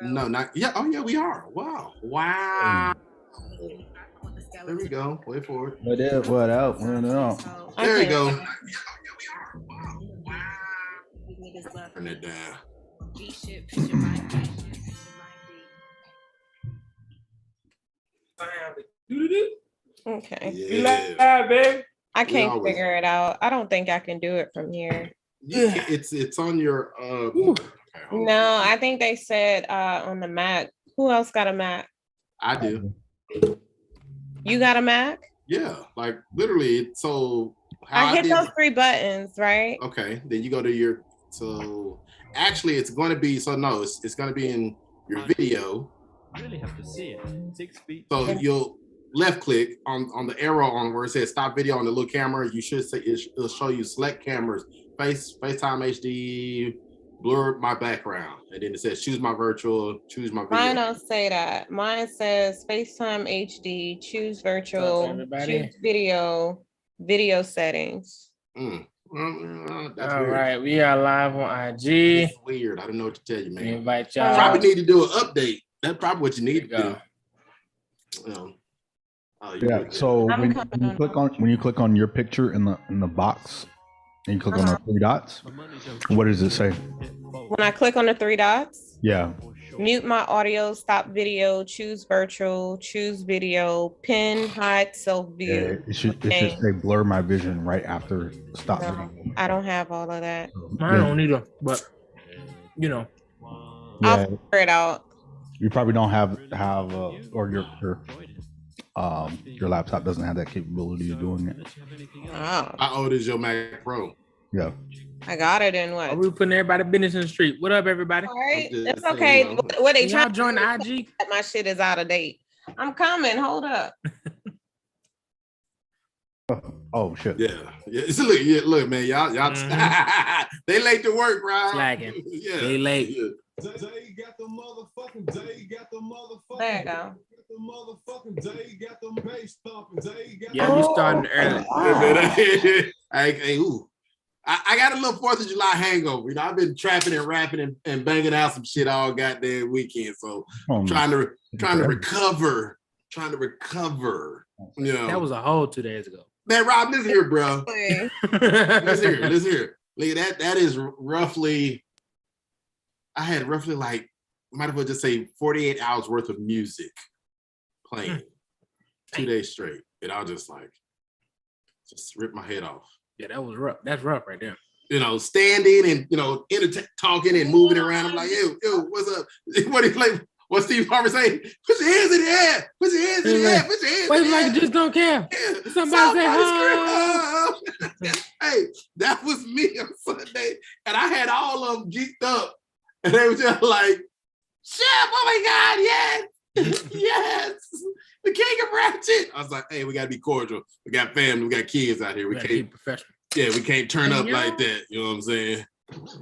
No, not yeah. Oh yeah, we are. Wow. There we go. Wait for it. What up? No. There you go. Turn it down. Okay. Yeah, babe. I can't figure it out. I don't think I can do it from here. It's on your No, I think they said on the Mac. Who else got a Mac? I do. You got a Mac? Yeah, like literally. So I hit those 3 buttons, right? Okay, then you go to your. So actually, it's going to be. So no, it's going to be in your video. I really have to see it. 6 feet. So you'll left click on the arrow on where it says stop video on the little camera. You should say it'll show you select cameras, FaceTime HD, blur my background, and then it says choose my virtual, choose my video. Mine don't say that. Mine says FaceTime HD, choose virtual, choose video settings. That's All weird. right, we are live on IG. It's weird. I don't know what to tell you, man. We invite y'all. Probably need to do an update. That's probably what you need to do. Yeah. So when you click on your picture in the box, and you click on the 3 dots, what does it say? When I click on the 3 dots, yeah. Mute my audio, stop video, choose virtual, choose video, pin, hide, self view. Yeah, it should say blur my vision right after stop video. I don't have all of that. I don't either, but you know, I'll figure it out. You probably don't have or your laptop doesn't have that capability of doing it. Oh. How old is your Mac Pro? Yeah. I got it in what? Are we putting everybody business in the street? What up, everybody? All right, it's okay. What they trying to join the IG? My shit is out of date. I'm coming. Hold up. Oh shit. Yeah. Look, man, y'all they late to work, right? Slacking. Yeah. They late. Yeah. There you go. Yeah, we starting early. I got a little 4th of July hangover. You know, I've been trapping and rapping and banging out some shit all goddamn weekend. So trying to recover. You know, that was a whole 2 days ago. Man, Rob, listen here, bro. Listen here. Look, that is roughly. I had roughly like, might as well just say 48 hours worth of music playing 2 days straight. And I was just like, just rip my head off. Yeah, that was rough. That's rough right there. You know, standing and, you know, talking and moving around. I'm like, yo, what's up? What Steve Harvey say? Put your hands in the air. Put your hands in the air. Put your hands in the air. Like just don't care. Somebody say, oh. Hey, that was me on Sunday. And I had all of them geeked up. And they were just like, Chef, oh my God, yes. Yes. The king of ratchet. I was like, hey, we got to be cordial. We got family. We got kids out here. We can't be professional. Yeah, we can't turn up like that. You know what I'm saying?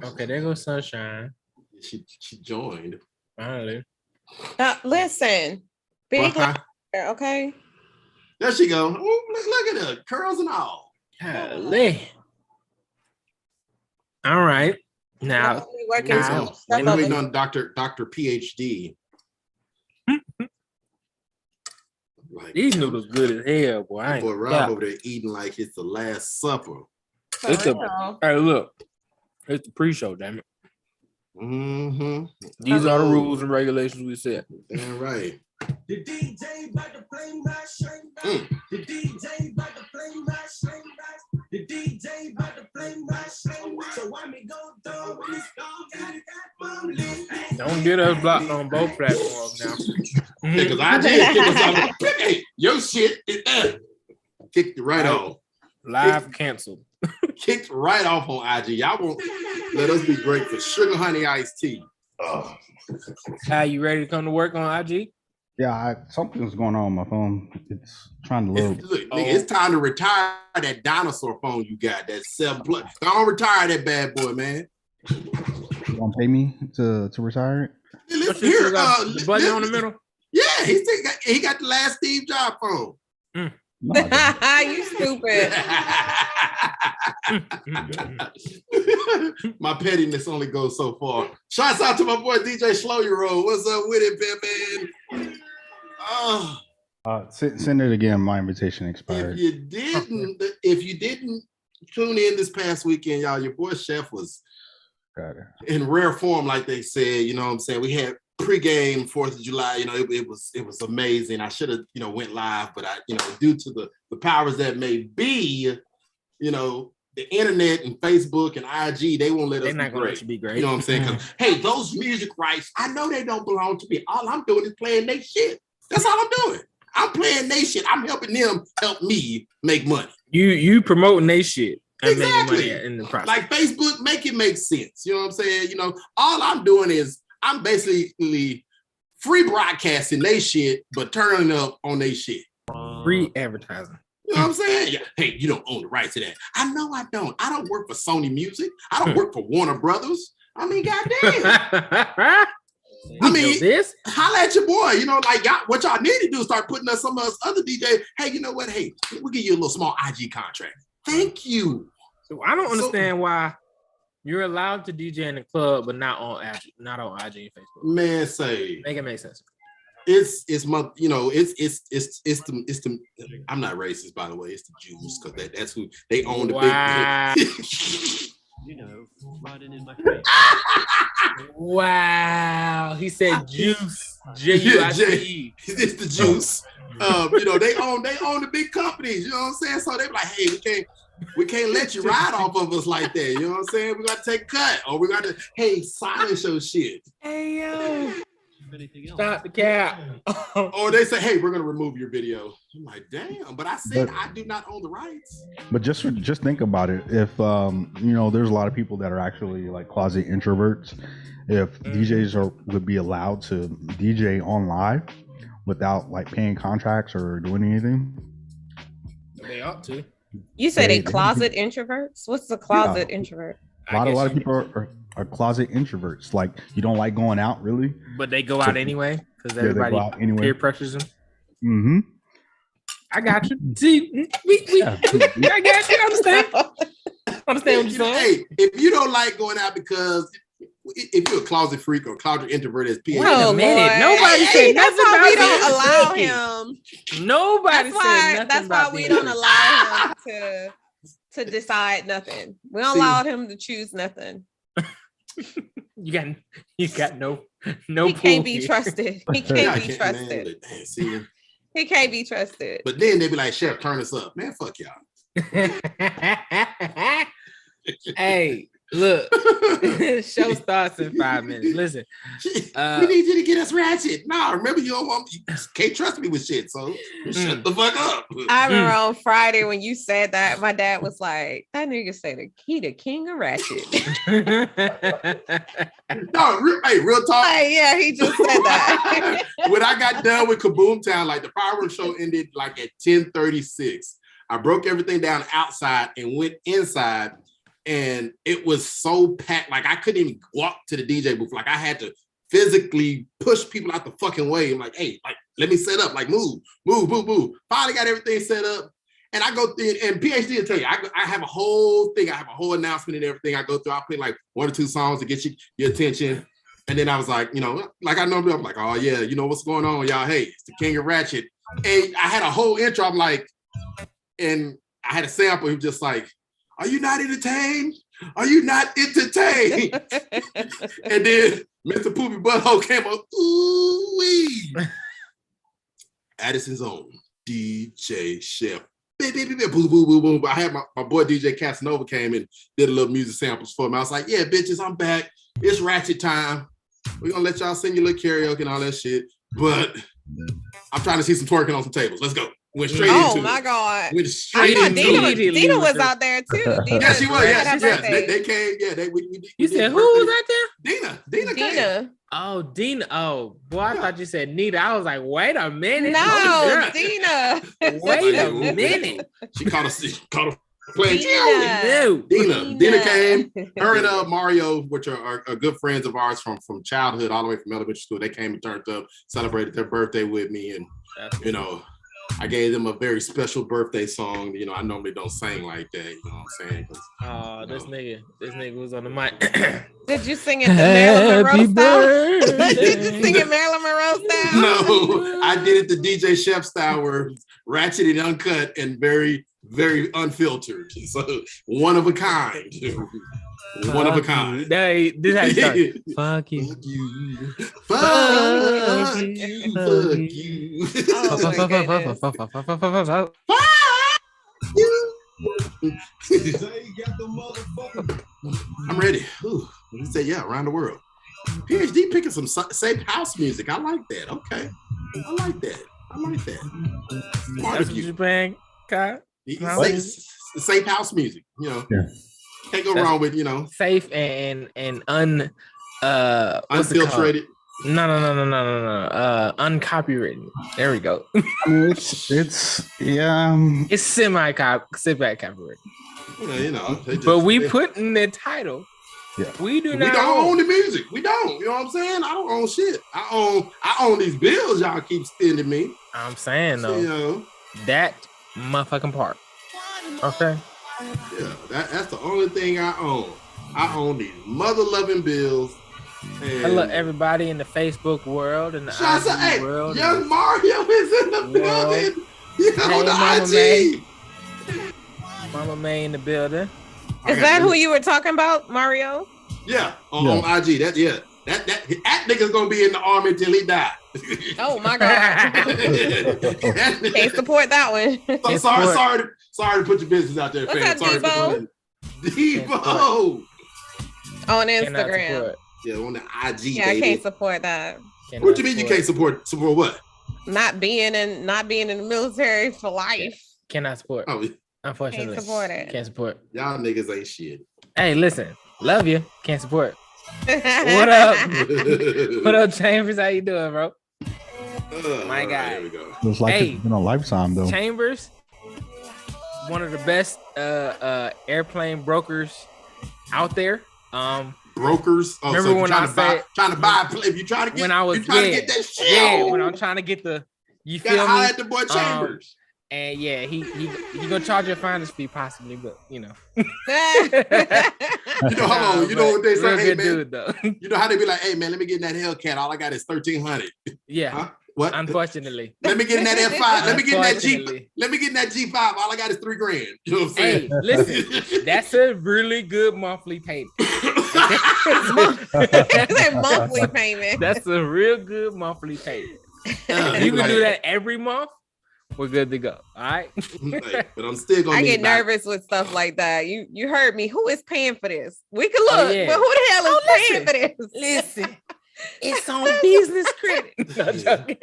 Okay, there goes Sunshine. She joined. Finally. Listen. Big okay. There she go. Ooh, look at her. Curls and all. Golly. All right. Now, we're waiting on Dr. PhD. Like, these noodles good as hell, boy. Boy, Rob over there eating like it's the Last Supper. Hey, look, it's the pre-show, damn it. Mm-hmm. These are the rules and regulations we set. Damn right. The DJ about to play my string back. The DJ about to play my string back. The DJ about to play my string back. So why me go down when it's gone? Got mom list. Don't get us blocked on both platforms now. Because I did. Hey, your shit is kicked right off. Live canceled. Kicked right off on IG. Y'all won't let us be great for sugar honey iced tea. How you ready to come to work on IG? Yeah, something's going on with my phone. It's trying to load. It's time to retire that dinosaur phone you got. That 7 Plus. Don't retire that bad boy, man. You want to pay me to retire it? Listen here, the button on the middle. Yeah, he got the last Steve Jobs phone. No, you stupid. My pettiness only goes so far. Shouts out to my boy DJ Slow Your Roll. What's up with it, Pimpin? Oh. Send it again. My invitation expired. If you didn't tune in this past weekend, y'all, your boy Chef was in rare form, like they said. You know what I'm saying? We had pregame 4th of July. You know, it was amazing. I should have, went live, but I, due to the powers that may be, the internet and Facebook and IG, they won't let us be great. You know what I'm saying? Because hey, those music rights, I know they don't belong to me. All I'm doing is playing their shit. That's all I'm doing. I'm playing they shit. I'm helping them help me make money. You promoting they shit and making money in the process. Like Facebook, make it make sense. You know what I'm saying? All I'm doing is I'm basically free broadcasting they shit, but turning up on they shit. Free advertising. You know what I'm saying? Yeah. Hey, you don't own the rights to that. I know I don't. I don't work for Sony Music. I don't work for Warner Brothers. I mean, goddamn. Holla at your boy. What y'all need to do is start putting us some of us other DJs. Hey, you know what? Hey, we'll give you a little small IG contract. Thank you. So I don't understand why you're allowed to DJ in the club, but not on IG and Facebook. Man, make it make sense. It's the I'm not racist, by the way. It's the Jews, because that's who they own the big. Riding in my face. Wow, he said juice. J-U-I-C-E. It's the juice. They own the big companies. You know what I'm saying? So they be like, hey, we can't let you ride off of us like that. You know what I'm saying? We got to take a cut, or we got to silence your shit. Hey yo. Stop the cap. Or they say, hey, we're gonna remove your video. I'm like, damn, but I said I do not own the rights. But just think about it. If there's a lot of people that are actually like closet introverts. If DJs would be allowed to DJ on live without like paying contracts or doing anything, they ought to. You say they closet introverts? What's a closet introvert? A lot of people are closet introverts. Like, you don't like going out, really, but they go out anyway because everybody peer pressures them. Mm-hmm. I got you. See, I got you. Understand what you're saying? Hey, if you don't like going out because if you're a closet freak or closet introvert as PA, wait a minute. Nobody said nothing about we don't allow him. Nobody said nothing. That's why we don't allow him to decide nothing. We don't allow him to choose nothing. You got no. He can't be trusted. He can't be trusted. He can't be trusted. But then they be like, Chef, turn us up. Man, fuck y'all. Hey, look. Show starts in 5 minutes. Listen. We need you to get us ratchet. Nah, remember you can't trust me with shit, so shut the fuck up. I remember on Friday when you said that, my dad was like, that nigga said he the king of ratchet. No, real talk. Like, yeah, he just said that. When I got done with Kaboom Town, like the fireworks show ended like at 10:36. I broke everything down outside and went inside. And it was so packed, like I couldn't even walk to the DJ booth. Like I had to physically push people out the fucking way. I'm like, hey, like, let me set up, like move. Finally got everything set up. And I go through, and PhD will tell you, I have a whole thing. I have a whole announcement and everything. I go through, I play like 1 or 2 songs to get your attention. And then I was like, like I normally, I'm like, oh yeah, what's going on, y'all? Hey, it's the King of Ratchet. And I had a whole intro. I'm like, and I had a sample. He was just like, are you not entertained? Are you not entertained? And then Mr. Poopy Butthole came up. Ooh-wee. Addison's own DJ Chef. Boom, boom, boom, boom. I had my boy DJ Casanova came and did a little music samples for me. I was like, yeah, bitches, I'm back. It's ratchet time. We're going to let y'all sing your little karaoke and all that shit. But I'm trying to see some twerking on some tables. Let's go. Went straight into it. Oh my God. Went straight into it. Dina was out there too. Yeah, she was. Yeah, they came. Yeah, you said who was out there? Dina came. Oh, Dina. Oh, boy, I thought you said Nita. I was like, wait a minute. No, Dina. Wait a minute. She caught a playing. Dina came. Her and Mario, which are good friends of ours from childhood all the way from elementary school. They came and turned up, celebrated their birthday with me, and I gave them a very special birthday song. You know, I normally don't sing like that. You know what I'm saying? Oh, this nigga was on the mic. Did you sing it the Marilyn Monroe style? birthday. Did you sing it Marilyn Monroe style? No, I did it the DJ Chef style, where ratchet and uncut and very, very unfiltered. So one of a kind. One of a kind. This how you start. Fuck you. Fuck you. Fuck you. Fuck you. Oh my goodness. I'm ready. Ooh, he said, yeah, around the world. PhD picking some safe house music. I like that. Okay. I like that. Smart That's of what you you. playing, Kyle? Safe house music, you know. Yeah. Can't go wrong with, you know, Safe and what's it called? unfiltrated. No. Uncopywritten. There we go. It's yeah. It's semi-copyrighted. You know, they just- But we they- put in the title. Yeah. We we not don't own the music. We don't. You know what I'm saying? I don't own shit. I own these bills y'all keep sending me. I'm saying though, You know, that motherfucking part. Okay. yeah, that's the only thing I own. I own these mother-loving bills. And Hello, everybody in the Facebook world and the Shots out, IG hey, world. young Mario is in the Well, building. Yeah, hey, on the Mama IG. May. Mama May in the building. Is that who you were talking about, Mario? Yeah, on IG. That nigga's gonna be in the army till he die. Oh my God. Can't support that one. Sorry to put your business out there, What's fam. that, Sorry to Debo? put Debo. On Cannot Instagram. support. Yeah, on the IG, Yeah, I baby. can't support that. Cannot What you mean you can't support what? Not being in the military for life. Cannot support. Oh, Unfortunately. Can't support it. Can't support. y'all niggas ain't shit. Hey, listen. Love you. Can't support. What up? What up, Chambers? How you doing, bro? My All guy. Here we go. Looks like Hey. it's been a lifetime though. Chambers, one of the best airplane brokers out there. Brokers. Oh, Remember so when I said- trying to buy if you trying to get When I was- you trying to yeah, get that shit. Yeah, when I'm trying to get the, you gotta feel holler me? at the boy Chambers. And yeah, he gonna charge you a finder's fee possibly, but you know. You know, hold on. You know what they say, Real hey good man. dude though. You know how they be like, hey man, let me get in that Hellcat. All I got is 1,300. Yeah, Huh? What? unfortunately. Let me get in that F5. Let me get in that Jeep. Unfortunately. Let me get in that G5. All I got is $3,000. You know what I'm saying? Hey, listen, that's a really good monthly payment. It's a monthly payment. That's a real good monthly payment. Yeah, You can like- do that every month. We're good to go. All right. like, but I'm still gonna. I need get about- nervous with stuff like that. You heard me. Who is paying for this? We can look, Oh, yeah. but who the hell is Oh, paying for this? Listen, it's on business credit. No, joking.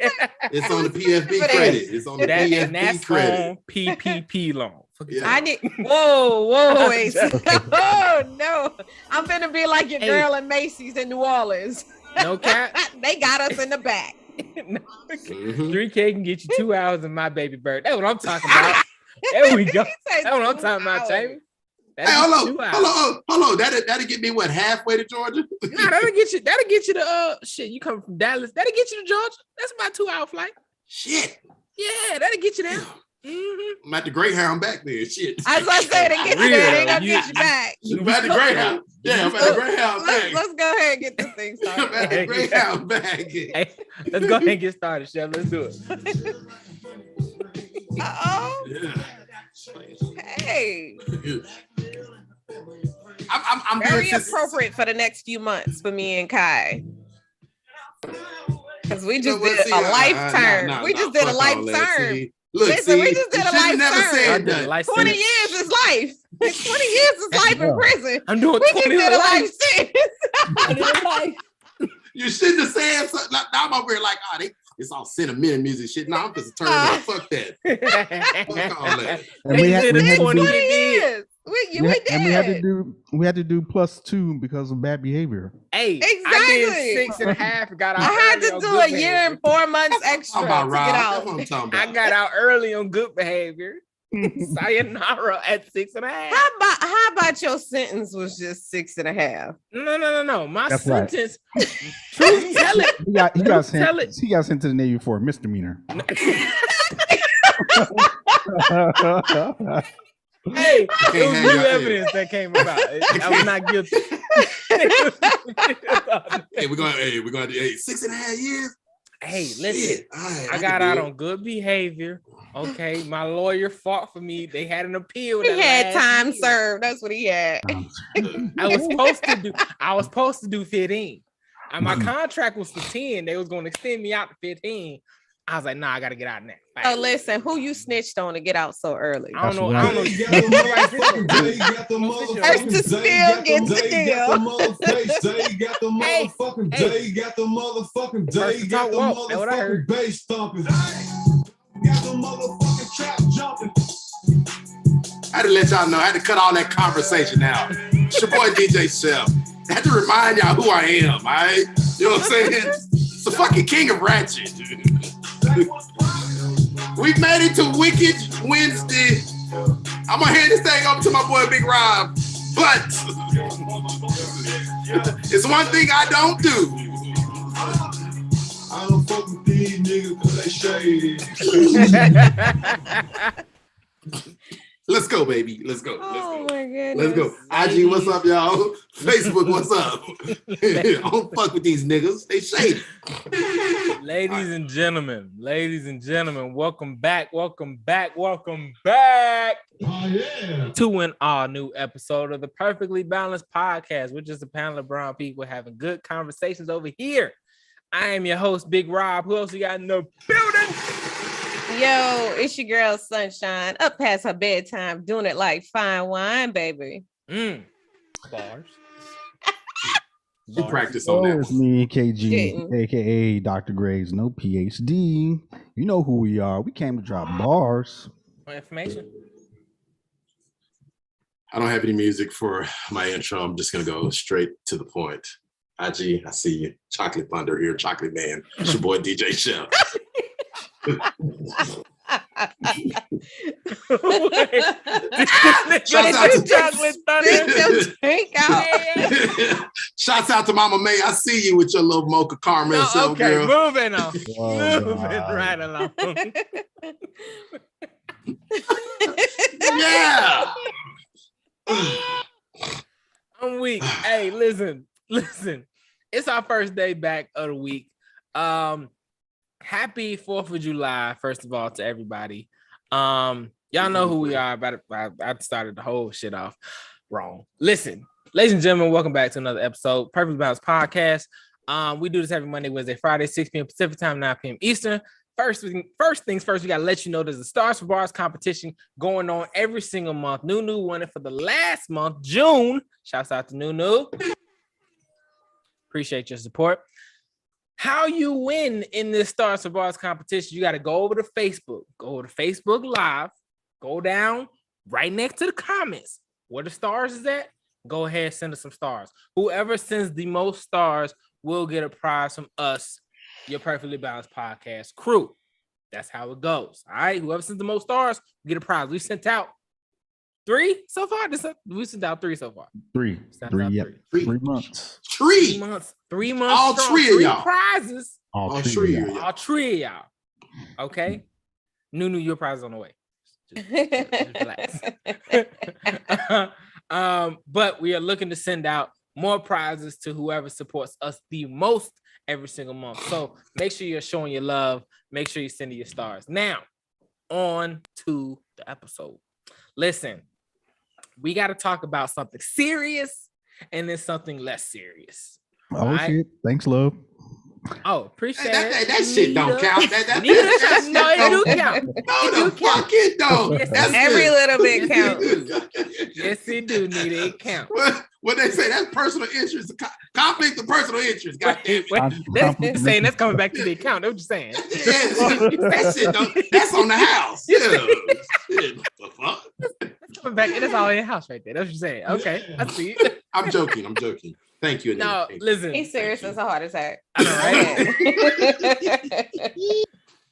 It's on the PFP But credit. It's on the and PFP that's credit. on PPP loan. Yeah. I need. Whoa, wait. Oh no, I'm gonna be like your Hey. girl in Macy's in New Orleans. No cap. They got us in the back. No. Mhm. 3K can get you 2 hours in my baby bird. That's what I'm talking about. There we go. He said That's what I'm 2 talking about, hours. Jamie. Hey, That'll hold get on, you 2 hours. hold on. That'll get me what, halfway to Georgia? Nah, that'll get you to shit. You come from Dallas. That'll get you to Georgia. That's about a 2-hour flight. Shit. Yeah, that'll get you there. Mm-hmm. I'm at the Greyhound back there. Shit. As I said, they get you there. They gonna get you back. I'm at the Greyhound. Yeah, I'm at the Greyhound back. Let's go ahead and get this thing I'm started. at the Greyhound back. Hey, let's go ahead and get started, Chef. Let's do it. Uh-oh. Yeah. Hey, I'm very doing this- appropriate for the next few months for me and Kai. Because we You know just what? did See, a life turn. nah, We nah, just did a fuck life all that. turn. See, look, Listen, we see, just did you a should've life never turn. said I did that. a life 20 sentence. years is life. 20 years is life in prison. I'm doing We just 20 did a life life. sentence. You shouldn't have said something. Now I'm over here like, it's all sentimental music shit. Now I'm just turning up. Fuck that. Fuck all that. And we had, They we did had to 20 do, 20 years. We did. and we had to do +2 because of bad behavior. Hey, Exactly. I did 6.5 and got out. I had early to on do good a year behavior. and 4 months extra I'm to about get Rob. That's out. what I'm talking I about. got out early on good behavior. Sayonara at 6.5. How about your sentence was just 6.5? No. My That's right. sentence. Truth tell it. He got Tell sent. it. He got sent to the Navy for a misdemeanor. Hey, can't it was have new your- evidence that came about. I was not guilty. Hey, we're going to 6.5 years. Hey, listen, Shit. All right, I can got do out it. on good behavior. Okay, my lawyer fought for me. They had an appeal. He that had last time year. served. That's what he had. I was supposed to do 15. And my contract was for 10. They was going to extend me out to 15. I was like, nah, I gotta get out now. Oh, listen, who you snitched on to get out so early? I don't know. That's I don't know. They got the motherfucking day, got the First to spill gets the They got deal. the motherfucking day, got the motherfucking Hey. day, got the motherfucking First day, to got the talk woke. That's what I motherfucking heard. bass thumping. Got the motherfucking trap jumping. I had to let y'all know. I had to cut all that conversation out. It's your boy DJ Chef. I had to remind y'all who I am. All right, you know what I'm saying? It's the fucking king of ratchet. We've made it to Wicked Wednesday. I'm gonna hand this thing over to my boy Big Rob, but it's one thing I don't do. I don't fuck with these niggas cause they shady. Let's go, baby. Let's go. Oh my goodness. Let's go. IG, what's up, y'all? Facebook, what's up? I don't fuck with these niggas. They shady. Ladies and gentlemen, welcome back Oh yeah. to an all new episode of the Perfectly Balanced Podcast, which is a panel of brown people having good conversations over here. I am your host, Big Rob. Who else we got in the building? Yo, it's your girl Sunshine, up past her bedtime, doing it like fine wine, baby. Bars. You practice on that It's one. me, KG, Didn't. aka Dr. Graves, no PhD. You know who we are. We came to drop bars. More information. I don't have any music for my intro. I'm just gonna go straight to the point. IG, I see you. Chocolate Thunder here, Chocolate Man. It's your boy DJ Chef. Shouts out to Chocolate Drink Thunder. your drink out. Shouts out to Mama May. I see you with your little mocha caramel No, self, okay, girl. moving on. Oh, Moving God. right along. Yeah. I'm weak. Hey, listen. It's our first day back of the week. Happy 4th of July, first of all, to everybody. Y'all know who we are. I started the whole shit off wrong. Listen, ladies and gentlemen, welcome back to another episode, Perfectly Balanced Podcast. We do this every Monday, Wednesday, Friday, 6 p.m. Pacific time, 9 p.m. Eastern. First things first, we gotta let you know there's a Stars for Bars competition going on every single month. Nunu won it for the last month, June. Shouts out to Nunu. Appreciate your support. How you win in this Stars for Bars competition, you got to go over to Facebook. Go to Facebook Live. Go down right next to the comments. Where the stars is at, go ahead, send us some stars. Whoever sends the most stars will get a prize from us, your Perfectly Balanced Podcast crew. That's how it goes. All right. Whoever sends the most stars will get a prize. We sent out 3 so far. We sent out 3 so far. 3 Yep. 3 months. 3 months. 3 months. All strong. 3 of y'all. Prizes. All All 3 3 of of y'all. y'all. All 3 of y'all. Okay. Nunu, your prize is on the way. Just relax. But we are looking to send out more prizes to whoever supports us the most every single month. So make sure you're showing your love. Make sure you're sending your stars. Now, on to the episode. Listen, we got to talk about something serious and then something less serious. Oh, Right. shit. Thanks, love. Oh, appreciate That shit don't Nita. count. That Nita, shit no, it do don't count. No, the fuck it don't. Yes, That's Every good. little bit counts. Yes, it do, Nita. It count. What they say, that's personal interest. Conflict of personal interest. God damn it. They're saying that's coming back to the account. That's what you're saying. That shit don't, that's on the house. Yeah. Shit, the fuck? It's coming back. That's all in the house right there. That's what you're saying. Okay, I see it. I'm joking. Thank you. No, Anita. listen. He's serious as a heart attack. I know,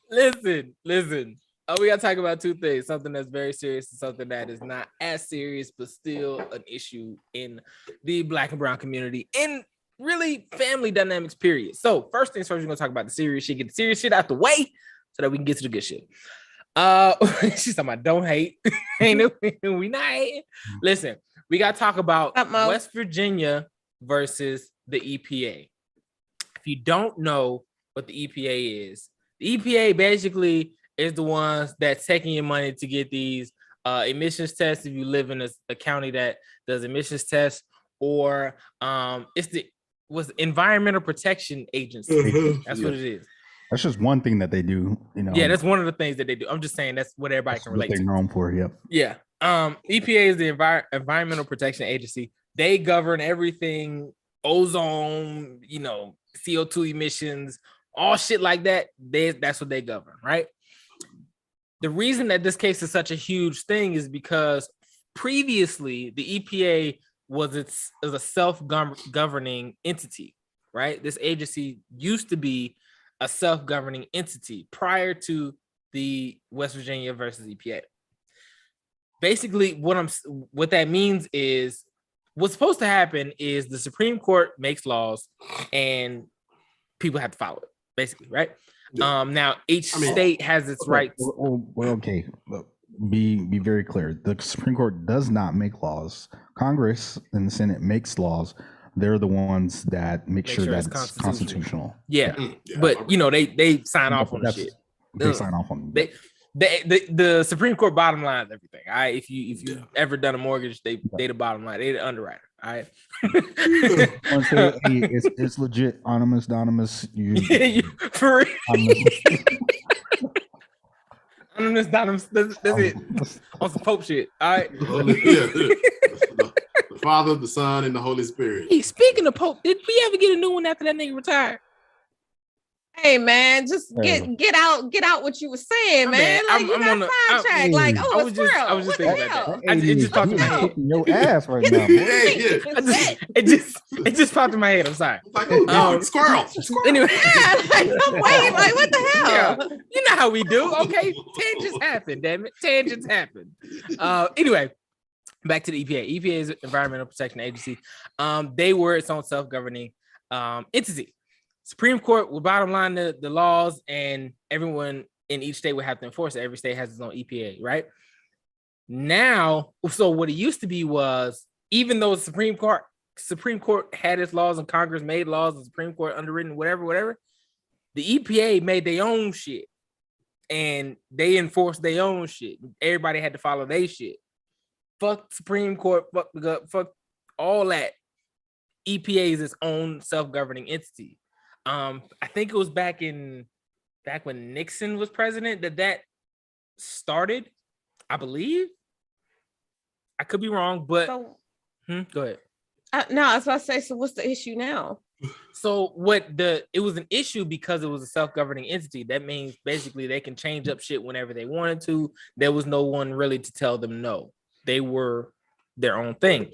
right? Listen. We gotta talk about 2 things: something that's very serious and something that is not as serious, but still an issue in the Black and brown community, in really family dynamics. Period. So, first things first, we're gonna talk about the serious shit. Get the serious shit out the way, so that we can get to the good shit. She's talking about don't hate. Ain't we not hating? Listen, we gotta talk about West Virginia versus the EPA. If you don't know what the EPA is, the EPA basically is the ones that's taking your money to get these emissions tests. If you live in a county that does emissions tests, or it's the Environmental Protection Agency. That's what it is. That's just one thing that they do, you know. Yeah, that's one of the things that they do. I'm just saying that's what everybody can relate to. They're known for, yep. Yeah. EPA is the Environmental Protection Agency. They govern everything, ozone, you know, CO2 emissions, all shit like that. That's what they govern, right? The reason that this case is such a huge thing is because previously the EPA was a self-governing entity, right? This agency used to be a self-governing entity prior to the West Virginia versus EPA. Basically, what that means is what's supposed to happen is the Supreme Court makes laws and people have to follow it, basically, right? Yeah. Now each state has its rights. Well, okay. Look, be very clear. The Supreme Court does not make laws. Congress and the Senate makes laws. They're the ones that make sure that it's constitutional. Yeah. But you know, they sign off on the shit. They sign off on it. The Supreme Court bottom line is everything. All right. If you've ever done a mortgage, they the bottom line. They the underwriter. All right. It's legit. Anonymous. For real. Anonymous. That's it. On some Pope shit. All right. The Father, the Son, and the Holy Spirit. Hey, speaking of Pope, did we ever get a new one after that nigga retired? Hey man, just get out what you were saying, man. Like you got sidetracked. Like, oh, it's real. I was just thinking about that. It just popped in my head. Your ass right now. It just popped in my head. I'm sorry. Like, squirrel. Anyway, wait, like what the hell? Yeah, you know how we do. Okay, tangents happen. Damn it, tangents happen. Anyway, back to the EPA. EPA is Environmental Protection Agency. They were its own self-governing entity. Supreme Court will bottom line the laws, and everyone in each state would have to enforce it. Every state has its own EPA, right? Now, so what it used to be was, even though the Supreme Court had its laws and Congress made laws, the Supreme Court underwritten, whatever, the EPA made their own shit, and they enforced their own shit. Everybody had to follow their shit. Fuck Supreme Court, fuck all that. EPA is its own self-governing entity. I think it was back when Nixon was president that started, I believe. I could be wrong, but go ahead. No, I was about to say, so what's the issue now? So it was an issue because it was a self-governing entity. That means basically they can change up shit whenever they wanted to. There was no one really to tell them no. They were their own thing.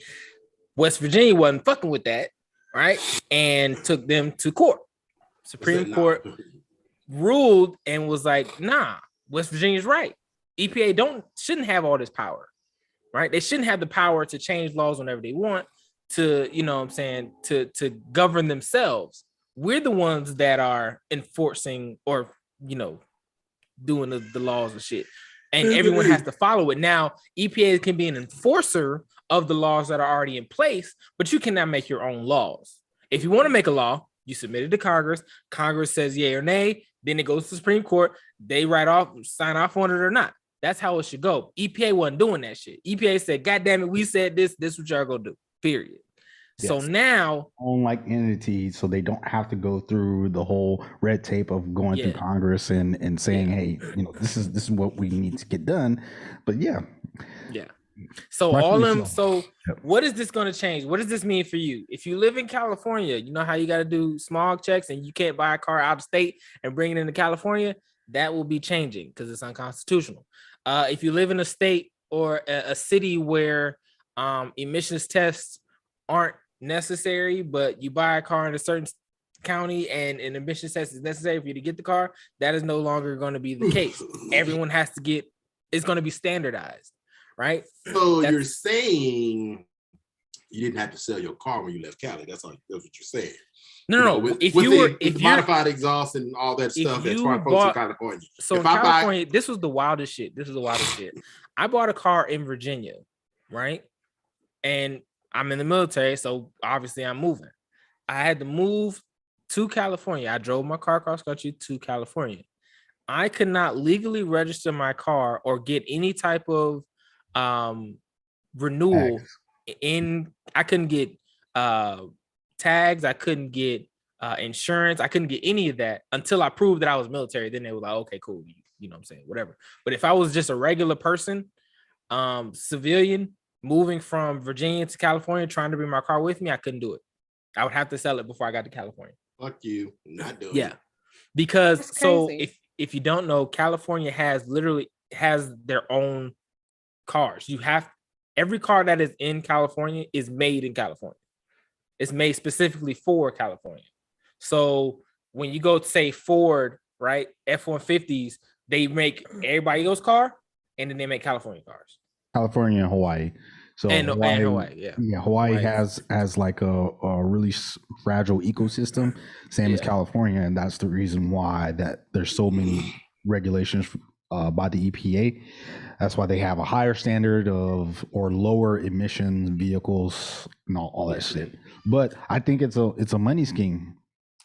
West Virginia wasn't fucking with that, right? And took them to court. Supreme Court ruled and was like, nah, West Virginia's right. EPA shouldn't have all this power, right? They shouldn't have the power to change laws whenever they want, to, you know what I'm saying, to govern themselves. We're the ones that are enforcing or, you know, doing the laws and shit. And everyone has to follow it. Now, EPA can be an enforcer of the laws that are already in place, but you cannot make your own laws. If you want to make a law, you submit it to Congress. Congress says yay or nay. Then it goes to the Supreme Court. They sign off on it or not. That's how it should go. EPA wasn't doing that shit. EPA said, God damn it, we said this is what y'all gonna do. Period. Yes. So now, like entity, so they don't have to go through the whole red tape of going through Congress and saying, hey, you know, this is what we need to get done. But yeah. So what is this going to change? What does this mean for you? If you live in California, you know how you got to do smog checks and you can't buy a car out of state and bring it into California? That will be changing because it's unconstitutional. If you live in a state or a city where emissions tests aren't necessary, but you buy a car in a certain county and an emissions test is necessary for you to get the car, that is no longer going to be the case. Everyone has to it's going to be standardized. Right. So you're saying you didn't have to sell your car when you left Cali. That's what you're saying. No. With if the modified exhaust and all that stuff that's for folks in California. So in California, this was the wildest shit. I bought a car in Virginia, right? And I'm in the military, so obviously I'm moving. I had to move to California. I drove my car across country to California. I could not legally register my car or get any type of renewal I couldn't get tags. I couldn't get insurance. I couldn't get any of that until I proved that I was military. Then they were like, okay, cool. You know what I'm saying? Whatever. But if I was just a regular person, civilian, moving from Virginia to California, trying to bring my car with me, I couldn't do it. I would have to sell it before I got to California. Fuck you. Not doing it. Because so if you don't know, California has their own cars. Every car that is in California is made in California. It's made specifically for California. So when you go to say Ford, right, F-150s, they make everybody else's car, and then they make California cars. California and Hawaii. So Hawaii, yeah. Hawaii has like a really fragile ecosystem, same as California, and that's the reason why that there's so many regulations by the EPA. That's why they have a higher standard of or lower emissions vehicles and all that shit. But I think it's a money scheme.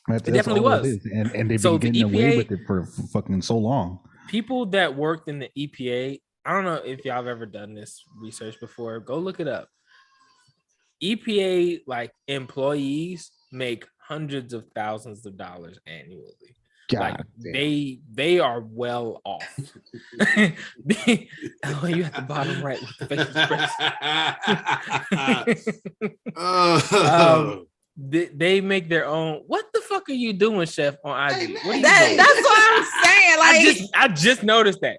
It definitely was, and they've been getting away with it for fucking so long. People that worked in the EPA, I don't know if y'all have ever done this research before. Go look it up. EPA like employees make hundreds of thousands of dollars annually. God like they are well off. You at the bottom right with the face they make their own. What the fuck are you doing, Chef, on IG? Hey, what are you doing? That's what I'm saying. Like I just noticed that.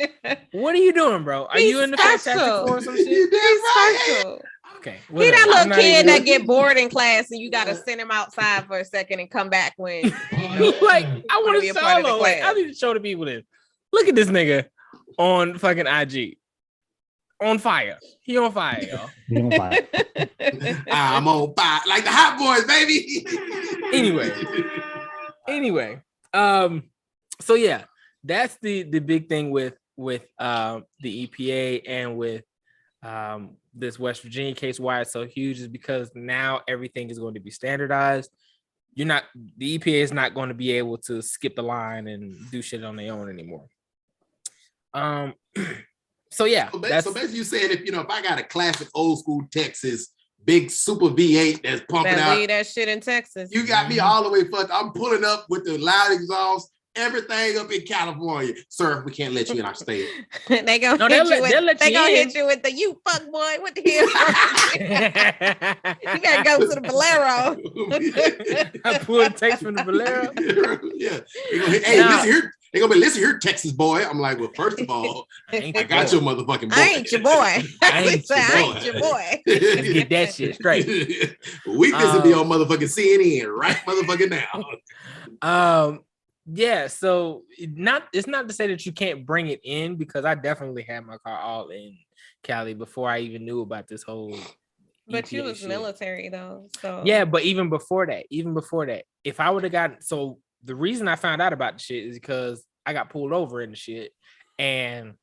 What are you doing, bro? Are you in the Fantastic Four or some shit? He's special. Okay. He that little kid that get bored in class and you gotta send him outside for a second and come back when like I want to solo. Like, I need to show the people this. Look at this nigga on fucking IG. On fire. He on fire, y'all. He on fire. I'm on fire. Like the Hot Boys, baby. Anyway. So yeah, that's the big thing with the EPA and with this West Virginia case. Why it's so huge is because now everything is going to be standardized. The EPA is not going to be able to skip the line and do shit on their own anymore. So yeah, so basically you saying if I got a classic old school Texas big super V8 that's pumping out that shit in Texas, you got me all the way fucked. I'm pulling up with the loud exhaust, everything up in California. Sir, we can't let you in our state. They gonna hit you with the you fuck boy. What the hell? You gotta go to the Bolero. I pulled a text from the Bolero. Yeah. Listen here, Texas boy. I'm like, well, first of all, I got your motherfucking boy. I ain't your boy. I ain't your boy. Let's get that shit straight. We just be on motherfucking CNN right motherfucking now. Yeah, so it's not to say that you can't bring it in, because I definitely had my car all in Cali before I even knew about this whole but you was shit. Military though, so yeah. But even before that, if I would have gotten, so the reason I found out about the shit is because I got pulled over in the shit, and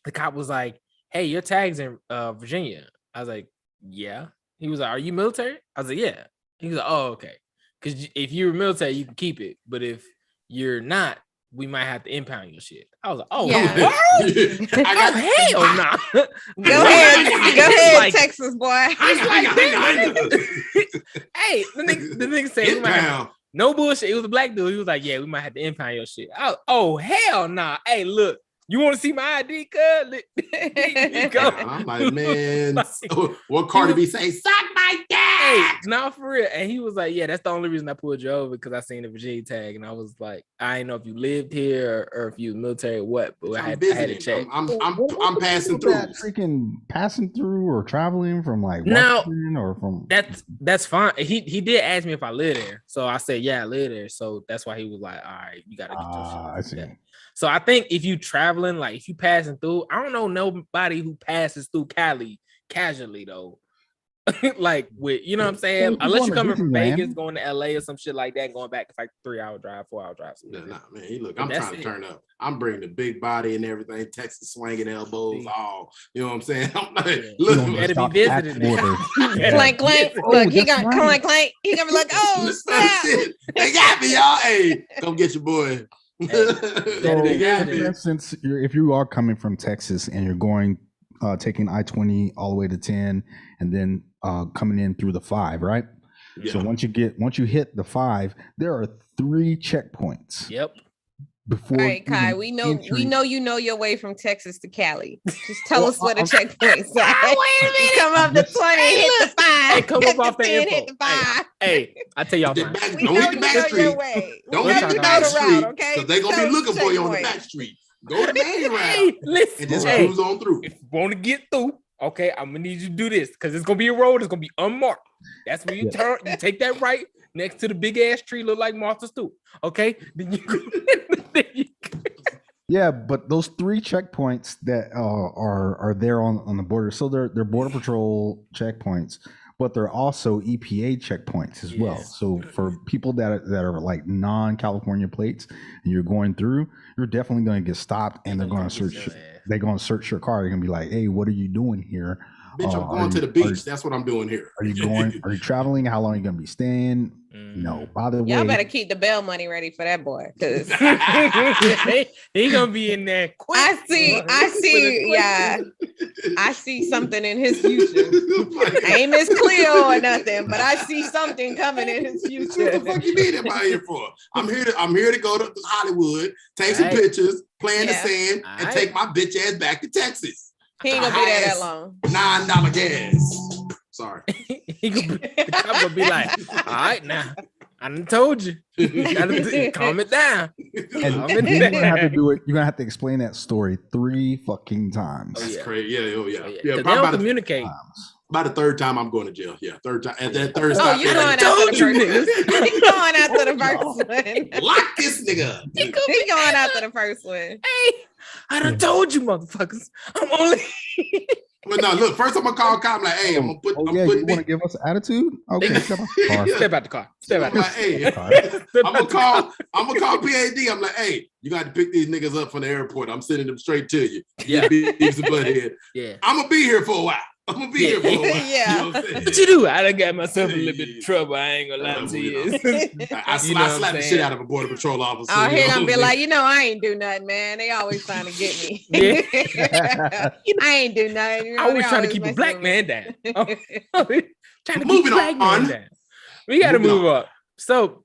the cop was like, "Hey, your tag's in Virginia." I was like, "Yeah." He was like, "Are you military?" I was like, "Yeah." He was like, "Oh, okay. Because if you're military, you can keep it, but if you're not, we might have to impound your shit." I was like, "Oh, yeah. Hell no!" Go ahead, like, Texas boy. Hey, the nigga said, no bullshit. It was a black dude. He was like, "Yeah, we might have to impound your shit." Oh, hell nah. Hey, look, you want to see my ID, cuz? I'm like, man, what Cardi B say? Suck my dick. Hey, no, for real. And he was like, "Yeah, that's the only reason I pulled you over, because I seen the Virginia tag." And I was like, I didn't know if you lived here or if you was military or what, but I had to check. I'm passing through. Freaking passing through or traveling from like Washington or from that's fine. He did ask me if I live there, so I said, yeah, I live there. So that's why he was like, "All right, you gotta get your shit." I see. Yeah. So I think if you traveling, like if you passing through, I don't know nobody who passes through Cali casually though. like with, you know what I'm saying? Unless you're coming from Vegas, going to LA or some shit like that, going back, it's like 3-hour drive, 4-hour drive. Nah, man. Look, I'm trying to turn up. I'm bringing the big body and everything, Texas swinging elbows, all. You know what I'm saying? I'm like, look, you better be visiting. Clank, clank. Look, he got clank, clank. He gonna be like, oh snap! They got me, y'all. Hey, come get your boy. So, for instance, if you are coming from Texas and you're going, taking I-20 all the way to 10, and then coming in through the 5, right? Yeah. So once you hit the 5, there are 3 checkpoints. Yep. Before, all right, Kai, we know you know your way from Texas to Cali. Just tell us where the checkpoints are. Wait a minute. Come up the 20, hit the 5. Hey, come up off the info. Hit the 5. Hey, I tell y'all, don't hit the back street. Don't hit the back street, because they're gonna be looking for you on the back street. Go to the main route and just cruise on through. If you want to get through, okay, I'm gonna need you to do this because it's gonna be a road. It's gonna be unmarked. That's when you turn. You take that right next to the big ass tree, look like Martha Stewart. Okay, then you. Yeah, but those 3 checkpoints that are there on the border, so they're border patrol checkpoints, but they're also EPA checkpoints as well. So for people that are like non-California plates and you're going through, you're definitely going to get stopped, and they're going to search. They're going to search your car. They're going to be like, "Hey, what are you doing here?" Bitch, I'm going to the beach. That's what I'm doing here. Are you going? Are you traveling? How long are you going to be staying? No. By the way, y'all better keep the bail money ready for that boy, because he gonna be in there quick. I see. Yeah, I see something in his future. I ain't Miss Cleo or nothing, but I see something coming in his future. What the fuck you need him out here for? I'm here to go to Hollywood, take some pictures, play in the sand, and take my bitch ass back to Texas. He ain't gonna be there that long. $9 gas. Sorry. The cop gonna be like, all right, now I done told you. Calm it down. And you're gonna have to do it. You're gonna have to explain that story 3 fucking times. That's crazy. Yeah. They don't communicate. By the 3rd time, I'm going to jail. Yeah, 3rd time. And that 3rd stop. You're going after the first one. He's going after the first one. Lock this nigga up. He going after the first one. Hey, I done told you, motherfuckers. I'm only. Well, no, look. First, I'm gonna call cop. Like, hey, I'm gonna put. you want to give us attitude? Okay, step out the car. Step out. Like, hey, I'm gonna call PAD. I'm like, hey, you got to pick these niggas up from the airport. I'm sending them straight to you. Yeah, beefs and butthead. Yeah, I'm gonna be here for a while. Yeah. You know what you do? I done got myself in a little bit of trouble. I ain't gonna lie to you. I slap the shit out of a border patrol officer. Oh, he gonna be like, I ain't do nothing, man. They always trying to get me. I ain't do nothing. I always trying to keep a black man down. Trying to keep a black man down. We gotta move up. So,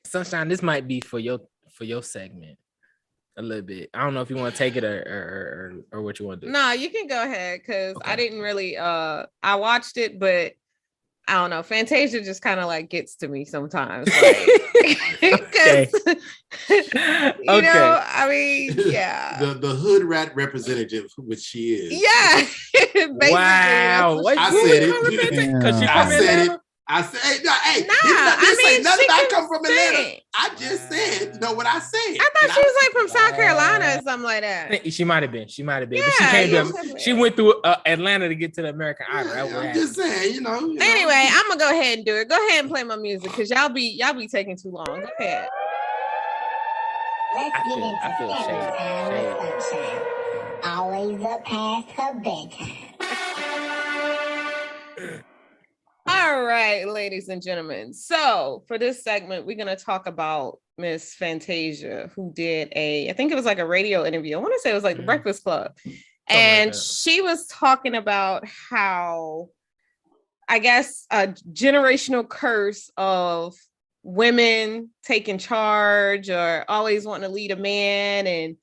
Sunshine, this might be for your segment. A little bit. I don't know if you want to take it or what you want to do. No, you can go ahead, because I didn't really I watched it, but I don't know. Fantasia just kind of like gets to me sometimes. Like, okay. You know, I mean, yeah. The hood rat representative, which she is. Yeah. Wow. I said it. Because she from Atlanta? I said, hey, I say nothing. I come from Atlanta. I just said, what I said. I thought she was like from South Carolina or something like that. She might have been. Yeah, but she came she went through Atlanta to get to the American Idol. I'm just saying, Anyway, I'm gonna go ahead and do it. Go ahead and play my music, because y'all be taking too long. Go ahead. Let's get into sunshine. Always up past her bedtime. All right, ladies and gentlemen. So for this segment, we're going to talk about Miss Fantasia, who did I think it was like a radio interview. I want to say it was like the Breakfast Club. And she was talking about how, I guess, a generational curse of women taking charge or always wanting to lead a man. And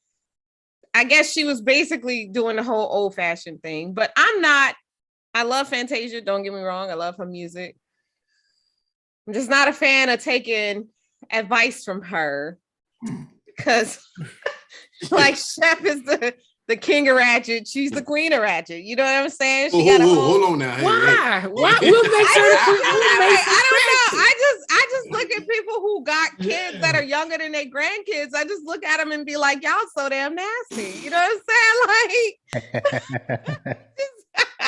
I guess she was basically doing the whole old fashioned thing, but I love Fantasia. Don't get me wrong. I love her music. I'm just not a fan of taking advice from her, because like Chef is the king of ratchet. She's the queen of ratchet. You know what I'm saying? Hold on now. Why? Why? We'll make sure. I don't know. I just look at people who got kids that are younger than their grandkids. I just look at them and be like, y'all so damn nasty. You know what I'm saying? Like,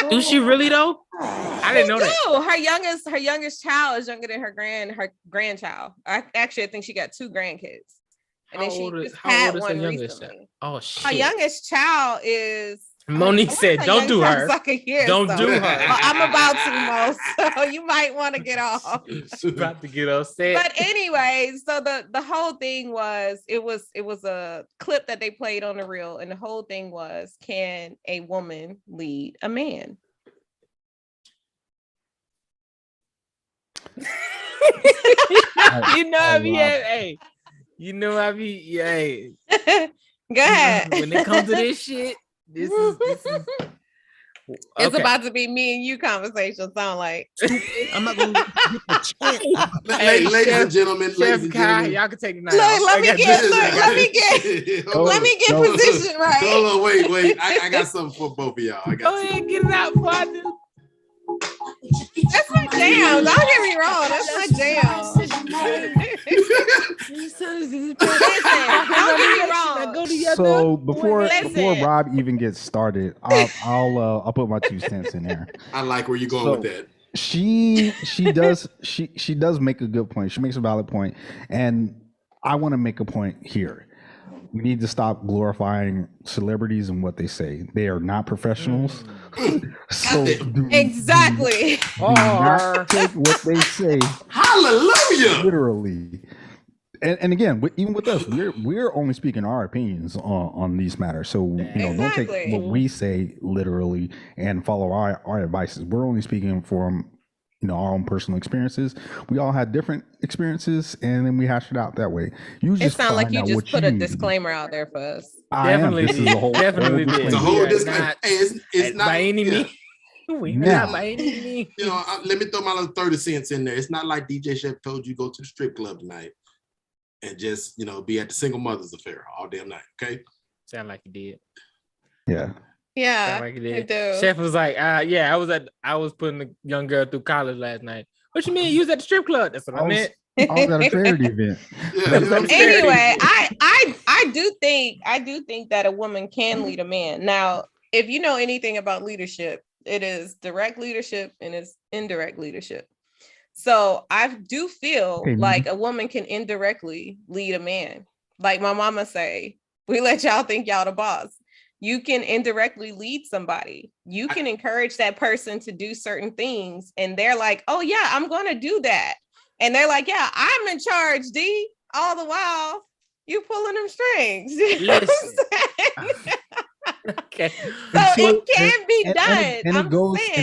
Do she really though? I didn't know that. No, her youngest child is younger than her grandchild. I think she got 2 grandkids. And then she just had one recently. Oh shit. Her youngest child is Monique said, "Don't do her. Don't do her." Well, I'm about to, Mo. So you might want to get off. About to get upset. But anyway, so the whole thing was it was a clip that they played on the reel, and the whole thing was, can a woman lead a man? You know I be hey. You know I be hey. Go ahead. When it comes to this shit, this is it's about to be me and you conversation. Sound like I'm not gonna get the chance. Ladies and gentlemen, y'all can take it now. Let me get position right. Hold on, wait. I got something for both of y'all. Go ahead, get it out, partner. That's my jam. Don't get me wrong. That's my jam. Listen, don't get me wrong. So before Rob even gets started, I'll put my 2 cents in there. I like where you're going with that. She does make a good point. She makes a valid point, and I want to make a point here. We need to stop glorifying celebrities and what they say. They are not professionals. So exactly. Do not take what they say. Hallelujah. Literally. And again, even with us, we're only speaking our opinions on these matters. So don't take what we say literally and follow our advices. We're only speaking from our own personal experiences. We all had different experiences, and then we hash it out that way. It sounds like you just put a disclaimer out there for us. Definitely did. Definitely did. The whole disclaimer. It's not by any means. Not by any means. Let me throw my little 30 cents in there. It's not like DJ Chef told you go to the strip club tonight and just be at the single mothers affair all damn night. Okay. Sound like you did. Yeah. Yeah, like I do. Chef was like, I was putting a young girl through college last night. What you mean? You was at the strip club? That's what I meant. I was at a charity event. Anyway, I do think that a woman can lead a man. Now, if you know anything about leadership, it is direct leadership and it's indirect leadership. So I do feel like a woman can indirectly lead a man. Like my mama say, we let y'all think y'all the boss. You can indirectly lead somebody. You can encourage that person to do certain things. And they're like, oh yeah, I'm going to do that. And they're like, yeah, I'm in charge, D. All the while you pulling them strings. You know what I'm saying? Okay. So it can be done. And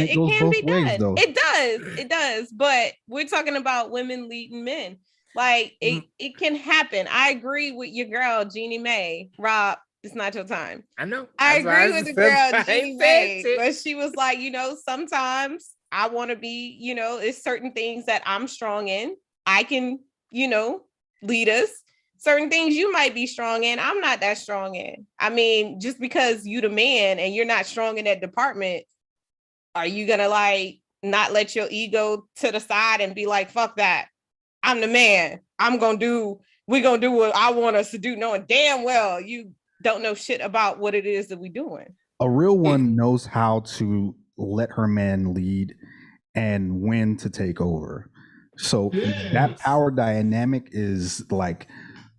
it can be done. Though. It does. But we're talking about women leading men. Like it can happen. I agree with your girl, Jeannie Mae. Rob, it's not your time. I know. I agree with the girl, Jeannie Mae. But she was like, sometimes I want to be, it's certain things that I'm strong in. I can, lead us. Certain things you might be strong in, I'm not that strong in. I mean, just because you the man and you're not strong in that department, are you gonna not let your ego to the side and be like, fuck that? I'm the man. We're gonna do what I want us to do, knowing damn well you don't know shit about what it is that we're doing. A real one knows how to let her man lead and when to take over. So that power dynamic is like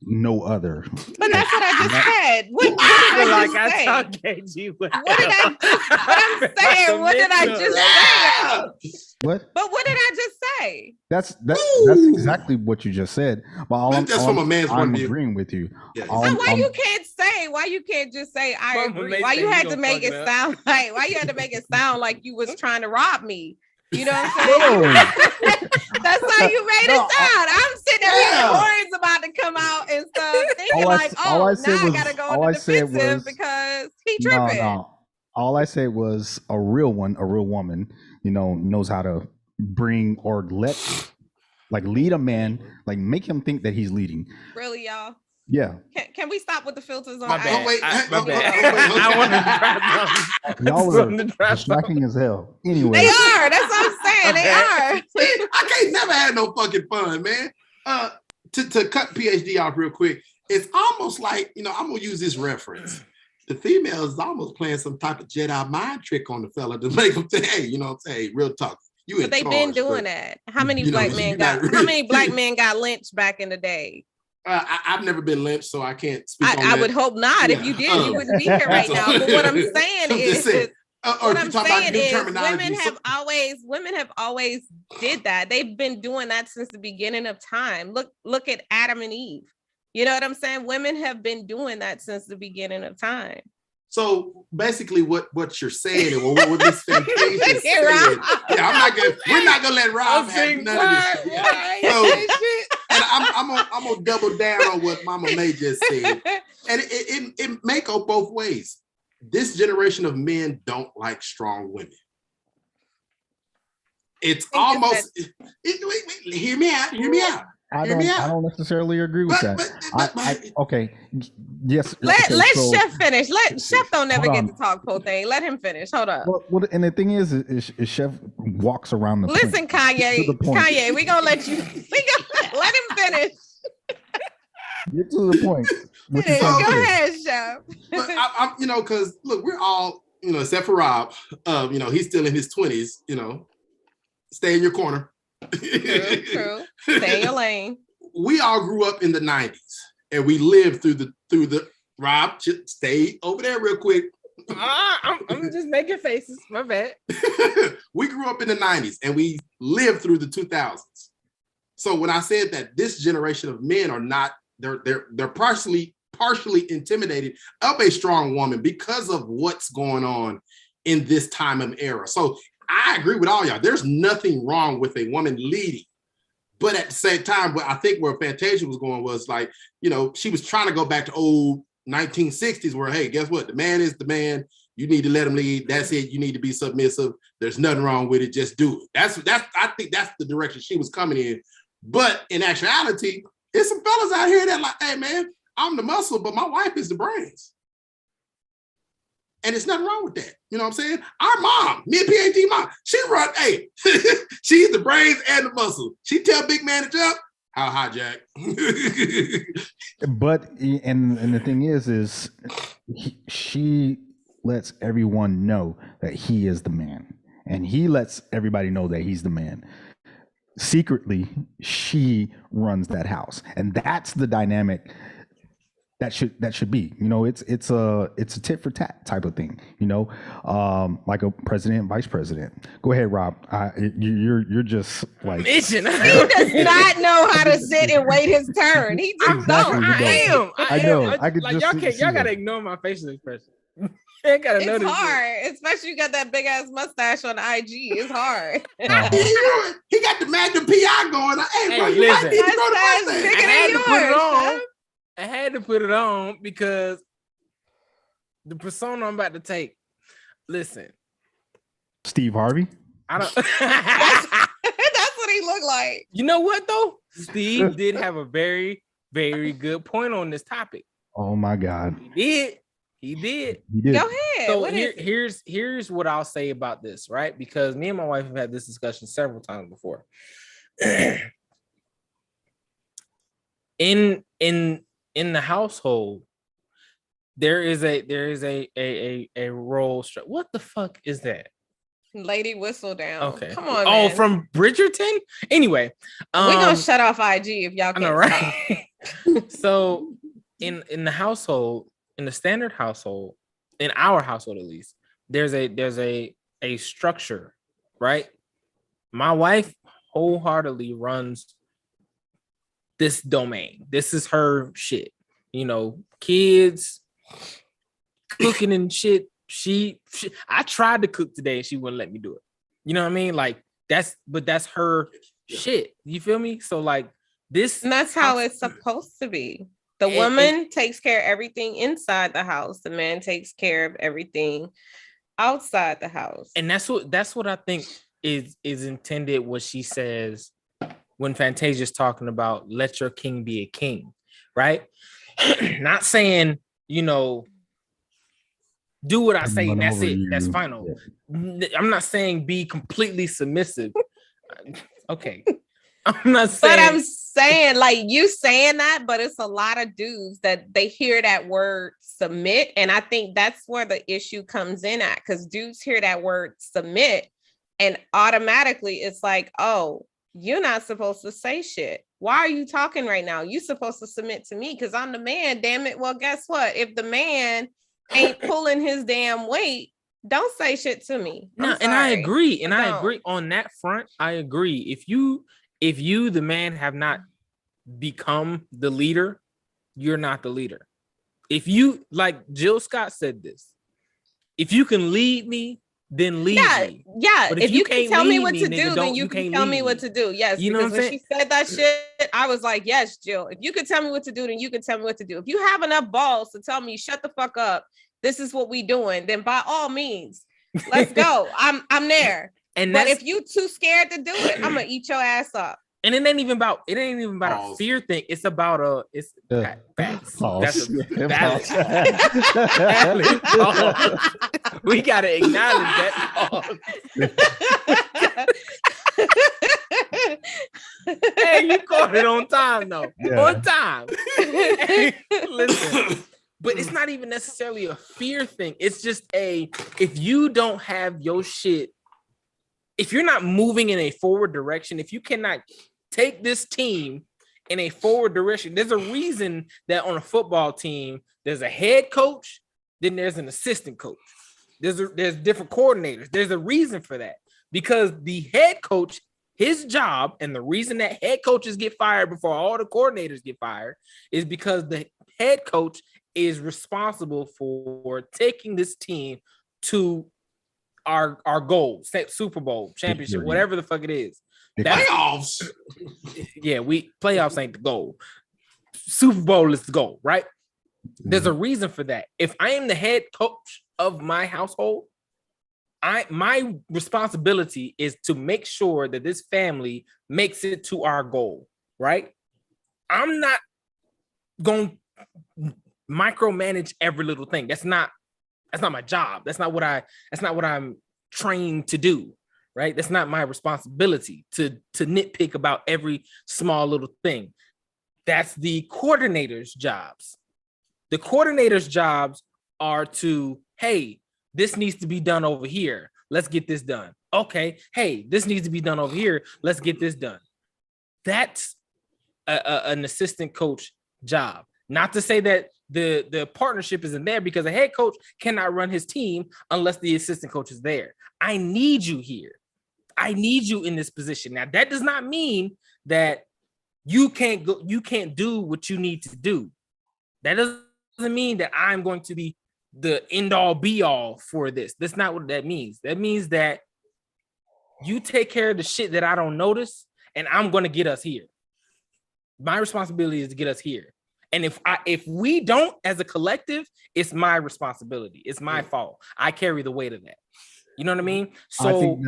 no other. But that's what I just said. What did I just say? What did I just say? What? But what did I just say? That's exactly what you just said. But that's from a man's point of view. I'm agreeing with you. Yes. So why you can't just say I agree? Why you had to make it sound like you was trying to rob me? You know what I'm saying? That's how you made it sound. I'm sitting there with words about to come out and stuff, thinking I gotta go into defensive because he tripping. No. All I said was a real woman, knows how to bring or lead a man, make him think that he's leading. Really, y'all? Yeah. Can we stop with the filters on? My bad. My bad. I want to y'all are distracting as hell. Anyway, they are. That's what I'm saying. They are. I can't never have no fucking fun, man. To cut PhD off real quick, it's almost like I'm gonna use this reference. the female is almost playing some type of Jedi mind trick on the fella to make him say, hey, you know what I'm saying? Real talk. You But they've been doing that. How many you know, black men you're got? not How really- many black men got lynched back in the day? I've never been lynched, so I can't speak on I that. would hope not. If Yeah. you did, you wouldn't be here right now. But what I'm saying I'm just is, saying. Or what if I'm you talk about saying new is, terminology, women have always did that. They've been doing that since the beginning of time. Look at Adam and Eve. You know what I'm saying? Women have been doing that since the beginning of time. So basically, what you're saying, and what Miss Fantasia Look said, at Rob. yeah, we're not gonna let Rob I'm have saying none of quiet, this. boy, I ain't So- say shit. And I'm gonna double down on what Mama May just said, and it may go both ways. This generation of men don't like strong women. It's almost. Wait, hear me out. Hear me out. I Hear me out. don't necessarily agree with that. Okay. Yes. Let so- Chef finish. Let Chef don't never Hold get on. to talk whole thing. Let him finish. Hold up. Well, and the thing is Chef walks around the Listen, point. Get Kanye. to the point. Kanye, we gonna let you. Let him finish. Get to the point. What you Go trying to say? ahead, Chef. But I'm, because look, we're all, except for Rob, he's still in his 20s. Stay in your corner. True. Stay in your lane. We all grew up in the 90s, and we lived through the. Rob, stay over there real quick. I'm just making faces. My bad. We grew up in the 90s, and we lived through the 2000s. So when I said that this generation of men are not, they're partially intimidated of a strong woman because of what's going on in this time of era. So I agree with all y'all. There's nothing wrong with a woman leading. But at the same time, what I think where Fantasia was going was like, she was trying to go back to old 1960s where, hey, guess what? The man is the man. You need to let him lead. That's it. You need to be submissive. There's nothing wrong with it. Just do it. I think that's the direction she was coming in. But in actuality, there's some fellas out here that like, hey man, I'm the muscle, but my wife is the brains. And it's nothing wrong with that. You know what I'm saying? Our mom, me and PhD mom, she run, hey, she's the brains and the muscle. She tell big man to jump, how high, Jack? But and the thing is she lets everyone know that he is the man, and he lets everybody know that he's the man. Secretly, she runs that house, and that's the dynamic that should be. It's a tit for tat type of thing. Like a president and vice president. Go ahead, Rob. You're just like Mission. He does not know how to sit and wait his turn. He just Exactly, don't. you don't. I know. am. I could like just y'all see gotta that. ignore my facial expression. You ain't gotta know It's this. hard, especially you got that big ass mustache on IG. It's hard. He got the Magnum PI going. Hey, bro, Hey, you might listen. need to grow the Mustache mustache. bigger I than had to put it yours, on. Chef. I had to put it on because the persona I'm about to take. Listen, Steve Harvey. I don't. That's what he looked like. You know what though? Steve did have a very, very good point on this topic. Oh my God. He did. He did. Go ahead. So What is it? here's what I'll say about this, right? Because me and my wife have had this discussion several times before. in the household, there is a role. What the fuck is that? Lady Whistle Down. Okay. Come on. Oh, man. from Bridgerton. Anyway, We're gonna shut off IG if y'all I can't. know, stop. right? So in the household, in the standard household, in our household at least, there's a structure, right? My wife wholeheartedly runs this domain. This is her shit. Kids, cooking and shit. I tried to cook today and she wouldn't let me do it. You know what I mean? Like that's her shit. You feel me? So like this, And that's how it's supposed to be. The woman takes care of everything inside the house. The man takes care of everything outside the house. and that's what I think is intended. What she says when Fantasia's talking about let your king be a king, right? Not saying do what I say and that's it. That's final. I'm not saying be completely submissive. Okay. I'm not saying. But I'm saying, like you saying that, but it's a lot of dudes that they hear that word submit. And I think that's where the issue comes in at, because dudes hear that word submit and automatically it's like, oh, you're not supposed to say shit. Why are you talking right now? You're supposed to submit to me because I'm the man, damn it. Well, guess what? If the man ain't pulling his damn weight, don't say shit to me. No, and I agree. And I agree on that front. I agree. If you, the man, have not become the leader, you're not the leader. If you, like Jill Scott said this, if you can lead me, then lead me. Yeah. But if you can tell me what to nigga, do, then you can tell me what to do. Yes. You know what I'm when saying? she said that shit, I was like, yes, Jill, if you could tell me what to do, then you can tell me what to do. If you have enough balls to tell me, shut the fuck up, this is what we doing, then by all means, let's go. I'm there. But if you too scared to do it, I'm gonna eat your ass up. And it ain't even about a fear thing. It's about facts. That's valid. We gotta acknowledge that. Hey, you caught it on time though. Yeah. On time. Hey, listen. But it's not even necessarily a fear thing. It's just if you don't have your shit, if you're not moving in a forward direction, if you cannot take this team in a forward direction, there's a reason that on a football team, there's a head coach, then there's an assistant coach. There's different coordinators. There's a reason for that, because the head coach, his job, and the reason that head coaches get fired before all the coordinators get fired is because the head coach is responsible for taking this team to our goals, Super Bowl, championship, whatever the fuck it is. Playoffs. Yeah, playoffs ain't the goal. Super Bowl is the goal, right? There's a reason for that. If I am the head coach of my household, my responsibility is to make sure that this family makes it to our goal, right? I'm not going to micromanage every little thing. That's not my job. That's not what I'm trained to do, right? That's not my responsibility to nitpick about every small little thing. That's the coordinator's jobs. The coordinator's jobs are to, hey, this needs to be done over here. Let's get this done. Okay. Hey, this needs to be done over here. Let's get this done. That's an assistant coach job. Not to say that the partnership isn't there, because a head coach cannot run his team unless the assistant coach is there. I need you here. I need you in this position. Now, that does not mean that you can't do what you need to do. That doesn't mean that I'm going to be the end all be all for this. That's not what that means. That means that you take care of the shit that I don't notice, and I'm going to get us here. My responsibility is to get us here. And if we don't, as a collective, it's my responsibility. It's my fault. I carry the weight of that. You know what I mean? So I think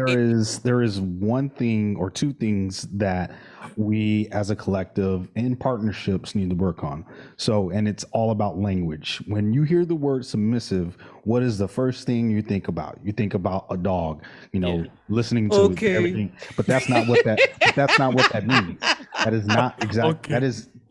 there is one thing or two things that we as a collective and partnerships need to work on. So, and it's all about language. When you hear the word submissive, what is the first thing you think about? You think about a dog, listening to everything. But that's not what that means. That is not exactly.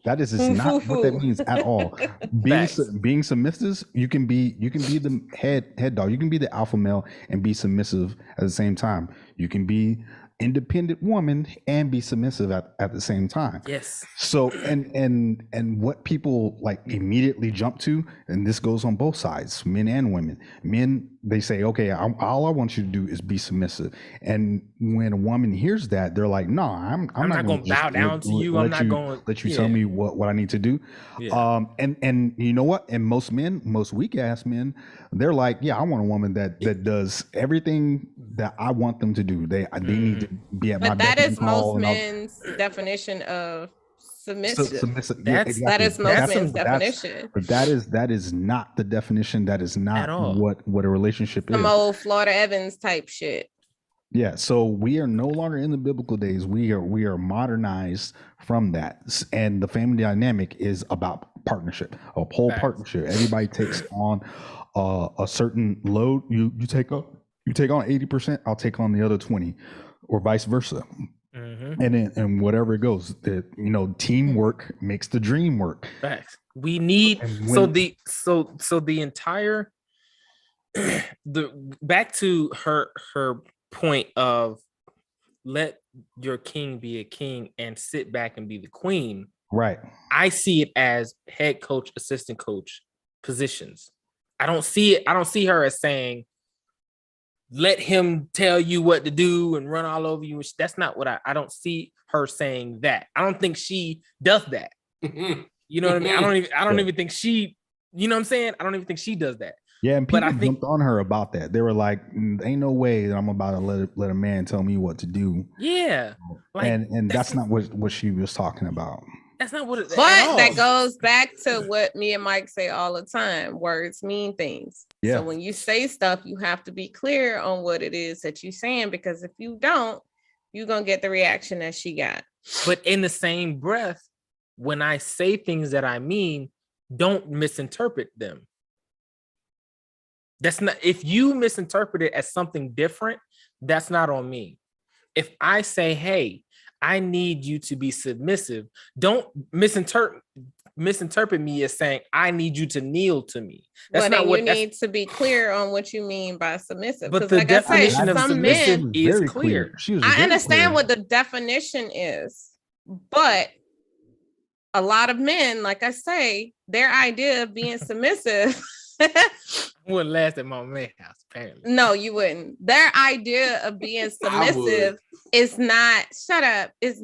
That is not what that means at all. Being submissive, you can be the head dog. You can be the alpha male and be submissive at the same time. You can be independent woman and be submissive at the same time. Yes. So and what people like immediately jump to, and this goes on both sides, men and women. Men, they say, okay, all I want you to do is be submissive. And when a woman hears that, they're like, no, I'm not going to bow down to you. I'm not going to let you tell me what I need to do. Yeah. And you know what? And most men, most weak ass men, they're like, yeah, I want a woman that does everything that I want them to do. They need to be at my beck and call. But that is most men's definition of submissive. That is most men's definition. But that is not the definition. That is not what a relationship is. Some old Florida Evans type shit. Yeah, so we are no longer in the biblical days. We are modernized from that, and the family dynamic is about partnership, a whole partnership. Everybody takes on a certain load. You take on 80%. I'll take on the other 20, or vice versa. Mm-hmm. and whatever it goes, that teamwork makes the dream work. Facts. We need the entire back to her point of let your king be a king and sit back and be the queen. Right. I see it as head coach, assistant coach positions. I don't see her as saying, let him tell you what to do and run all over you. That's not what I don't see her saying that. I don't think she does that. You know what I mean? I don't even think she, you know what I'm saying? I don't even think she does that. Yeah, and people jumped on her about that. They were like, ain't no way that I'm about to let a man tell me what to do. Yeah. Like, and that's not what she was talking about. That's not what it is. But that goes back to what me and Mike say all the time. Words mean things. Yeah. So when you say stuff, you have to be clear on what it is that you're saying, because if you don't, you're going to get the reaction that she got. But in the same breath, when I say things that I mean, don't misinterpret them. That's not, if you misinterpret it as something different, that's not on me. If I say, hey, I need you to be submissive, don't misinterpret me as saying I need you to kneel to me. That's but not what you need to be clear on what you mean by submissive. But the like definition I say, of some submissive men, is clear. I understand what the definition is, but a lot of men, like I say, their idea of being submissive wouldn't last at my man's house, apparently. No, you wouldn't. Their idea of being submissive is not, shut up. Is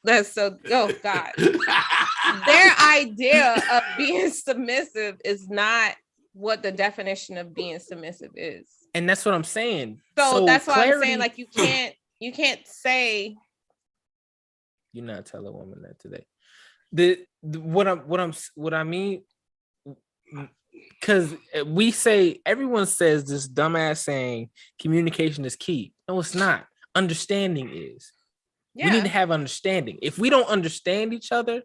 that's so, oh God. Their idea of being submissive is not what the definition of being submissive is. And that's what I'm saying. So that's why I'm saying, like, you can't say. You're not telling a woman that today. What I mean, because everyone says this dumbass saying communication is key. No, it's not. Understanding is. Yeah. We need to have understanding. If we don't understand each other,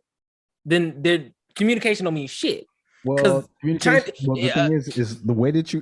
then communication don't mean shit. Well, the thing is the way that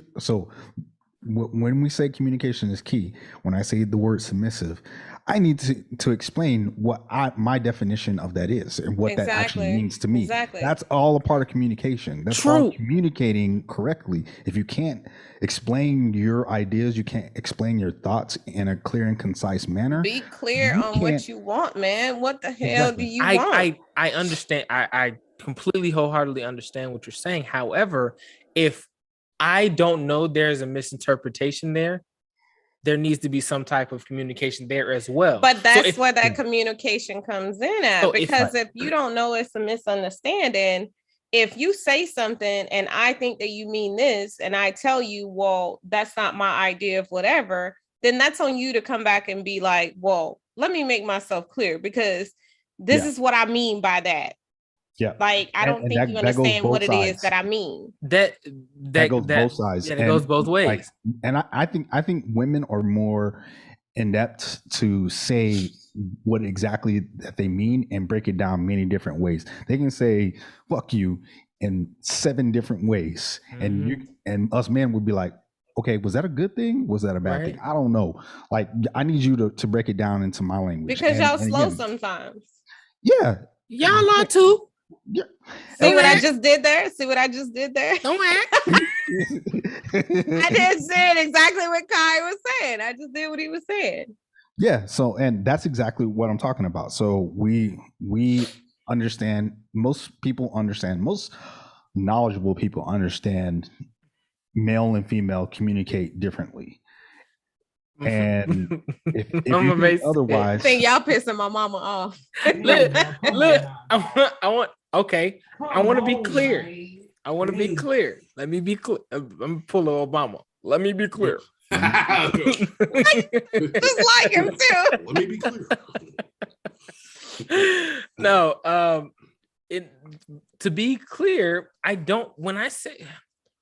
when we say communication is key, when I say the word submissive, I need to explain what my definition of that is and what that actually means to me. Exactly. That's all a part of communication. That's all communicating correctly. If you can't explain your ideas, you can't explain your thoughts in a clear and concise manner. Be clear on what you want, man. What the hell do you want? I understand. I completely wholeheartedly understand what you're saying. However, if I don't know there's a misinterpretation there needs to be some type of communication there as well. But that's where that communication comes in at. So because if you don't know it's a misunderstanding, if you say something and I think that you mean this, and I tell you, well, that's not my idea of whatever, then that's on you to come back and be like, well, let me make myself clear, because this is what I mean by that. Yeah. Like, I don't think you understand what it is that I mean. That goes both sides. Yeah, it goes both ways. Like, and I think women are more inept to say what exactly that they mean and break it down many different ways. They can say fuck you in 7 different ways. Mm-hmm. And us men would be like, okay, was that a good thing? Was that a bad thing? I don't know. Like, I need you to break it down into my language. Because y'all slow sometimes. Yeah. Y'all are too. Yeah. See what I just did there? Don't act. I didn't say exactly what Kai was saying. I just did what he was saying. Yeah. So, and that's exactly what I'm talking about. So we understand, most knowledgeable people understand male and female communicate differently. And if you think otherwise, I think y'all pissing my mama off. look, I want to be clear. Let me be clear. I'm full of Obama. Let me be clear. Just like him too. Let me be clear. No, to be clear, I don't. When I say.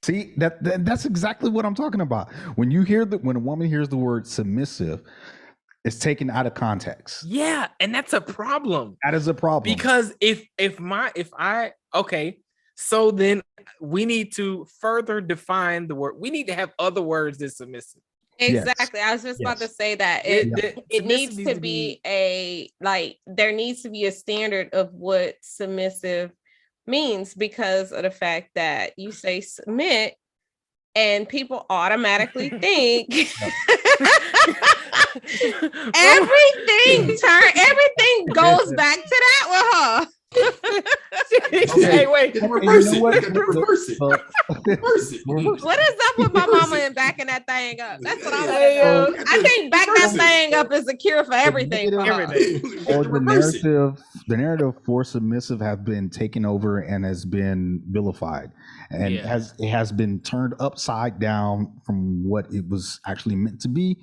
See, that's exactly what I'm talking about. When a woman hears the word submissive, it's taken out of context. Yeah, and that's a problem. That is a problem. Because so then we need to further define the word. We need to have other words than submissive. Exactly. I was just about to say that it needs submissive to be there needs to be a standard of what submissive means, because of the fact that you say submit and people automatically think everything goes back to that with her. Hey, wait. Reverse it. what? Reverse it. Reverse it. What is up with my mama and backing that thing up? That's what I Hey, want to know. I think back that thing up is a cure for everything. for her. Or the narrative for submissive have been taken over and has been vilified, and it has been turned upside down from what it was actually meant to be.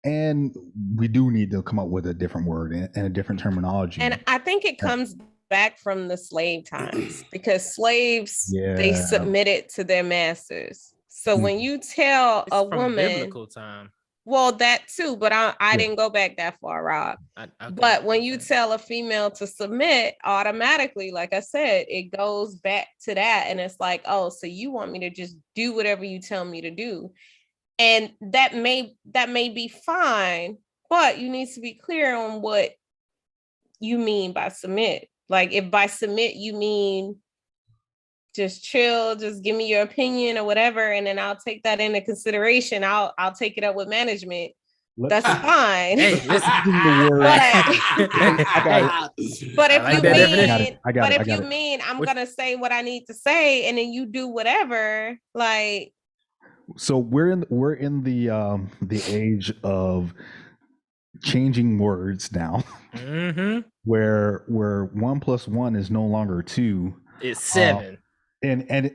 And we do need to come up with a different word and a different terminology. And I think it comes back from the slave times, because slaves they submitted to their masters. So when you tell a woman, biblical time. Well, that too, but I didn't go back that far, Rob. But when you tell a female to submit, automatically, like I said, it goes back to that. And it's like, oh, so you want me to just do whatever you tell me to do. And that may be fine, but you need to be clear on what you mean by submit. Like if by submit you mean just chill, just give me your opinion or whatever, and then I'll take that into consideration. I'll take it up with management. That's fine. Hey, but if you mean I'm gonna say what I need to say, and then you do whatever, like. So we're in the age of changing words now, where 1 + 1 is no longer 2. It's 7. And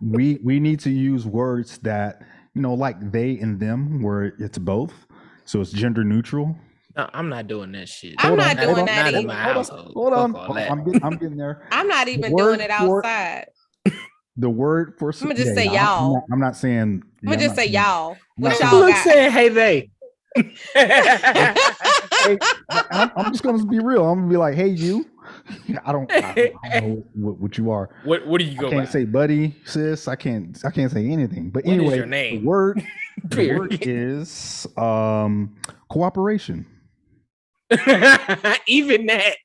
we need to use words that, like they and them, where it's both. So it's gender neutral. No, I'm not doing that shit. I'm not doing that either. In my household. Hold on. I'm getting there. I'm not even doing it outside. The word for I'm gonna just say y'all. I'm not saying. I'm gonna just say y'all. What y'all got? Saying hey they. I'm just gonna be real. I'm gonna be like, hey you. I don't know what you are. What do you go? I can't say buddy, sis. I can't say anything. But anyway, what is your name? The word is cooperation. Even that.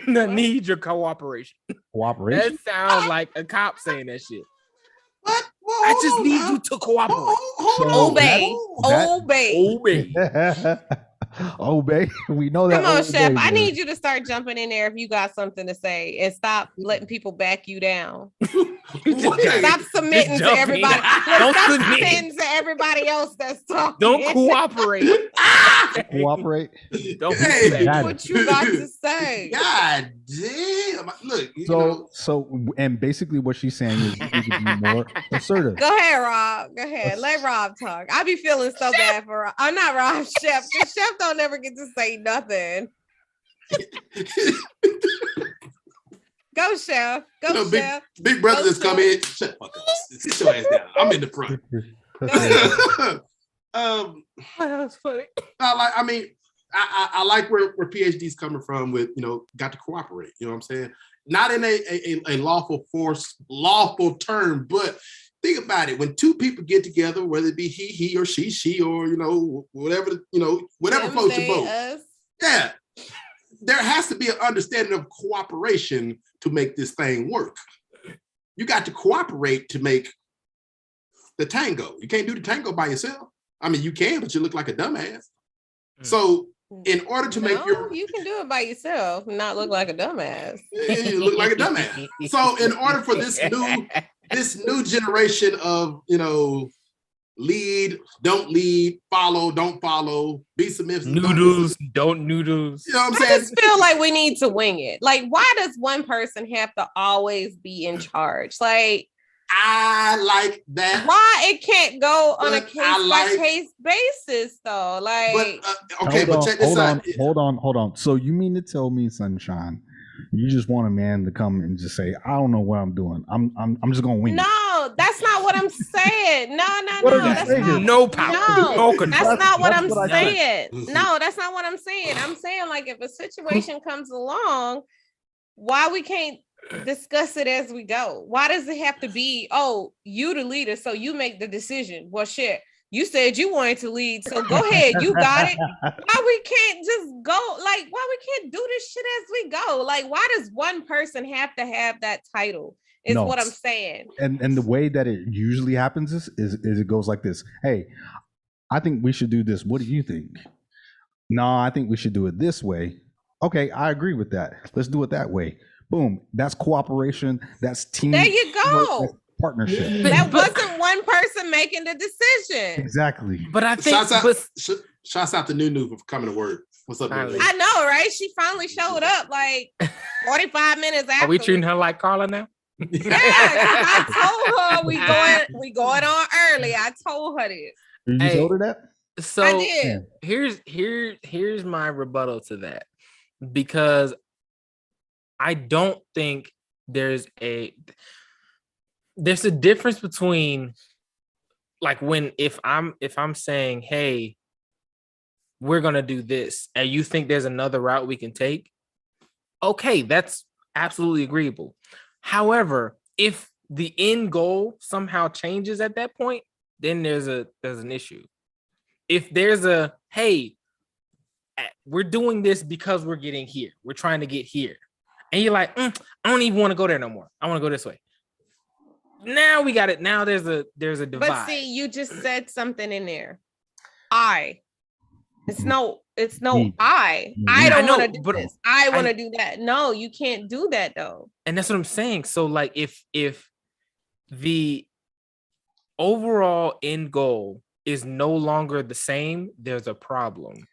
I need your cooperation. Cooperation. That sounds like a cop saying that shit. What? I just need you to cooperate. Obey. Obey. We know that. Come on, Chef. I need you to start jumping in there if you got something to say, and stop letting people back you down. Stop submitting to everybody. Stop submitting to everybody else that's talking. Don't cooperate. Cooperate. Don't do what you got to say. God damn. Look. So, and basically what she's saying is you need to be more assertive. Go ahead, Rob. Go ahead. Let Rob talk. I be feeling so bad for Rob. I'm not Rob, Chef. The Chef don't ever get to say nothing. Go, Chef. Go, Chef. Big brother just come in. Shut the fuck up. Sit your ass down. I'm in the front. That's funny. I like where PhD's coming from with, got to cooperate. You know what I'm saying? Not in a lawful term, but think about it. When two people get together, whether it be he or she, or, whatever floats your boat. Yeah. There has to be an understanding of cooperation to make this thing work. You got to cooperate to make the tango. You can't do the tango by yourself. I mean, you can, but you look like a dumbass. So in order to make you can do it by yourself and not look like a dumbass. You look like a dumbass. So in order for this new generation of, lead, don't lead, follow, don't follow, be submissive. Noodles, don't noodles. You know what I'm saying? I just feel like we need to wing it. Like, why does one person have to always be in charge? Like, I like that. Why it can't go on a case-by-case basis, though? Like, but check this out. Hold on. So you mean to tell me, Sunshine, you just want a man to come and just say, I don't know what I'm doing. I'm just gonna wing it. No, that's not what I'm saying. No. That's not, no power. No control. That's not what I'm saying. No, that's not what I'm saying. I'm saying, like, if a situation comes along, why we can't discuss it as we go. Why does it have to be, oh, you the leader, so you make the decision? Well, shit, you said you wanted to lead, so go ahead, you got it. Why we can't just go, like, why we can't do this shit as we go? Like, why does one person have to have that title? Is No. what I'm saying. And the way that it usually happens is it goes like this. Hey, I think we should do this. What do you think? No, I think we should do it this way. Okay, I agree with that. Let's do it that way. Boom. That's cooperation. That's team. There you go. That's partnership. That wasn't one person making the decision. Exactly. But I think Shouts out to Nunu for coming to work. What's up, Nunu? I know, right? She finally showed up like 45 minutes after. Are we treating her like Carla now? Yeah, I told her we going on early. I told her this. Did you told her that? So I did. Here's my rebuttal to that, because I don't think there's a difference between, like, when if I'm saying, hey, we're gonna do this, and you think there's another route we can take, okay, that's absolutely agreeable. However, if the end goal somehow changes at that point, then there's an issue. If there's a, hey, we're doing this because we're getting here, we're trying to get here, and you're like, I don't even want to go there no more, I want to go this way. Now we got it. Now there's a divide. But see, you just said something in there. It's no I don't want to do this. I want to do that. No, you can't do that though. And that's what I'm saying. So like if the overall end goal is no longer the same, there's a problem.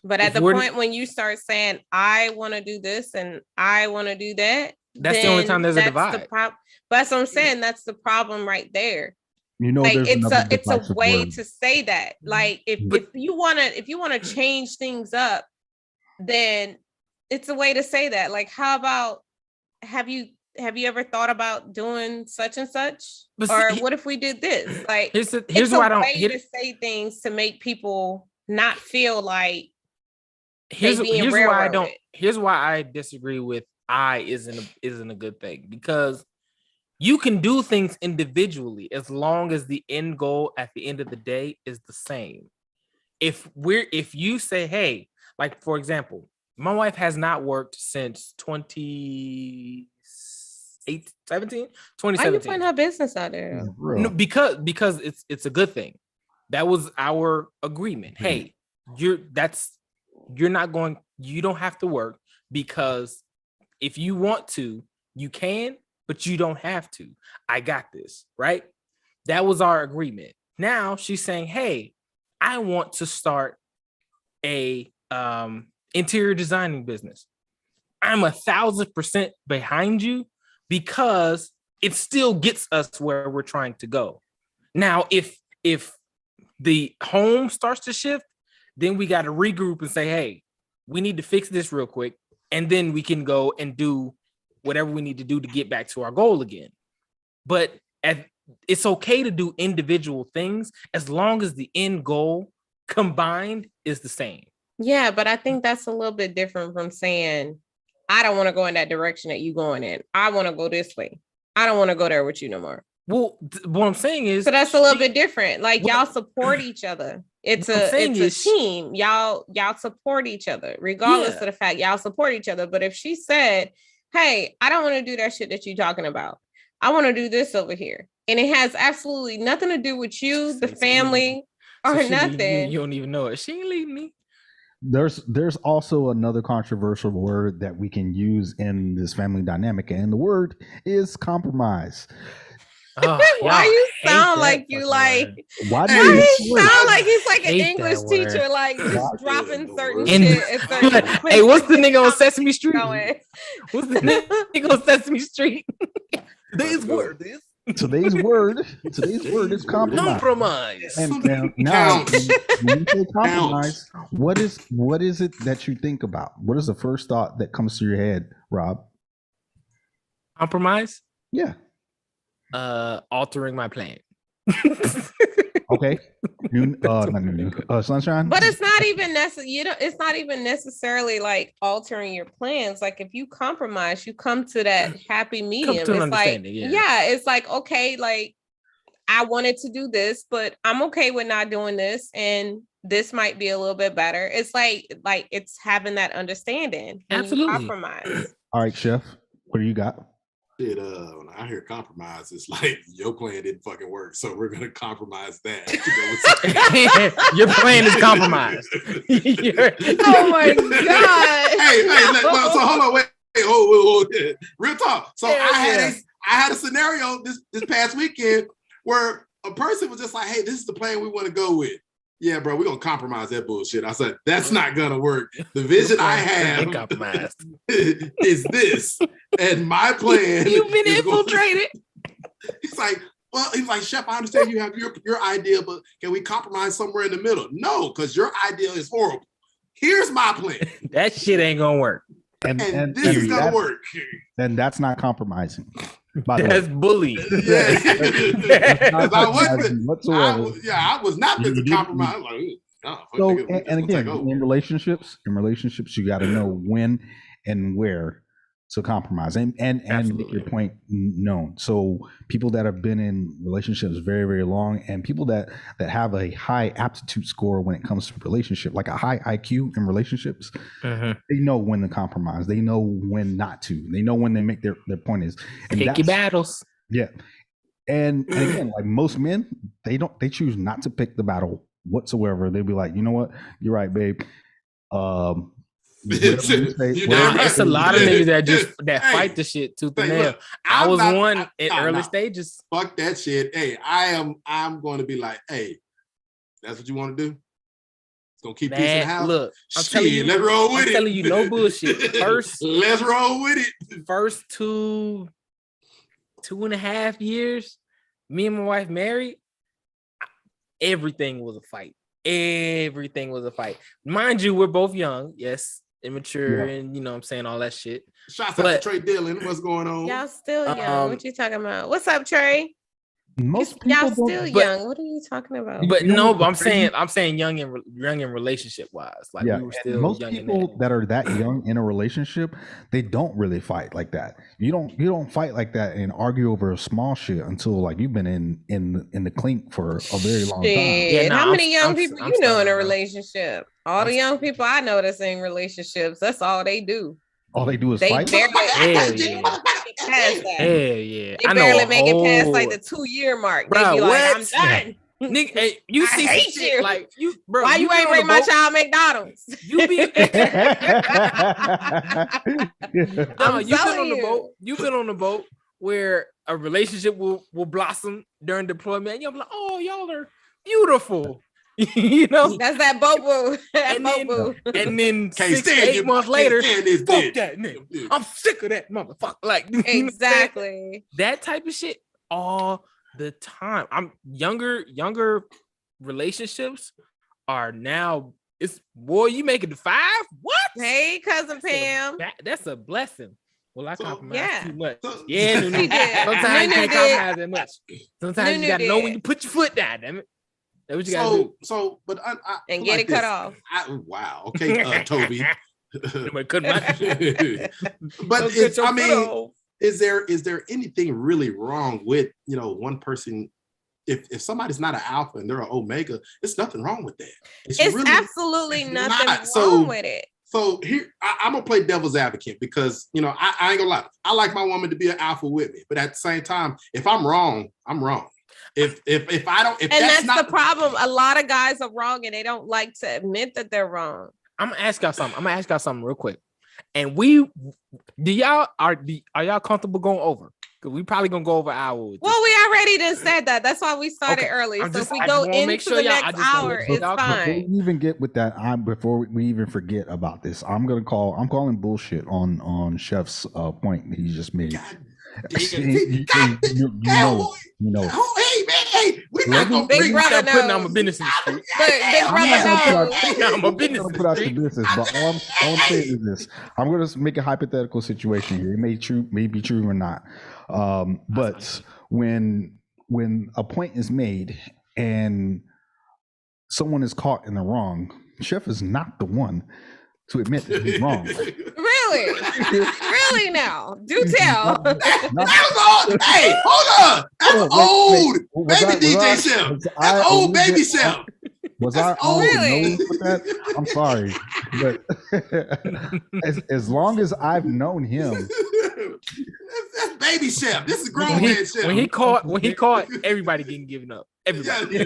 But at the point when you start saying, I want to do this and I want to do that, that's the only time there's a divide. But that's what I'm saying. That's the problem right there. You know, like there's it's a way to say that. Like if you wanna change things up, then it's a way to say that. Like, how about have you ever thought about doing such and such? Or what if we did this? Like here's why I don't to say things to make people not feel like here's why I disagree with isn't a good thing, because you can do things individually as long as the end goal at the end of the day is the same. If you say, hey, like for example, my wife has not worked since 2017. Why are you putting her business out there? No, because it's a good thing. That was our agreement. Hey, you don't have to work, because if you want to, you can, but you don't have to. I got this, right? That was our agreement. Now she's saying, hey, I want to start a interior designing business. I'm 1,000% behind you, because it still gets us where we're trying to go. Now, if the home starts to shift, then we got to regroup and say, hey, we need to fix this real quick, and then we can go and do whatever we need to do to get back to our goal again. But it's okay to do individual things as long as the end goal combined is the same. Yeah, but I think that's a little bit different from saying, I don't want to go in that direction that you going in. I want to go this way. I don't want to go there with you no more. Well, what I'm saying is, so that's a little bit different. Like y'all support each other. It's a team. Y'all support each other, regardless of the fact y'all support each other. But if she said, hey, I don't want to do that shit that you're talking about, I want to do this over here, and it has absolutely nothing to do with you, the family, or nothing. You don't even know it. She ain't leaving me. There's also another controversial word that we can use in this family dynamic, and the word is compromise. Oh, why you sound like you like? Why do you sound like he's like an English teacher, like just dropping certain shit? Hey, what's the nigga on Sesame Street? What's the nigga on Sesame Street? Today's word is compromise. And now, when you say compromise, what is it that you think about? What is the first thought that comes to your head, Rob? Compromise? Yeah. Altering my plan. Okay. Sunshine. But it's not even necessary. It's not even necessarily like altering your plans. Like if you compromise, you come to that happy medium. to an It's like, understanding, yeah. it's like, okay, like I wanted to do this, but I'm okay with not doing this, and this might be a little bit better. It's like it's having that understanding. when you Absolutely. compromise. All right, Chef, what do you got? Shit, when I hear compromise, it's like your plan didn't fucking work, so we're gonna compromise that. To go with Your plan is compromised. Oh my god! So hold on, wait. Oh, real talk. So Yeah, I had a scenario this past weekend where a person was just like, "Hey, this is the plan we want to go with." Yeah, bro, we're gonna compromise that bullshit. I said, that's not gonna work. The vision I have compromised. is this, and my plan. You've been is going- infiltrated. He's like, Chef, I understand you have your idea, but can we compromise somewhere in the middle? No, because your idea is horrible. Here's my plan, That shit ain't gonna work. and this is gonna work. Then that's not compromising. By the way. That's bullying. Yeah, That's not 'Cause I wasn't. compromising whatsoever. I was not meant to You- compromise. I'm like, no, fuck So, nigga, and we'll again, take over. in relationships, you got to know when and where to compromise and make your Absolutely. point known. So people that have been in relationships very, very long, and people that have a high aptitude score when it comes to relationship, like a high IQ in relationships, they know when to compromise. They know when not to. They know when they make their point is. And Pick your that's- battles. Yeah. And again, like most men, they choose not to pick the battle whatsoever. They'll be like, you know what? You're right, babe. Whatever you say, You whatever- damn right. It's a lot of niggas that Hey, fight the shit tooth and hey, nail. look, I I'm was not- one in early nah. stages. Fuck that shit. Hey, I'm going to be like, hey, that's what you want to do? It's gonna keep peace in the Man, house. look, I'm Shit, telling you, let's roll with I'm it. telling you, no bullshit. Let's roll with it. First 2.5 years, me and my wife married, everything was a fight. Everything was a fight. Mind you, we're both young, yes, immature, and you know what I'm saying, all that shit. Shouts out But- to Trey Dillon. What's going on? Y'all still young. Um, What you talking about? What's up, Trey? Most Y'all people still don't. but- young. What are you talking about? But You know no, what's but I'm crazy? saying young in relationship wise. Like Yeah, we were and still most young in people that. that are that young in a relationship, they don't really fight like that. You don't fight like that and argue over a small shit until like you've been in the clink for a very long time. Shit. Yeah, nah, How many young I'm people I'm you know in starting, a bro. relationship? All the young people I know that's in relationships, that's all they do. All they do is They fight. barely Hell make yeah. it past that. Hell yeah. They I know barely a make it past like whole- the 2-year mark. Bruh, They be like, what? I'm done. Nigga, hey, you I see some hate shit you. like you, bro. Why you been ain't on the bring my boat, child McDonald's? You be no, I'm you've been telling on the you. boat. You've been on the boat where a relationship will blossom during deployment, and you'll be like, "Oh, y'all are beautiful," you know. That's that boat boo. That And boat then- boo. And then Can't 6 stand 8 you. months Can't later, stand this fuck bitch. that nigga. I'm sick of that motherfucker. Like you know what I'm saying? Exactly. That type of shit all the time. I'm younger relationships are now. It's boy, you make it to 5? What? Hey, cousin Pam. That's a blessing. Well, I So- compromise Yeah. too much. So- Yeah, Nunu. She did. Sometimes you Nunu can't did. compromise that much. Sometimes Nunu you gotta know when did. you put your foot down. Damn it. That's what you gotta do. But I And feel get like it cut this. off. Wow. Okay, Toby. Nobody cut my shit. But Don't cut it's, your I foot mean, off. is there anything really wrong with one person? If somebody's not an alpha and they're an omega, it's nothing wrong with that. It's really- absolutely it's nothing not. wrong So- with it. So here, I'm gonna play devil's advocate because I ain't gonna lie. I like my woman to be an alpha with me, but at the same time, if I'm wrong, I'm wrong. If I don't, if And that's that's not the problem. A lot of guys are wrong and they don't like to admit that they're wrong. I'm gonna ask y'all something real quick. And are y'all comfortable going over? Because we probably gonna go over an hour with this. Well, we already done said that. That's why we started Okay. early. I'm So just- if I we just go wanna into make sure the y'all- I next just wanna hour, make sure it's y'all- Before fine. we even get with that, before we even forget about this, I'm calling bullshit on Chef's point that he just made. God You damn, you know it. hey man, hey, we not gonna Big bring brother Stop putting knows. on my business in the street. Look, Big I'm brother not gonna knows. put I'm a I'm business gonna put out the street. business, but all I'm saying is this: I'm gonna make a hypothetical situation here. It may be true or not. But when a point is made and someone is caught in the wrong, Chef is not the one to admit that he's wrong. Really? Really now? Do tell. That was old. Hey, hold on. That's old. Baby DJ Chef. That's old baby Chef. Was I on Really? the nose with that? I'm sorry, but as long as I've known him, That's baby Chef. This is grown When man Chef. he caught, everybody getting given up. Everybody.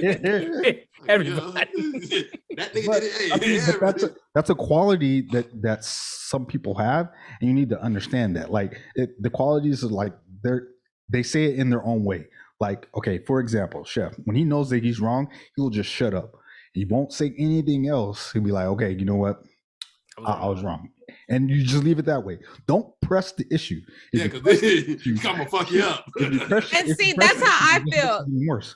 Everybody. That nigga but, did it. I mean, Hey, but that's a quality that some people have, and you need to understand that. Like the qualities are like they say it in their own way. Like, okay, for example, Chef, when he knows that he's wrong, he'll just shut up. He won't say anything else. He'll be like, okay, you know what? I was wrong. And you just leave it that way. Don't press the issue. yeah, because I'm gonna fuck you up. And see, that's how I feel.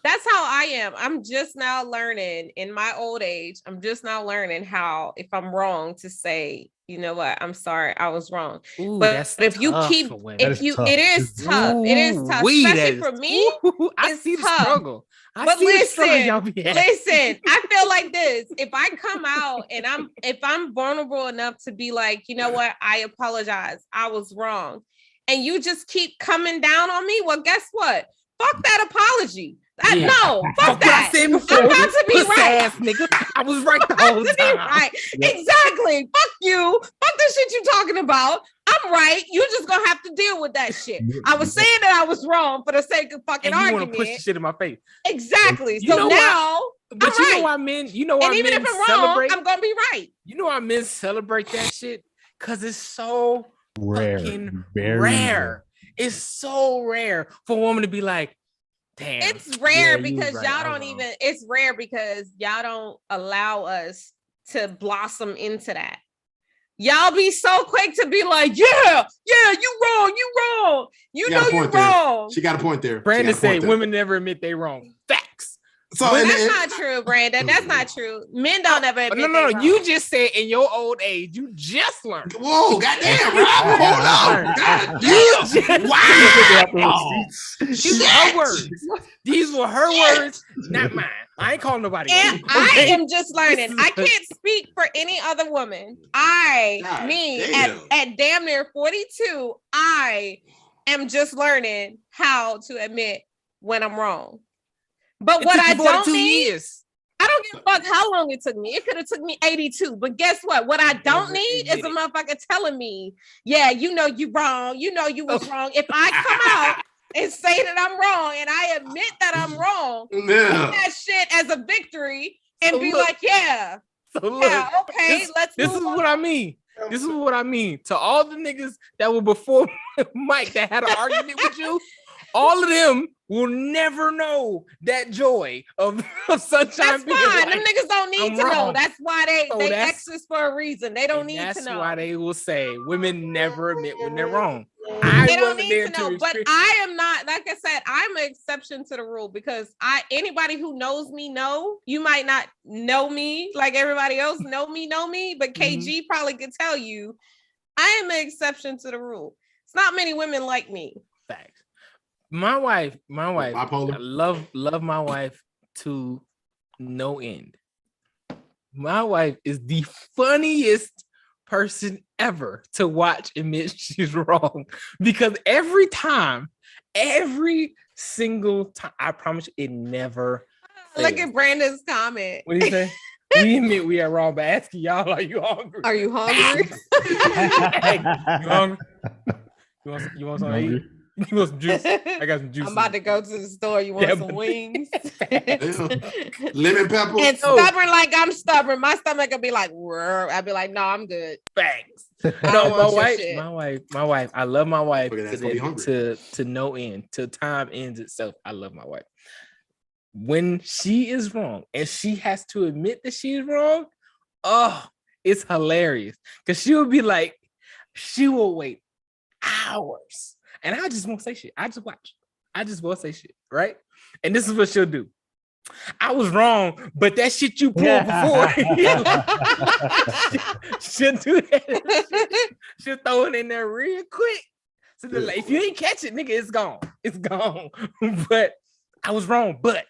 That's how I am. I'm just now learning in my old age. I'm just now learning how, if I'm wrong, to say, you know what, I'm sorry, I was wrong. Ooh, But that's if you tough keep, for women. That if is you, tough. it is tough. It is tough, Ooh-wee, that especially is- for me. Ooh, I it's see the tough. struggle. I But see the struggle listen, y'all be having. Listen, I feel like this. If I come out and if I'm vulnerable enough to be like, you know what, I apologize, I was wrong, and you just keep coming down on me, well, guess what? Fuck that apology. Yeah. No, fuck Fuck what I that. said before. I'm about to be Puss right. ass nigga. I was right the I'm whole about to be time. right. Exactly. Fuck you. Fuck the shit you talking about. I'm right. You just gonna have to deal with that shit. I was saying that I was wrong for the sake of fucking And you want argument. to push the shit in my face. Exactly. You So know now, But I'm you know right. why men, you know why and even men if I'm wrong, celebrate. I'm gonna be right. You know why men celebrate that shit? Because it's so Rare, fucking very rare. It's so rare for a woman to be like, damn. It's rare yeah, you because right, y'all I don't was wrong. even, it's rare because y'all don't allow us to blossom into that. Y'all be so quick to be like, yeah, you wrong. You She know got a you point there. wrong. She got a point there. She Brandon got a point said there. women never admit they wrong. Facts. So Well, and- that's and- not true, Brandon. That's not true. Men don't ever admit No, they wrong. you just said in your old age, you just learned. Whoa, goddamn, Rob, hold on. God You damn. just Wow. These were her words. These were her words, not mine. I ain't calling nobody. And out, I okay? am just learning. I can't speak for any other woman. God damn. At damn near 42, I am just learning how to admit when I'm wrong. But It what took I you don't 42 need, years. I don't give a fuck how long it took me. It could have took me 82. But guess what? What I don't Never need is a admit motherfucker telling me, yeah, you know you wrong. You know you was wrong. If I come out and say that I'm wrong and I admit that I'm wrong, Yeah. that shit as a victory and So be look, like, yeah, So look, yeah, okay, let's this move is on. what I mean. This is what I mean. To all the niggas that were before Mike that had an argument with you, all of them will never know that joy of sunshine. That's being fine. like, Them niggas don't need I'm to know. wrong. That's why they So that's- exist for a reason. They don't and need that's to know. why they will say women never admit when they're wrong. I They don't wasn't need there to know. But experience- I am not, like I said, I'm an exception to the rule because anybody who knows me know. You might not know me like everybody else know me, but KG probably could tell you I am an exception to the rule. It's not many women like me. Facts. My wife, I Bipolar. love my wife to no end. My wife is the funniest person ever to watch admit she's wrong because every single time, I promise you, it never Look fails. at Brandon's comment. What do you say? We admit we are wrong by asking y'all, are you hungry? Are you hungry? Hey, you hungry? You want something to eat? You want some juice? I got some juice. I'm about to go to the store. You want Yeah, some but- wings? Lemon pepper. And stubborn like I'm stubborn. My stomach will be like, "Rrr." I'd be like, no, I'm good. Facts. I No, don't my want your wife, shit. my wife. I love my wife Look at that, it's gonna be hungry. to no end, till time ends itself. I love my wife. When she is wrong and she has to admit that she's wrong, oh, it's hilarious. Because she will be like, she will wait hours. And I just won't say shit. I just watch. I just won't say shit, right? And this is what she'll do. I was wrong, but that shit you pulled before. She'll do that. She'll throw it in there real quick. So like, if you ain't catch it, nigga, it's gone. It's gone. But I was wrong. But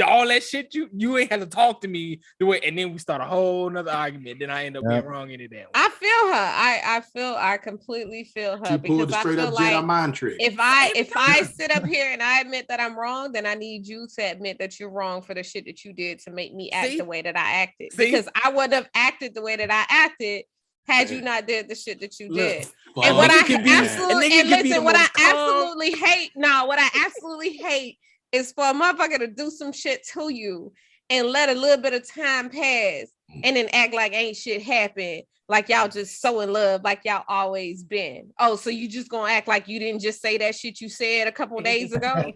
all that shit you ain't had to talk to me the way, and then we start a whole nother argument. Then I end up being wrong in it. I feel her. I completely feel her She pulled the because I straight feel up like Jedi mind trick. if I sit up here and I admit that I'm wrong, then I need you to admit that you're wrong for the shit that you did to make me act the way that I acted. Because I wouldn't have acted the way that I acted had you not did the shit that you did. And what I absolutely hate is for a motherfucker to do some shit to you and let a little bit of time pass and then act like ain't shit happened, like y'all just so in love, like y'all always been. Oh, so you just gonna act like you didn't just say that shit you said a couple days ago?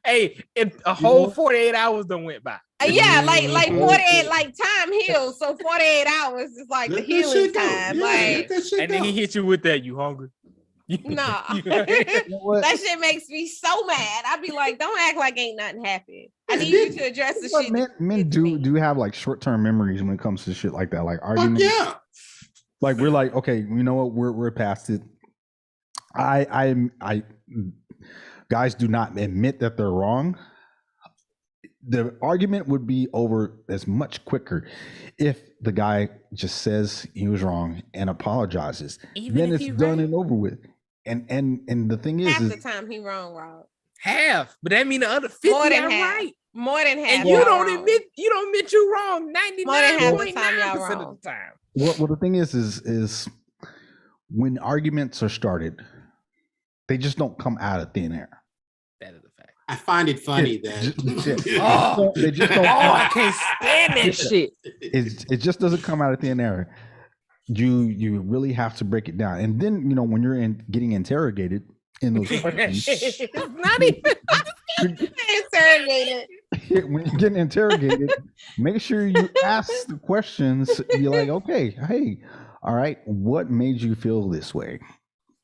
Hey, a whole 48 hours done went by. Yeah, like 48, like time heals. So 48 hours is like the healing time. Like, and then he hit you with that, you hungry? Nah. That shit makes me so mad. I'd be like, don't act like ain't nothing happened. I need you to address the shit. Men do have like short-term memories when it comes to shit like that, like arguments. Yeah. Like we're like, okay, you know what? We're past it. I guys do not admit that they're wrong. The argument would be over as much quicker if the guy just says he was wrong and apologizes. Then it's done and over with. And the thing is, half the time he wrong, Rob. Half, but that mean the other 50 more than are half. right. More than half. And you don't admit you wrong 99.9% of the time. Well, the thing is when arguments are started, they just don't come out of thin air. That is a fact. I find it funny that they just don't. I can't stand that shit. It just doesn't come out of thin air. You really have to break it down, and then when you're getting interrogated in those questions, it's not even interrogated. When you're getting interrogated, make sure you ask the questions. Be like, okay, hey, all right, what made you feel this way?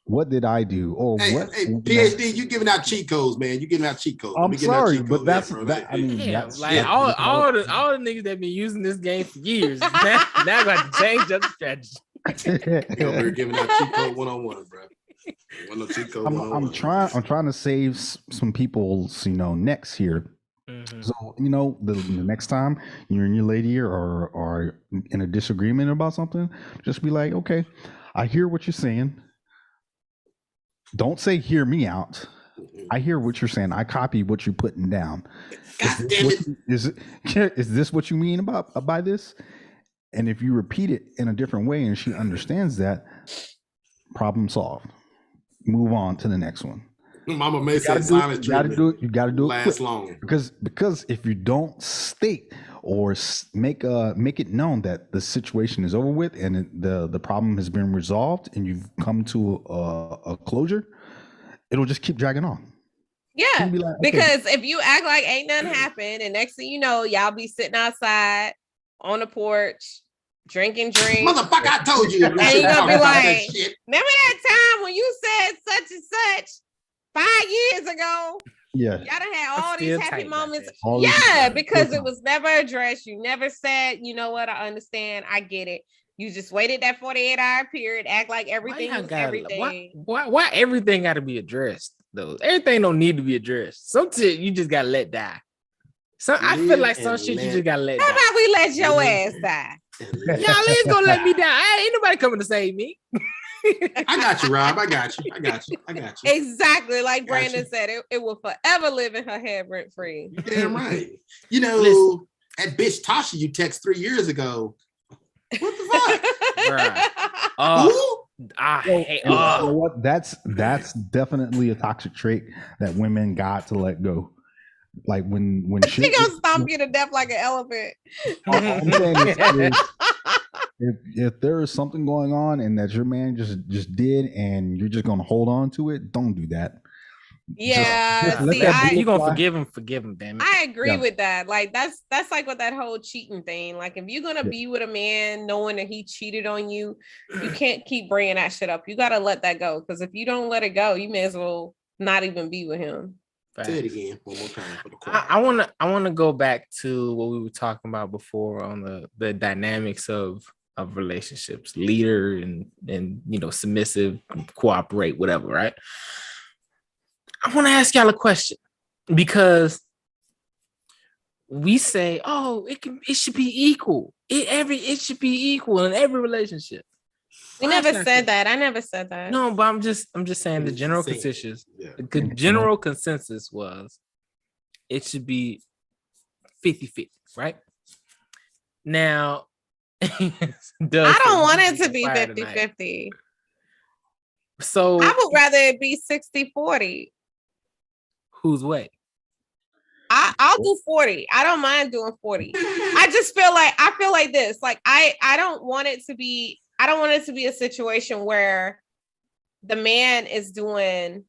What did I do? Or what? Hey, PhD, you giving out cheat codes, man. You giving out cheat codes. I'm sorry, but that's that. I mean, that's all the niggas that been using this game for years. now got to change up the strategy. You're giving out cheat code 101, bro. I'm trying to save some people's necks here. Mm-hmm. So the next time you're in your lady or in a disagreement about something, just be like, okay, I hear what you're saying. Don't say hear me out. I hear what you're saying. I copy what you're putting down. Is this what you mean by this? And if you repeat it in a different way and she understands that, problem solved. Move on to the next one. Mama may say silent treatment. You got to do it last quick. long. Because if you don't state or make it known that the situation is over with and the problem has been resolved and you've come to a closure, it'll just keep dragging on. Yeah, like, okay. Because if you act like ain't nothing happened, and next thing you know, y'all be sitting outside on the porch drinking drinks. Motherfucker, I told you. And you're gonna be like, remember that time when you said such and such 5 years ago? Yeah, y'all done had all these happy moments. Yeah, because it was never addressed. You never said, you know what, I understand, I get it. You just waited that 48-hour period, act like everything was everything. Why everything got to be addressed though? Everything don't need to be addressed. Some shit you just gotta let die. I feel like some shit you just gotta let die. How about we let your ass die? Y'all ain't gonna let me die. Ain't nobody coming to save me. I got you, Rob. I got you. Exactly. Like Brandon said, it will forever live in her head rent free. You're damn right. Listen, that bitch Tasha you text 3 years ago. What the fuck? I hate. You know what? That's definitely a toxic trait that women got to let go. Like when she gonna stomp you to death like an elephant. I'm saying if there is something going on and that your man just did and you're just gonna hold on to it, don't do that. Yeah, you gonna forgive him, damn it. I agree with that. Like that's like with that whole cheating thing. Like if you're gonna be with a man knowing that he cheated on you, you can't keep bringing that shit up. You gotta let that go, because if you don't let it go, you may as well not even be with him. Say it again one more time for the I wanna go back to what we were talking about before on the dynamics of relationships, leader and submissive, cooperate, whatever, right? I want to ask y'all a question, because we say, oh, it should be equal. It should be equal in every relationship. We never said that. I never said that. No, but I'm just saying the general consensus. The general consensus was it should be 50-50, right? Now, I don't want it to be 50-50. So I would rather it be 60-40. Whose way? I'll do 40. I don't mind doing 40. I just feel like this. Like I don't want it to be a situation where the man is doing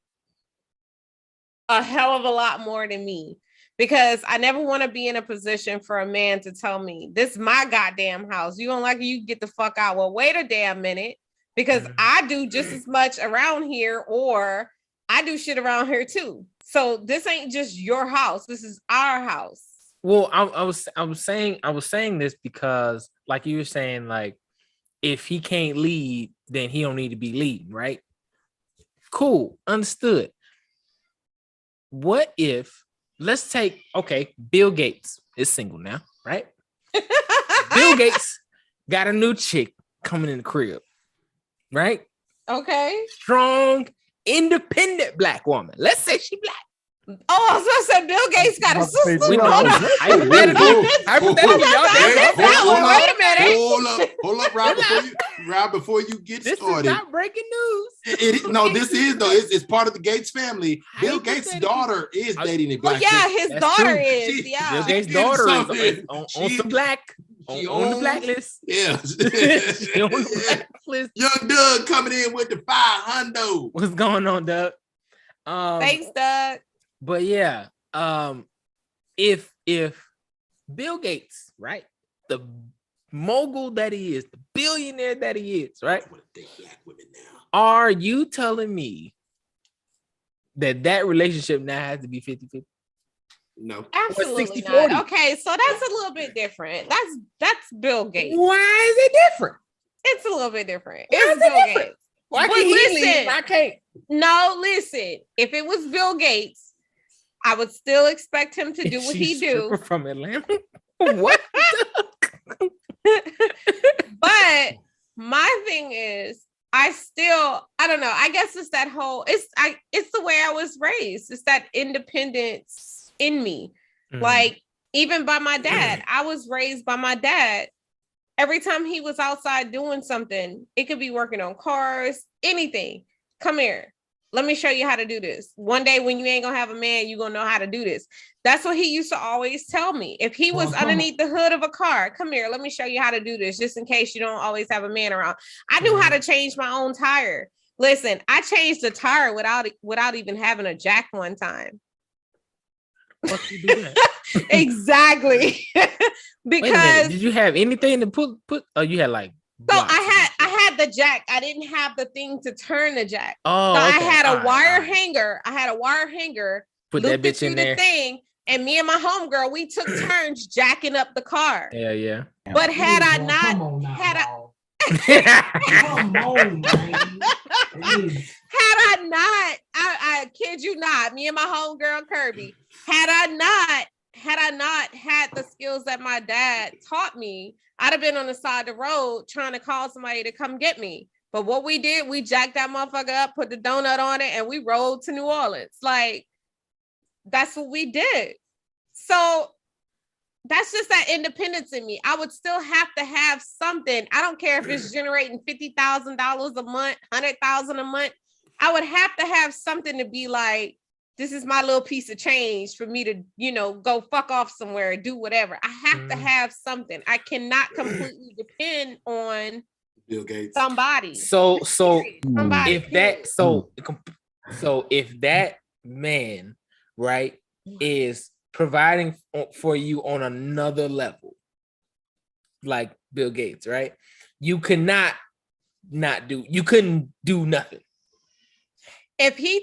a hell of a lot more than me, because I never want to be in a position for a man to tell me, this is my goddamn house. You don't like it, you get the fuck out. Well, wait a damn minute, because I do just as much around here, or I do shit around here too. So this ain't just your house. This is our house. Well, I was saying this because, like you were saying, like, if he can't lead, then he don't need to be leading, right? Cool, understood. What if, let's take, okay, Bill Gates is single now, right? Bill Gates got a new chick coming in the crib, right? Okay. Strong, independent Black woman. Let's say she Black. Oh, I was going to say Bill Gates got a sister. We know. Hold up, Rob, before you get this started. This is not breaking news. This is though. It's part of the Gates family. Bill Gates' daughter is dating a Black. Yeah, his daughter is. Yeah, Bill Gates' daughter is on some Black. On the blacklist. Yeah. She on the blacklist. Young Doug coming in with the 500. What's going on, Doug? Thanks, Doug. But yeah, if Bill Gates, right, the mogul that he is, the billionaire that he is, right, are you telling me that relationship now has to be 50-50? No, absolutely not. Okay, so that's a little bit different. That's Bill Gates. Why is it different? It's a little bit different. Why it's Bill Gates. Why can't he leave? I can't. No, listen. If it was Bill Gates, I would still expect him to do what he do. From Atlanta. What? But my thing is, I don't know. I guess it's that whole, it's the way I was raised. It's that independence in me. Mm-hmm. Like, even by my dad, I was raised by my dad. Every time he was outside doing something, it could be working on cars, anything. Come here. Let me show you how to do this. One day when you ain't gonna have a man, you're gonna know how to do this. That's what he used to always tell me. If he was underneath the hood of a car, come here, let me show you how to do this, just in case you don't always have a man around. I knew how to change my own tire. Listen, I changed the tire without even having a jack one time. What you do that? Exactly. Because did you have anything to put? Oh, you had like. So I had the jack. I didn't have the thing to turn the jack. Oh, so okay. I had a wire hanger. I had a wire hanger. Put that bitch in there. Thing, and me and my homegirl, we took turns jacking up the car. Yeah. But had I not, come on, man. Had I not, I kid you not, me and my homegirl Kirby, had I not had the skills that my dad taught me, I'd have been on the side of the road trying to call somebody to come get me. But what we did, we jacked that motherfucker up, put the donut on it, and we rode to New Orleans. Like, that's what we did. So that's just that independence in me. I would still have to have something. I don't care if it's generating $50,000 a month, $100,000 a month. I would have to have something to be like, this is my little piece of change for me to, go fuck off somewhere, do whatever. I have to have something. I cannot completely depend on Bill Gates. Somebody. So somebody. If that man, right, is providing for you on another level, like Bill Gates, right? You couldn't do nothing. If he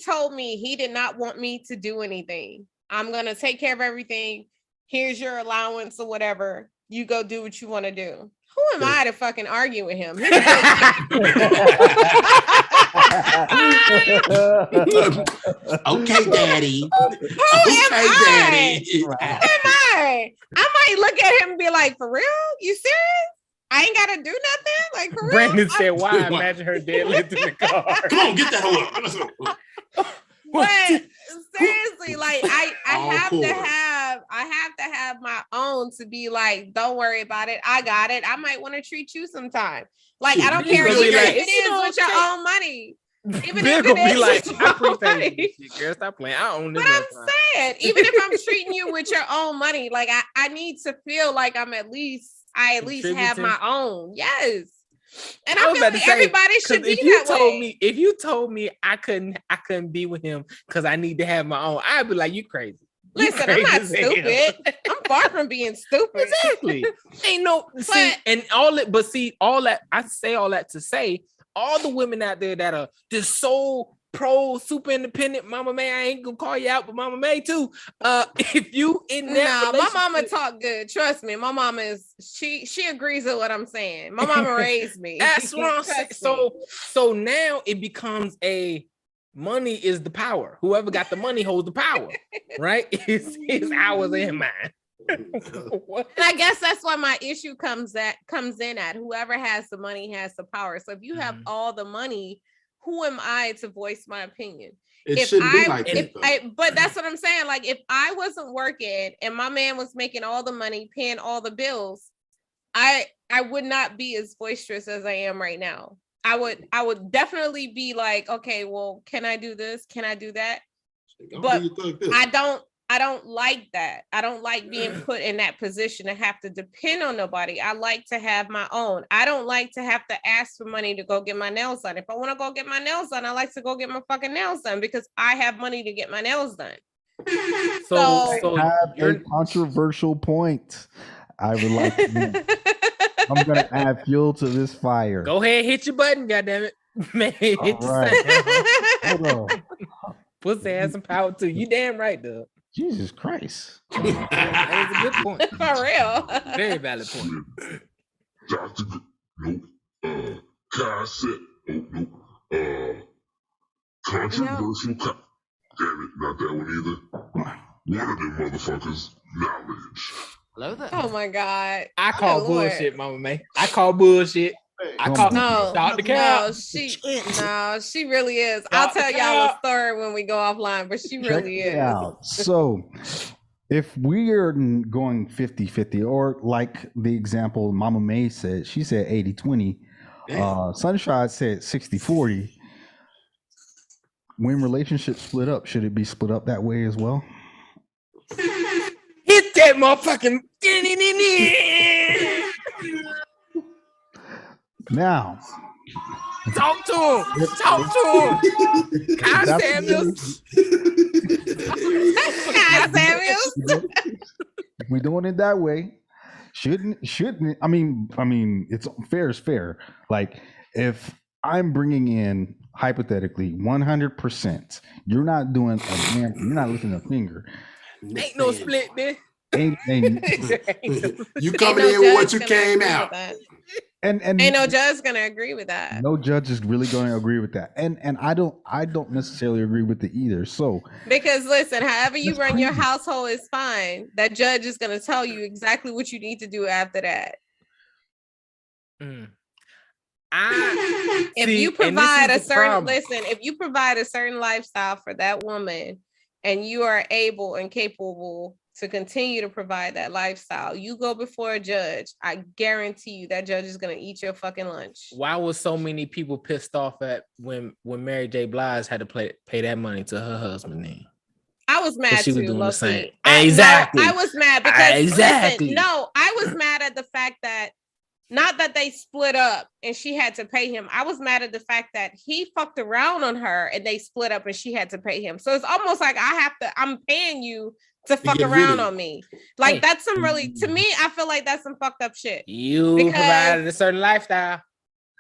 told me he did not want me to do anything, I'm gonna take care of everything. Here's your allowance or whatever. You go do what you want to do. Who am I to fucking argue with him? Okay, daddy. Who am Okay, I? daddy. Who am I? I might look at him and be like, for real? You serious? I ain't gotta do nothing? Like for real? Brandon said, "Why? Why? Imagine her dead lifted in the car." Come on, get that hoe up. Let's go. But seriously, like I All have cool. to have my own to be like, don't worry about it. I got it. I might want to treat you sometime. Like I don't Shit, care you even gonna be if like, it is with your own money. Even Bill if gonna it be is like, with "I your own appreciate money. you, girl. Stop playing. I own this." But I'm restaurant." saying, even if I'm treating you with your own money, like I need to feel like I at least have Contributing. my own. Yes. And I I was feel about to like say, everybody should 'cause be if you that told way. me, if you told me I couldn't be with him because I need to have my own, I'd be like, "You crazy." You Listen, I'm not crazy as hell." stupid. I'm far from being stupid. Exactly. Ain't no see, and all it, but see, all that I say all that to say, all the women out there that are just so pro super independent, Mama May, I ain't gonna call you out, but Mama May too. If you in that No, my mama relationship- talk good. Trust me, my mama is she agrees with what I'm saying. My mama raised me. That's what I'm saying. Trust me. So now it becomes a money is the power. Whoever got the money holds the power, right? It's ours and mine. What? And I guess that's why my issue comes in at whoever has the money has the power. So if you have all the money, who am I to voice my opinion? It shouldn't be like that, though. But that's what I'm saying. Like if I wasn't working and my man was making all the money, paying all the bills, I would not be as boisterous as I am right now. I would definitely be like, okay, well, can I do this? Can I do that? But I don't like that. I don't like being put in that position to have to depend on nobody. I like to have my own. I don't like to have to ask for money to go get my nails done. If I want to go get my nails done, I like to go get my fucking nails done because I have money to get my nails done. So I have you're a controversial point. I would like to, I'm gonna add fuel to this fire. go ahead, hit your button, goddammit. Man, hit All the right. sound. Hold on. Pussy has some power too. You damn right, Doug. Jesus Christ. That is a good point. For real. Very valid point. Dr. Nope. Cassette. Oh, nope. Controversial. Damn it, not that one either. One of them motherfuckers. Knowledge. Hello there. Oh my God. I call Good Lord. bullshit, Mama May. I call bullshit. I call No, Dr. Cal. no, she really is. I'll tell y'all a story when we go offline, but she Check really it is. out. So if we are going 50-50, or like the example Mama May said, she said 80-20. Sunshine said 60-40. When relationships split up, should it be split up that way as well? Hit that motherfucking. Now, Talk to him. Talk to him. Kyle That's- Samuels. Kyle Samuels. if we're doing it that way, shouldn't I mean it's fair is fair. Like if I'm bringing in hypothetically 100%, you're not doing you're not lifting a finger. Ain't no split, bitch. Ain't You coming in with what you came out. and Ain't no judge gonna agree with that. no judge is really going to agree with that. And I don't necessarily agree with it either. So Because listen, however you That's run your crazy. household is fine. That judge is gonna tell you exactly what you need to do after that. If you provide a certain if you provide a certain lifestyle for that woman and you are able and capable to continue to provide that lifestyle, you go before a judge, I guarantee you that judge is gonna eat your fucking lunch. Why was so many people pissed off at when Mary J. Blige had to pay that money to her husband then? I was mad she was too. doing the low-key. same. I Exactly. was mad because Exactly. listen, no, I was mad at the fact that not that they split up and she had to pay him. I was mad at the fact that he fucked around on her and they split up and she had to pay him. So it's almost like I'm paying you to fuck get around rid of on me. Like Hey. that's some really, to me, I feel like that's some fucked up shit. You Because- provided a certain lifestyle.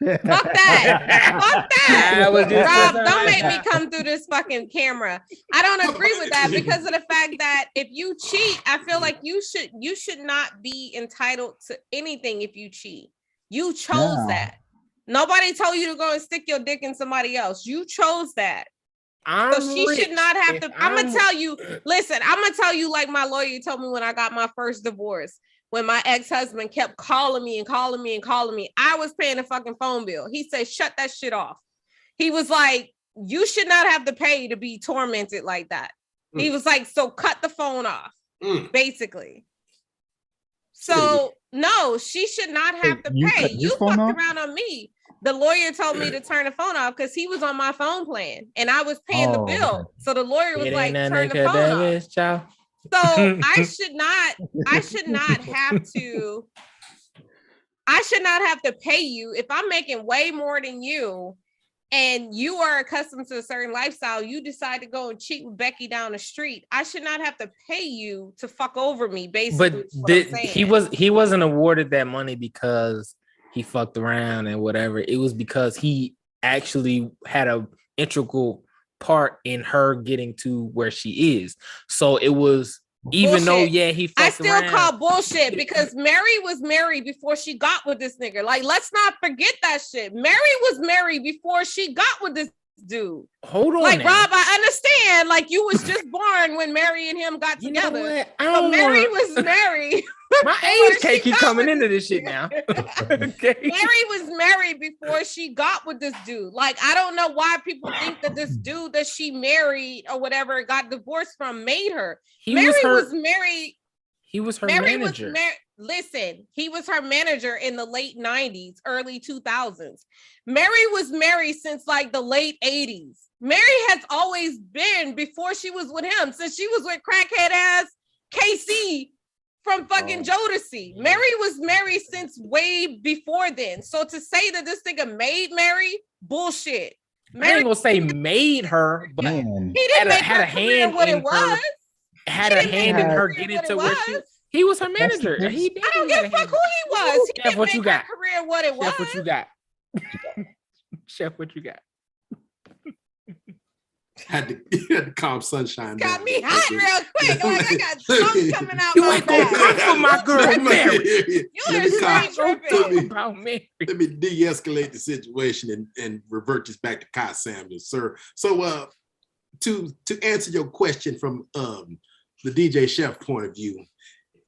Fuck that. Fuck that. I was just Rob, saying don't make me that. come through this fucking camera. I don't agree with that because of the fact that if you cheat, I feel like you should not be entitled to anything if you cheat. You chose Now- that. Nobody told you to go and stick your dick in somebody else. You chose that. So she should not have to. I'm gonna tell you, listen, I'm gonna tell you like my lawyer told me when I got my first divorce, when my ex-husband kept calling me and calling me and calling me. I was paying the fucking phone bill. He said, shut that shit off. He was like, you should not have to pay to be tormented like that. He was like, so cut the phone off, basically. So no, she should not have to pay. You fucked around on me. The lawyer told me to turn the phone off because he was on my phone plan and I was paying the bill. So the lawyer was like, turn the phone off. So I should not have to pay you if I'm making way more than you and you are accustomed to a certain lifestyle. You decide to go and cheat with Becky down the street. I should not have to pay you to fuck over me, basically. But he wasn't awarded that money because he fucked around and whatever. It was because he actually had a integral part in her getting to where she is. So it was, even though, he fucked around. I still call bullshit because Mary was married before she got with this nigga. Like, let's not forget that shit. Mary was married before she got with this dude. Hold on. Like, now. Rob, I understand. Like, you was just born when Mary and him got together. But Mary was married. My age can't keep coming into this shit now. Okay. Mary was married before she got with this dude. Like, I don't know why people think that this dude that she married or whatever got divorced from made her. Mary was married. He was her manager. Listen, he was her manager in the late 90s, early 2000s. Mary was married since like the late 80s. Mary has always been, before she was with him, since she was with crackhead ass KC from fucking Jodeci. Mary was married since way before then. So to say that this nigga made Mary, bullshit. Mary, I ain't gonna say made her, but he didn't had a hand what it was. Had a hand in her getting to where he was her manager. I don't give a fuck who he was. He Chef, what you got? Career what it was. Chef, what you got? Chef, what you got? Had to calm sunshine. Got me hot real quick. Like I got sun coming out. You ain't gonna cook for my girl Mary. Let me de-escalate the situation and revert this back to Kai Sanders, sir. So to answer your question from the DJ Chef point of view,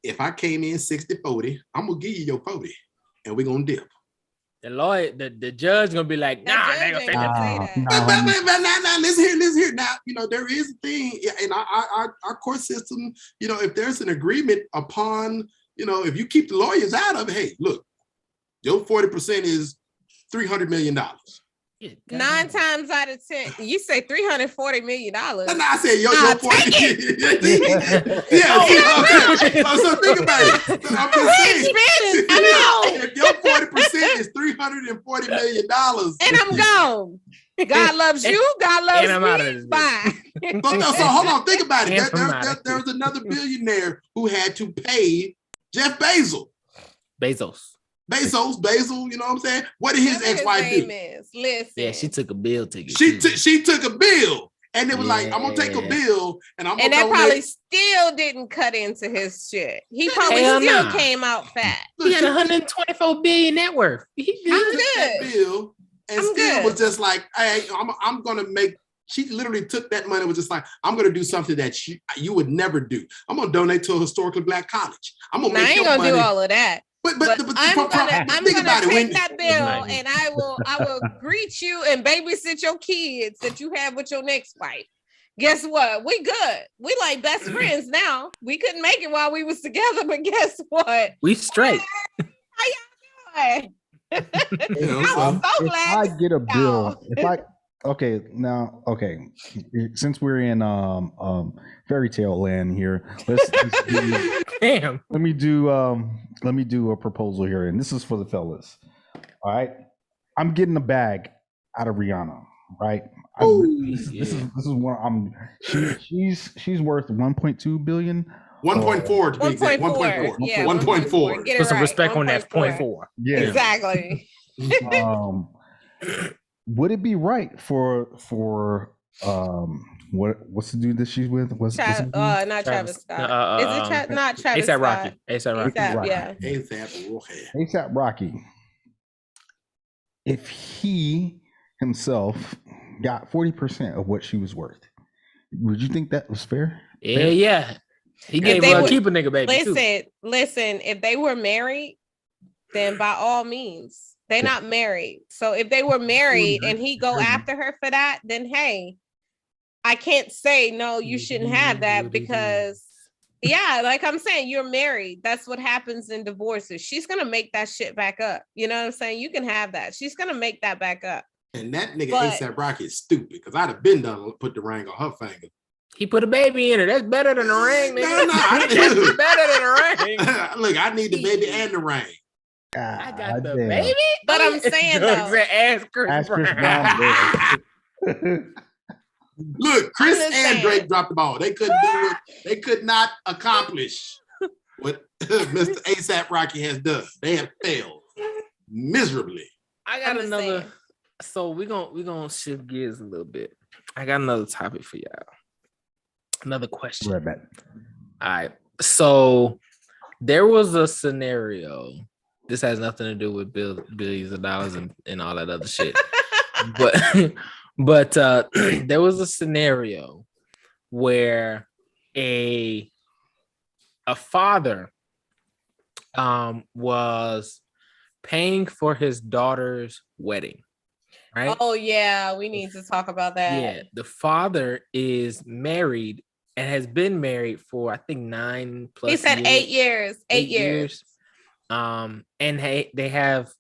if I came in 60-40, I'm gonna give you your 40 and we're gonna dip. The lawyer, the judge gonna be like, nah, they gonna say that. But listen here. Now, you know, there is a thing in our court system, you know, if there's an agreement upon, you know, if you keep the lawyers out of it, hey, look, your 40% is $300 million. 9 times out of 10, you say $340 million. No, I said your 40. So think about it. So I'm just saying, if your 40% is $340 million, and I'm gone. God loves you. God loves and I'm me. Out of this bye. So hold on, think about it. There was another billionaire who had to pay Jeff Bezos. Basil, you know what I'm saying? What did his ex-wife do? Listen. Yeah, she took a bill ticket. She took a bill, and it was like, I'm gonna take a bill, and I'm gonna. And that probably still didn't cut into his shit. He probably still came out fat. He had 124 billion net worth. I'm good. Bill, and still was just like, hey, I'm gonna make. She literally took that money and was just like, I'm going to do something that you would never do. I'm going to donate to a historically Black college. I'm going to make I ain't going to do all of that. But I'm gonna take that bill and I will greet you and babysit your kids that you have with your next wife. Guess what? We good. We like best friends now. We couldn't make it while we was together, but guess what? We straight. How y'all doing? I'm so glad. If I get a bill, since we're in fairy tale land here, let's damn. Let me do a proposal here, and this is for the fellas. All right, I'm getting a bag out of Rihanna. Right, this is what I'm. She's worth 1.2 billion. 1.4 to be exact. 1.4. Yeah, 1.4. Put some respect on that. 0.4. Yeah, exactly. Would it be right for what's the dude that she's with? Not Travis Scott. Is it not Travis ASAP Scott? Rocky. ASAP Rocky. Yeah. ASAP Rocky. ASAP Rocky if he himself got 40% of what she was worth, would you think that was fair? Yeah. He If gave they her a would- keeper nigga baby too. Listen, if they were married, then by all means, they're not married. So if they were married and he go after her for that, then hey, I can't say no, you shouldn't have that because yeah, like I'm saying, you're married. That's what happens in divorces. She's gonna make that shit back up. You know what I'm saying? You can have that. She's gonna make that back up. And that nigga But- ASAP Rocky is stupid because I'd have been done put the ring on her finger. He put a baby in her. That's better than a ring, nigga. No, That's better than a ring. Look, I need the baby and the ring. I got the damn. baby. But I'm saying though, Ask Chris Ask Chris Brown. Brown. Look, Chris I'm just and saying. Drake dropped the ball. They couldn't do it. They could not accomplish what Mr. ASAP Rocky has done. They have failed miserably. I got I'm just another. saying. So we're gonna shift gears a little bit. I got another topic for y'all. Another question. Right back. All right. So there was a scenario. This has nothing to do with billions of dollars and all that other shit. but there was a scenario where a father was paying for his daughter's wedding. Right? oh yeah, we need to talk about that. Yeah, the father is married and has been married for I think 9+ He said years. 8 years. 8 years. And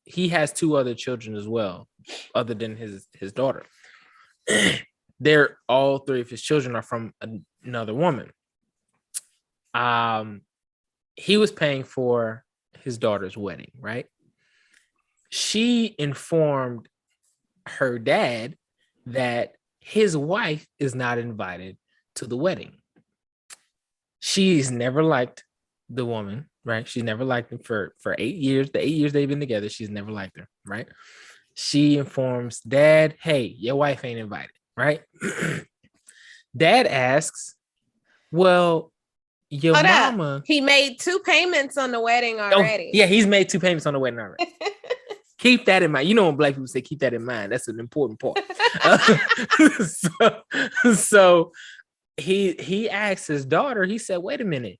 he has 2 other children as well, other than his daughter. They're all 3 of his children are from another woman. He was paying for his daughter's wedding, right? She informed her dad that his wife is not invited to the wedding. She's never liked the woman, right? She's never liked him for 8 years. The 8 years they've been together, she's never liked her, right? She informs dad, hey, your wife ain't invited, right? Dad asks, well, your Hold up. mama. He made 2 payments on the wedding Oh, already. yeah, he's made 2 payments on the wedding already. Keep that in mind. You know when black people say keep that in mind. That's an important part. So he asked his daughter, he said, wait a minute,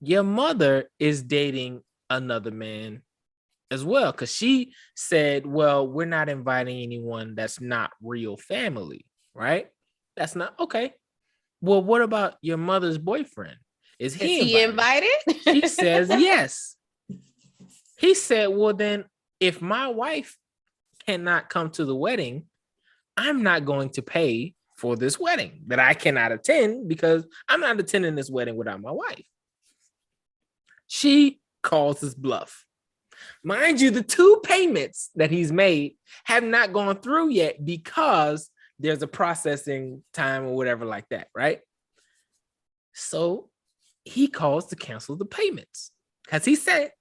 your mother is dating another man as well. Because she said, well, we're not inviting anyone that's not real family, right? That's not okay. Well, what about your mother's boyfriend? Is he invited? She says yes. He said, well, then if my wife cannot come to the wedding, I'm not going to pay for this wedding that I cannot attend because I'm not attending this wedding without my wife. She calls his bluff. Mind you, the 2 payments that he's made have not gone through yet because there's a processing time or whatever like that, right? So he calls to cancel the payments because he said,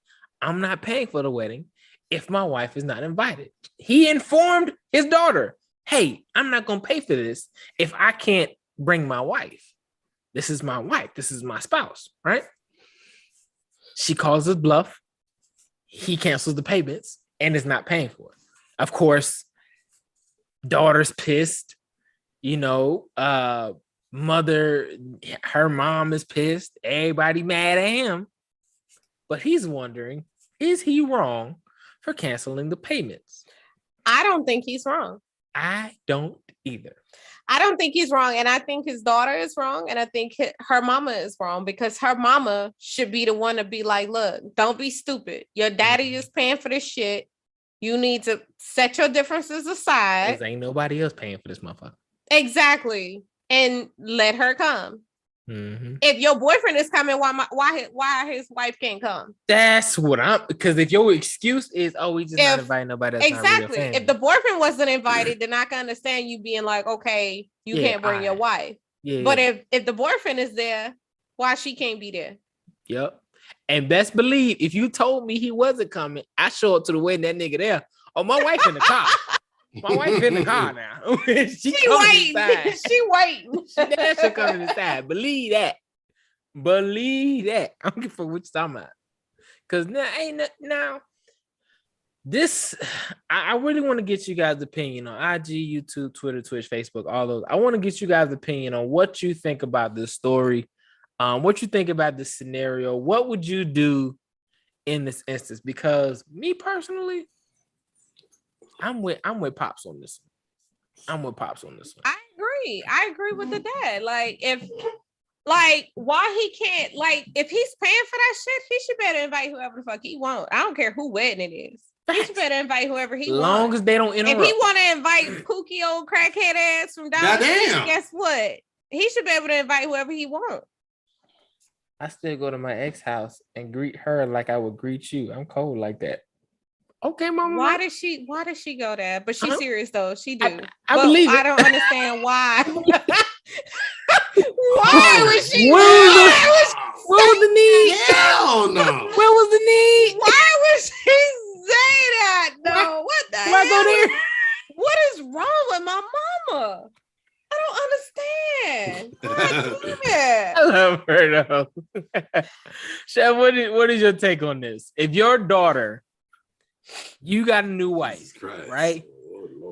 I'm not paying for the wedding if my wife is not invited. He informed his daughter, hey, I'm not going to pay for this if I can't bring my wife. This is my wife. This is my spouse, right? She calls his bluff. He cancels the payments and is not paying for it. Of course, daughter's pissed. You know, mother, her mom is pissed. Everybody mad at him. But he's wondering, is he wrong for canceling the payments? I don't think he's wrong. I don't either. I don't think he's wrong. And I think his daughter is wrong. And I think her mama is wrong because her mama should be the one to be like, look, don't be stupid. Your daddy is paying for this shit. You need to set your differences aside. Because ain't nobody else paying for this motherfucker. Exactly. And let her come. Mm-hmm. If your boyfriend is coming, why his wife can't come? That's what because if your excuse is, oh, we just not inviting nobody that's not real Exactly. family. If the boyfriend wasn't invited, then I can understand you being like, okay, you can't bring your wife. Yeah. But if the boyfriend is there, why she can't be there? Yep. And best believe, if you told me he wasn't coming, I show up to the wedding, that nigga there. Oh, my wife in the car. My wife in the car now. she waiting. Inside. She waiting. She coming inside. Believe that. Believe that. I don't give a fuck what you're talking about. Because now This, I really want to get you guys' opinion on IG, YouTube, Twitter, Twitch, Facebook, all those. I want to get you guys' opinion on what you think about this story, what you think about this scenario. What would you do in this instance? Because me personally, I'm with Pops on this one. I'm with Pops on this one. I agree with the dad. Like, why he can't, like, if he's paying for that shit, he should better invite whoever the fuck he wants. I don't care who wedding it is. He should better invite whoever he wants. Long as they don't interrupt. If he want to invite kooky old crackhead ass from down the street, guess what? He should be able to invite whoever he wants. I still go to my ex house and greet her like I would greet you. I'm cold like that. Okay, mama. Why does she go there? But she's serious though. She do. I believe it. I don't understand why. Why was she? Where was the need? Hell no. Where was the need? Why would she say that? No. What the hell? Why go there? What is wrong with my mama? I don't understand. I love her though. Chef, what is your take on this? If your daughter, you got a new wife, right?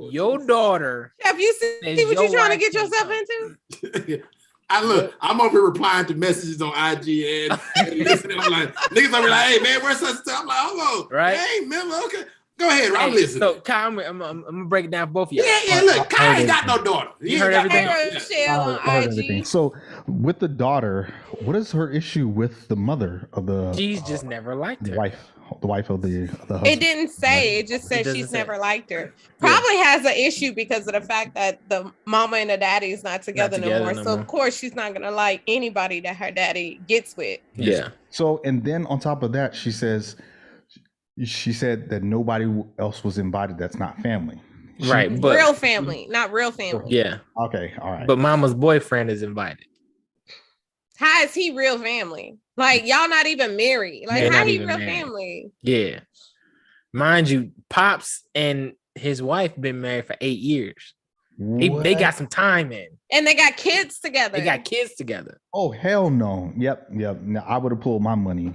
Your daughter. Have you seen what you're trying to get yourself into? I'm over here replying to messages on IG and listening. I'm like, niggas over like, hey man, where's such stuff? I'm like, hold on. Right. Hey, remember? Okay. Go ahead, I'm listening. So Kyle, I'm gonna break it down for both of you. Yeah, look, Kyle ain't got no daughter. You heard everything. IG. So with the daughter, what is her issue with the mother of the She's just never liked her. The wife of the husband? It didn't say. It just said she's never liked her. Probably has an issue because of the fact that the mama and the daddy is not together no more. So of course she's not gonna like anybody that her daddy gets with. Yeah. So and then on top of that, she said that nobody else was invited. That's not family. Right, but real family, not real family. Yeah. Okay. All right. But mama's boyfriend is invited. How is he real family? Like y'all not even married. Like how he real family? Yeah. Mind you, Pops and his wife been married for 8 years. They got some time in. And they got kids together. Oh, hell no. Yep. No, I would have pulled my money.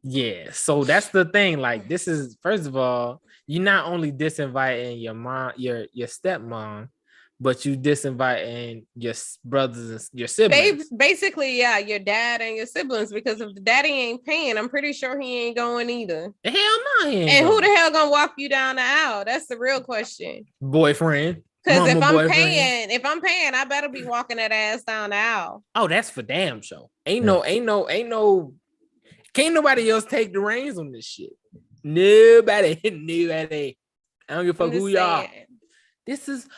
Yeah. So that's the thing. Like, this is, first of all, you're not only disinviting your mom, your stepmom, but you disinviting your brothers and your siblings. Basically, yeah, your dad and your siblings, because if the daddy ain't paying, I'm pretty sure he ain't going either. The hell no, he ain't and going. Who the hell gonna walk you down the aisle? That's the real question. Boyfriend. Because if I'm paying, I better be walking that ass down the aisle. Oh, that's for damn sure. Ain't no. Can't nobody else take the reins on this shit. Nobody. I don't give a fuck who y'all. This is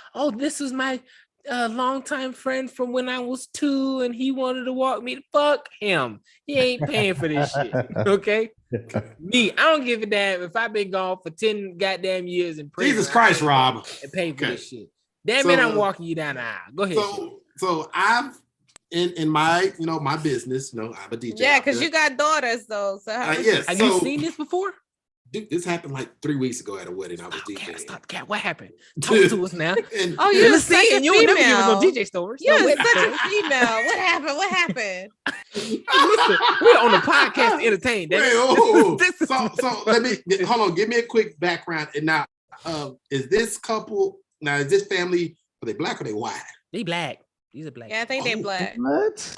my longtime friend from when I was 2, and he wanted to walk me. Fuck him. He ain't paying for this shit. Okay. Me, I don't give a damn if I've been gone for 10 goddamn years in prison. Jesus Christ, Rob. And pay for this shit. Damn it, I'm walking you down the aisle. Go ahead. So I've in my my business, I'm a DJ. Yeah, because you got daughters though. So yes. Have you seen this before? Dude, this happened like 3 weeks ago at a wedding. I was DJing. Stop, cat. What happened? Talk to us now. You're such a you would never give us no female. DJ stories. You're No, such a female. What happened? Listen, we're on the podcast to entertain. So let me hold on. Give me a quick background. And now, is this family? Are they black or they white? They black. These are black. Yeah, I think they're black. What?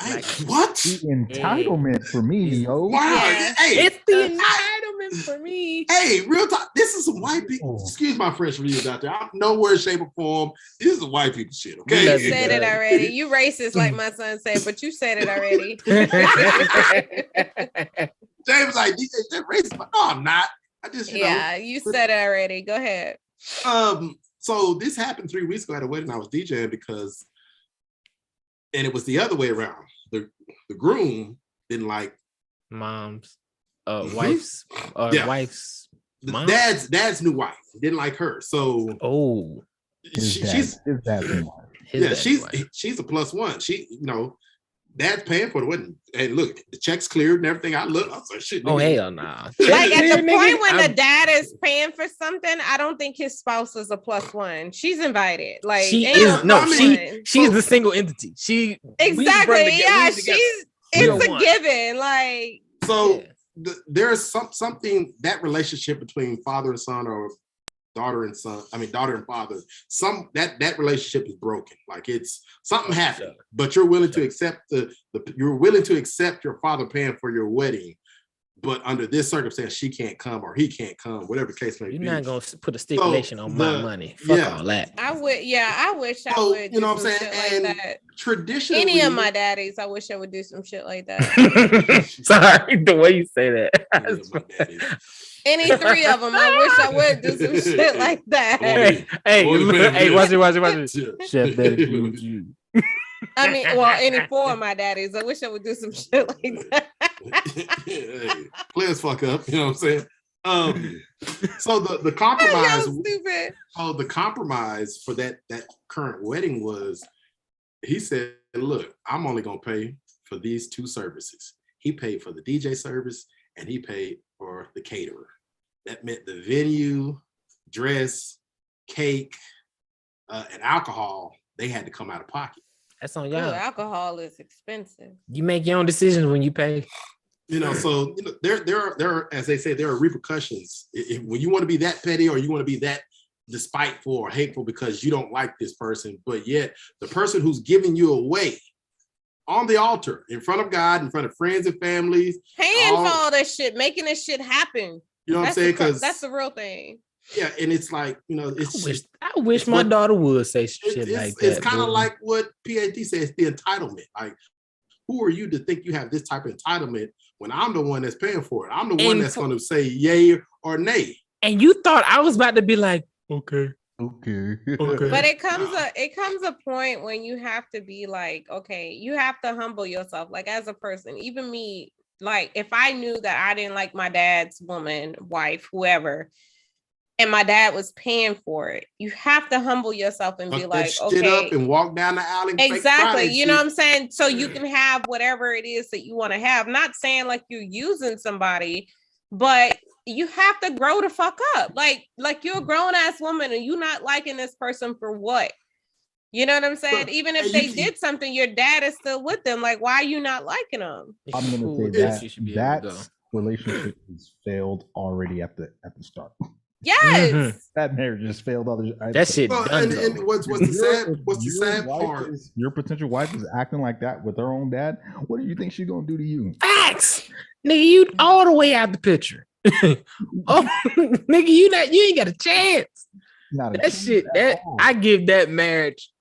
What? The entitlement for me, yo. Wow. Yeah. Hey, It's the entitlement for me. Hey, real talk. This is some white people. Excuse my French views out there. I'm nowhere, shape, or form. This is some white people shit. Okay. You said it already. You racist, like my son said, but you said it already. James like DJ, that racist. But no, I'm not. I just you said it already. Go ahead. So this happened 3 weeks ago at a wedding I was DJing and it was the other way around. The groom didn't like mom's wife's wife's mom? dad's new wife didn't like her. So she's a +1. She dad's paying for the wedding. And look, the check's cleared and everything. I was like, shit. Oh, hell no. Nah. Like at the point when the dad is paying for something, I don't think his spouse is a +1. She's invited. Like she is she's the single entity. She exactly. Yeah, it's a given. Like there's something, that relationship between father and son, or daughter and son, daughter and father, that relationship is broken. Like it's something happened, but you're willing to accept you're willing to accept your father paying for your wedding, but under this circumstance, she can't come or he can't come, whatever the case may be. You're not gonna put a stipulation on my money. Fuck all that. I wish I would. You know what I'm saying? And like that. Traditionally, any of my daddies, I wish I would do some shit like that. Sorry, the way you say that. Any three of them, I wish I would do some shit like that. Hey, watch it. Chef Daddy includes you. Any four of my daddies, I wish I would do some shit like that. Players fuck up, you know what I'm saying? So the compromise. Stupid. Oh, the compromise for that current wedding was, he said, "Look, I'm only gonna pay for these two services." He paid for the DJ service and he paid for the caterer. That meant the venue, dress, cake, and alcohol, they had to come out of pocket. That's on y'all. Alcohol is expensive. You make your own decisions when you pay. So there are, as they say, there are repercussions. When you want to be that petty, or you want to be that despiteful or hateful because you don't like this person, but yet the person who's giving you away on the altar, in front of God, in front of friends and families, paying for all that shit, making this shit happen. You know what I'm saying? Because that's the real thing. Yeah, and it's like, I wish my daughter would say shit like that. It's kind of like what PhD says, the entitlement. Like, who are you to think you have this type of entitlement when I'm the one that's paying for it? I'm the one that's going to say yay or nay. And you thought I was about to be like, okay. But it comes a point when you have to be like, okay, you have to humble yourself. Like, as a person, even me, like, if I knew that I didn't like my dad's woman, wife, whoever, and my dad was paying for it, you have to humble yourself and be like, okay, up and walk down the alley. Exactly. You know what I'm saying? So you can have whatever it is that you want to have. Not saying like you're using somebody, but you have to grow the fuck up. Like you're a grown ass woman and you're not liking this person for what? You know what I'm saying? Even if they did something, your dad is still with them. Like, why are you not liking them? I'm gonna say that relationship has failed already at the start. Yes, that marriage just failed. That shit done. And what's the sad part? Your potential wife is acting like that with her own dad. What do you think she's gonna do to you? Facts, nigga. You all the way out the picture. Oh, nigga, you ain't got a chance. That shit. I give that marriage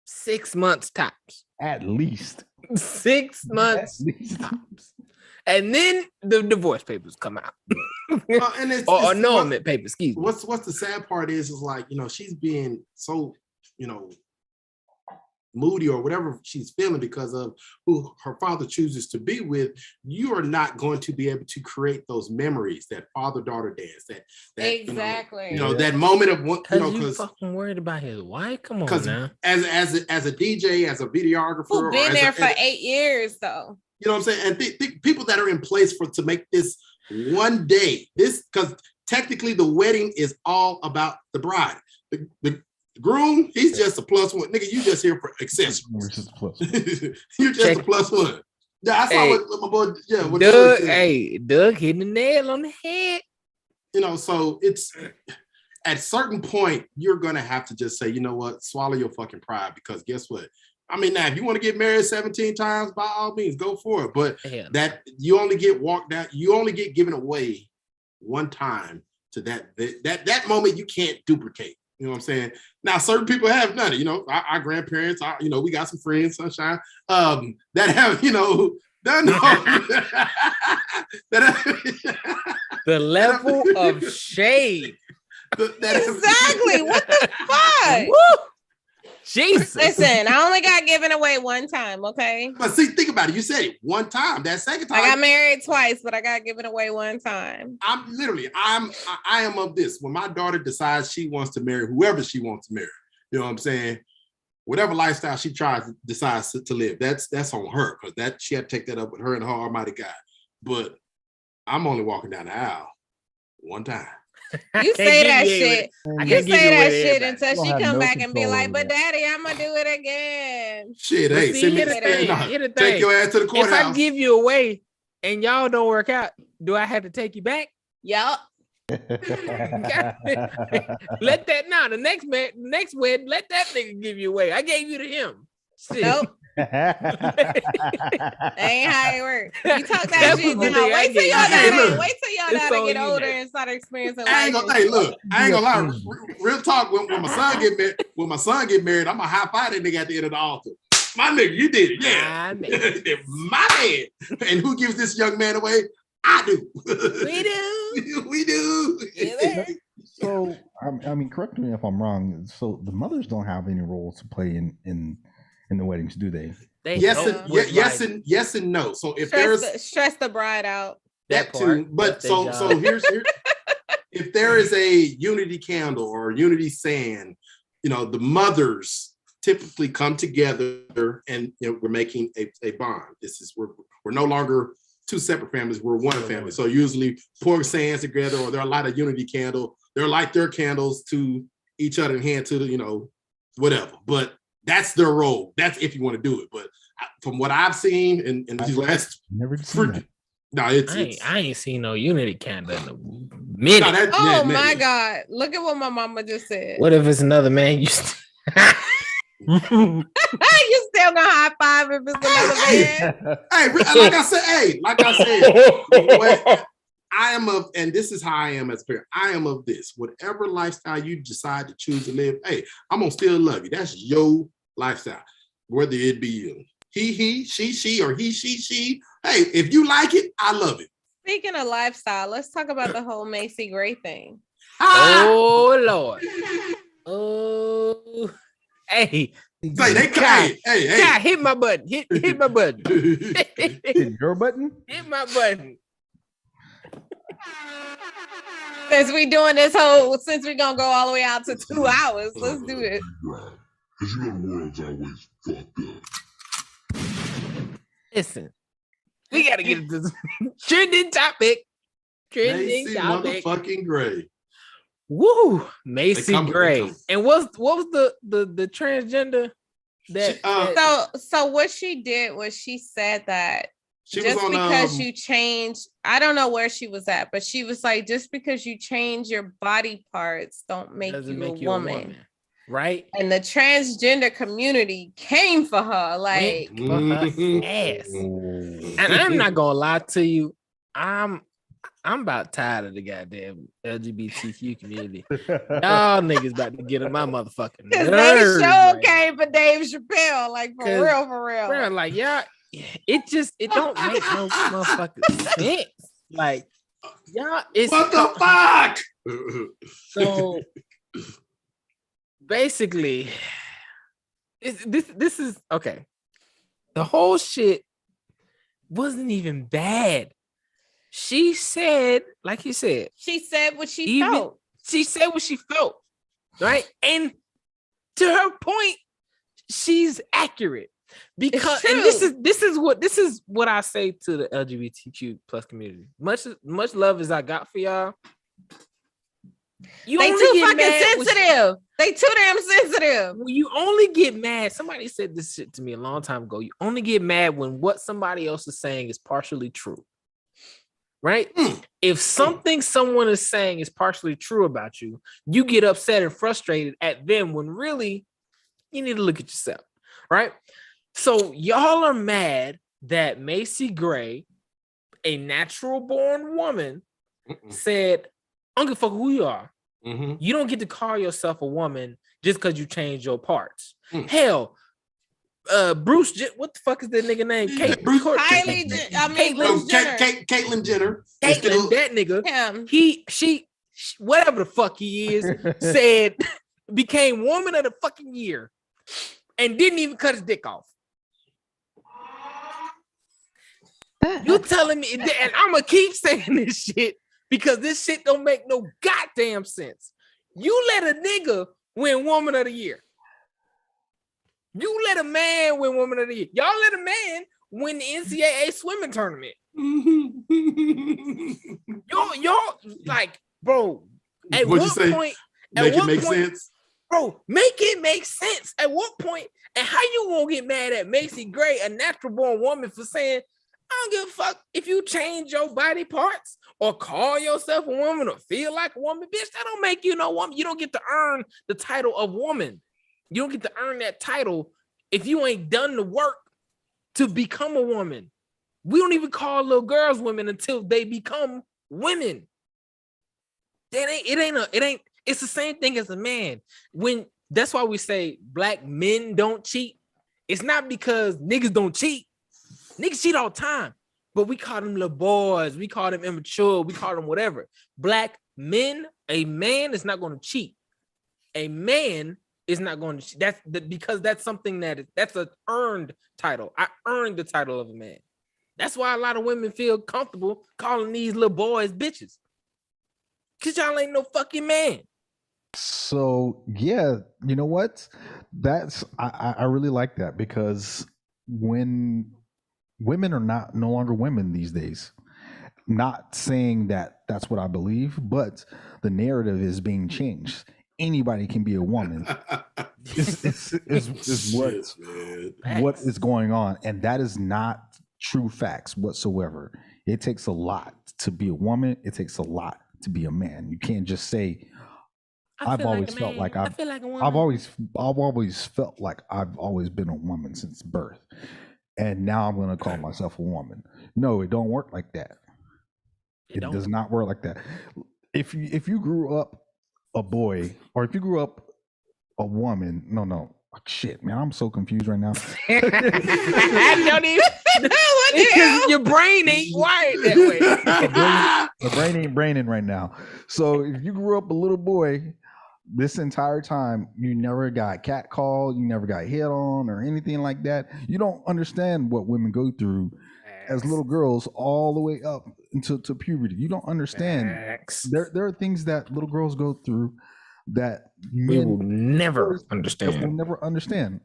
6 months tops. At least 6 months tops. And then the divorce papers come out. And it's annulment papers, excuse me. What's the sad part is like, she's being so, moody or whatever she's feeling because of who her father chooses to be with. You are not going to be able to create those memories, that father-daughter dance, that exactly. That moment of what, because fucking worried about his wife. Come on now. As a DJ, as a videographer, who's been there for 8 years though. You know what I'm saying? And people that are in place to make this one day, because technically the wedding is all about the bride. The groom, he's just a plus one. Nigga, you just here for accessories. You're just a plus one. Yeah, I saw what my boy, what Doug hitting the nail on the head. So it's at a certain point, you're gonna have to just say, you know what, swallow your fucking pride, because guess what? Now, if you want to get married 17 times, by all means, go for it. But that you only get walked out, you only get given away one time to that moment you can't duplicate. You know what I'm saying? Now, certain people have done it. Our grandparents, we got some friends, Sunshine, that have, done the level of shade. Exactly. What the fuck? Woo! Jesus. Listen, I only got given away one time, okay? But see, think about it. You said it one time. That second time, I got married twice, but I got given away one time. I am of this. When my daughter decides she wants to marry whoever she wants to marry, you know what I'm saying? Whatever lifestyle she decides to live, that's on her, because she had to take that up with her and her Almighty God. But I'm only walking down the aisle one time. You say that shit. You say that shit until she come back and be like, "But Daddy, I'm gonna do it again." Shit, hey, here's the thing. Take your ass to the courthouse. If I give you away, and y'all don't work out, do I have to take you back? Yup. Let that now. The next wedding, let that nigga give you away. I gave you to him. Shit. Nope. That ain't how it works. You talk that That shit was the now. thing I Wait till gave y'all you. Hey, know. look. Wait till y'all It's know to on get you older now. and start experiencing I ain't life. gonna, hey, look, I ain't gonna lie. Real talk. When my son get married, I'm gonna high five that nigga at the end of the altar. My nigga, you did, it. Yeah, My man. my man. And who gives this young man away? I do. We do. We do. Yeah. So I mean, correct me if I'm wrong. So the mothers don't have any roles to play in the weddings, do they? They Yes help and with, yes like, and yes and no. So if there's Stress the bride out. that part. too, but That's their so job. here's if there is a unity candle or unity sand, the mothers typically come together and we're making a bond. This is we're no longer two separate families, we're one family. So usually pour sands together, or there are a lot of unity candle. They'll light their candles to each other and hand to the, whatever. But that's their role. That's if you want to do it. But from what I've seen in these last, Never seen that. no, I ain't seen no unity candle in a minute. no, that- Oh yeah, my man. God. Look at what my mama just said. What if it's another man? You You still gonna high five if it's another man? Hey, like I said, what I am of, and this is how I am as a parent. I am of this. Whatever lifestyle you decide to choose to live, hey, I'm gonna still love you. That's your lifestyle, whether it be you. He, she, or he, she. Hey, if you like it, I love it. Speaking of lifestyle, let's talk about the whole Macy Gray thing. Oh Lord. Oh, hey. Say they God, hey. God, hit my button. Hit my button. Hit your button? Hit my button. Since we gonna go all the way out to 2 hours, let's do it. Right. Because the world's always fucked up. Listen, we gotta get into this trending topic. Macy motherfucking Gray. Woo, Macy They come. Gray. And what was the transgender that So what she did was she said that She just was on because you change, I don't know where she was at, but she was like, just because you change your body parts don't make doesn't you make a you woman. right? And the transgender community came for her. Like, For her ass. And I'm not gonna lie to you, I'm about tired of the goddamn LGBTQ community. Y'all niggas about to get in my motherfucking because they nerves. show right came for Dave Chappelle, like for 'Cause, real. Bro, like y'all, it don't make no motherfucking sense. Like y'all, it's What the fuck? so basically, this is okay. The whole shit wasn't even bad. She said, like you said, she said what she felt. She said what she felt, right? And to her point, she's accurate because, and this is what I say to the LGBTQ plus community. Much love as I got for y'all. They too fucking sensitive. They too damn sensitive. You only get mad. Somebody said this shit to me a long time ago. You only get mad when what somebody else is saying is partially true. Right? If something someone is saying is partially true about you, you get upset and frustrated at them when really you need to look at yourself. Right? So y'all are mad that Macy Gray, a natural born woman, said, I don't give a fuck who you are. Mm-hmm. You don't get to call yourself a woman just because you changed your parts. Hell, Bruce, what the fuck is that nigga name? Bruce, Caitlyn Jenner. Caitlyn, that nigga. Him. She, whatever the fuck he is, said became woman of the fucking year and didn't even cut his dick off. You telling me, and I'm gonna keep saying this shit because this shit don't make no goddamn sense. You let a nigga win woman of the year. You let a man win woman of the year. Y'all let a man win the NCAA swimming tournament. y'all like, bro. At What'd what you say? point? Make it make sense, bro. Make it make sense. At what point? And how you gonna get mad at Macy Gray, a natural born woman, for saying, I don't give a fuck if you change your body parts or call yourself a woman or feel like a woman, bitch. That don't make you no woman. You don't get to earn the title of woman. You don't get to earn that title if you ain't done the work to become a woman. We don't even call little girls women until they become women. It's the same thing as a man. That's why we say black men don't cheat. It's not because niggas don't cheat. Niggas cheat all the time, but we call them little boys. We call them immature. We call them whatever. Black men, a man is not going to cheat. A man is not going to cheat. Because that's something that's an earned title. I earned the title of a man. That's why a lot of women feel comfortable calling these little boys bitches. Cause y'all ain't no fucking man. So yeah, you know what? I really like that, because when women are no longer women these days, not saying that that's what I believe, but the narrative is being changed. Anybody can be a woman. is what is going on, and that is not true facts whatsoever. It takes a lot to be a woman. It takes a lot to be a man. You can't just say I've always felt like I've always felt like I've always been a woman since birth, and now I'm going to call myself a woman. No, it don't work like that. It does not work like that. If you grew up a boy, or if you grew up a woman, no. Shit, man, I'm so confused right now. I don't even. Because your brain ain't wired that way. The brain ain't braining right now. So if you grew up a little boy, this entire time you never got catcalled, you never got hit on or anything like that, you don't understand what women go through as little girls all the way up into puberty. You don't understand. There are things that little girls go through that we will never understand. Will never understand.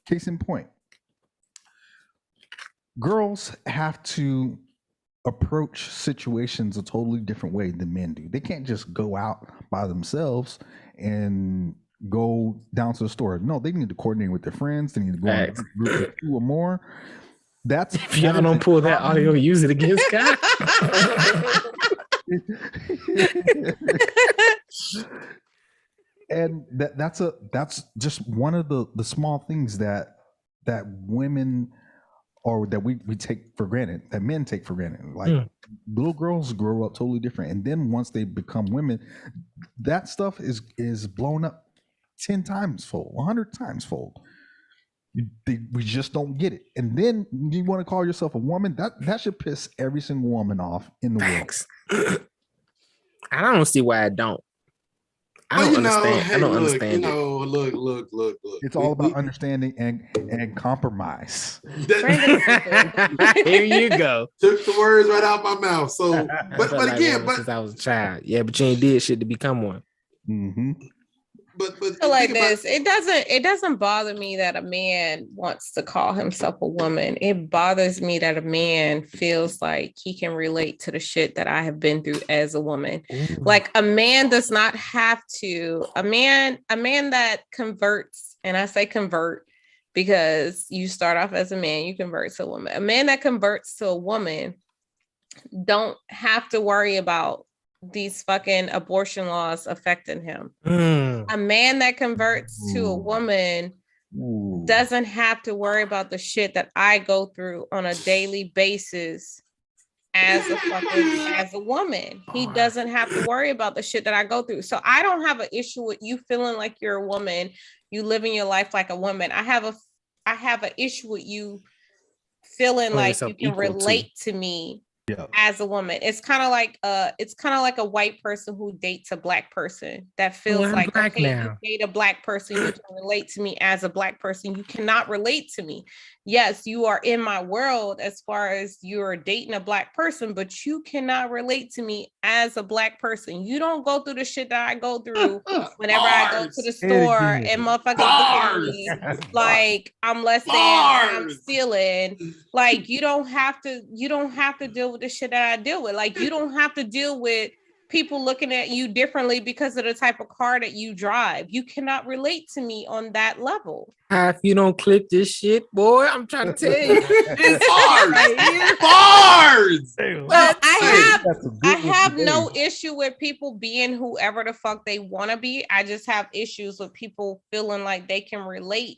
Case in point, girls have to approach situations a totally different way than men do. They can't just go out by themselves and go down to the store. No, they need to coordinate with their friends. They need to go in a group of 2 or more. That's if y'all don't pull that audio, use it against Scott. And that's just one of the small things that women, or that we take for granted, that men take for granted. Like little girls grow up totally different, and then once they become women, that stuff is blown up 10 times fold, 100 times fold. We just don't get it. And then you want to call yourself a woman? That should piss every single woman off in the world. I don't see why I don't. I don't understand. Look. It's all about understanding and compromise. Here you go. Took the words right out my mouth. So, but again, since I was a child, yeah, but you ain't did shit to become one. Mm-hmm. But like this, it doesn't bother me that a man wants to call himself a woman. It bothers me that a man feels like he can relate to the shit that I have been through as a woman. Ooh. Like a man does not have to. A man that converts, and I say convert because you start off as a man, you convert to a woman. A man that converts to a woman don't have to worry about these fucking abortion laws affecting him. A man that converts to a woman doesn't have to worry about the shit that I go through on a daily basis as a woman. He doesn't have to worry about the shit that I go through. So I don't have an issue with you feeling like you're a woman, you living your life like a woman. I have an issue with you feeling like you can relate to me. Yeah. As a woman, it's kind of like a white person who dates a black person that feels like, okay, you date a black person, you can relate to me as a black person. You cannot relate to me. Yes, you are in my world as far as you're dating a black person, but you cannot relate to me as a black person. You don't go through the shit that I go through whenever I go to the store and motherfuckers look at me like I'm less than, I'm stealing. Like you don't have to deal with the shit that I deal with. Like you don't have to deal with people looking at you differently because of the type of car that you drive. You cannot relate to me on that level. If you don't clip this shit, boy, I'm trying to tell you. Bars! But I have no issue with people being whoever the fuck they want to be. I just have issues with people feeling like they can relate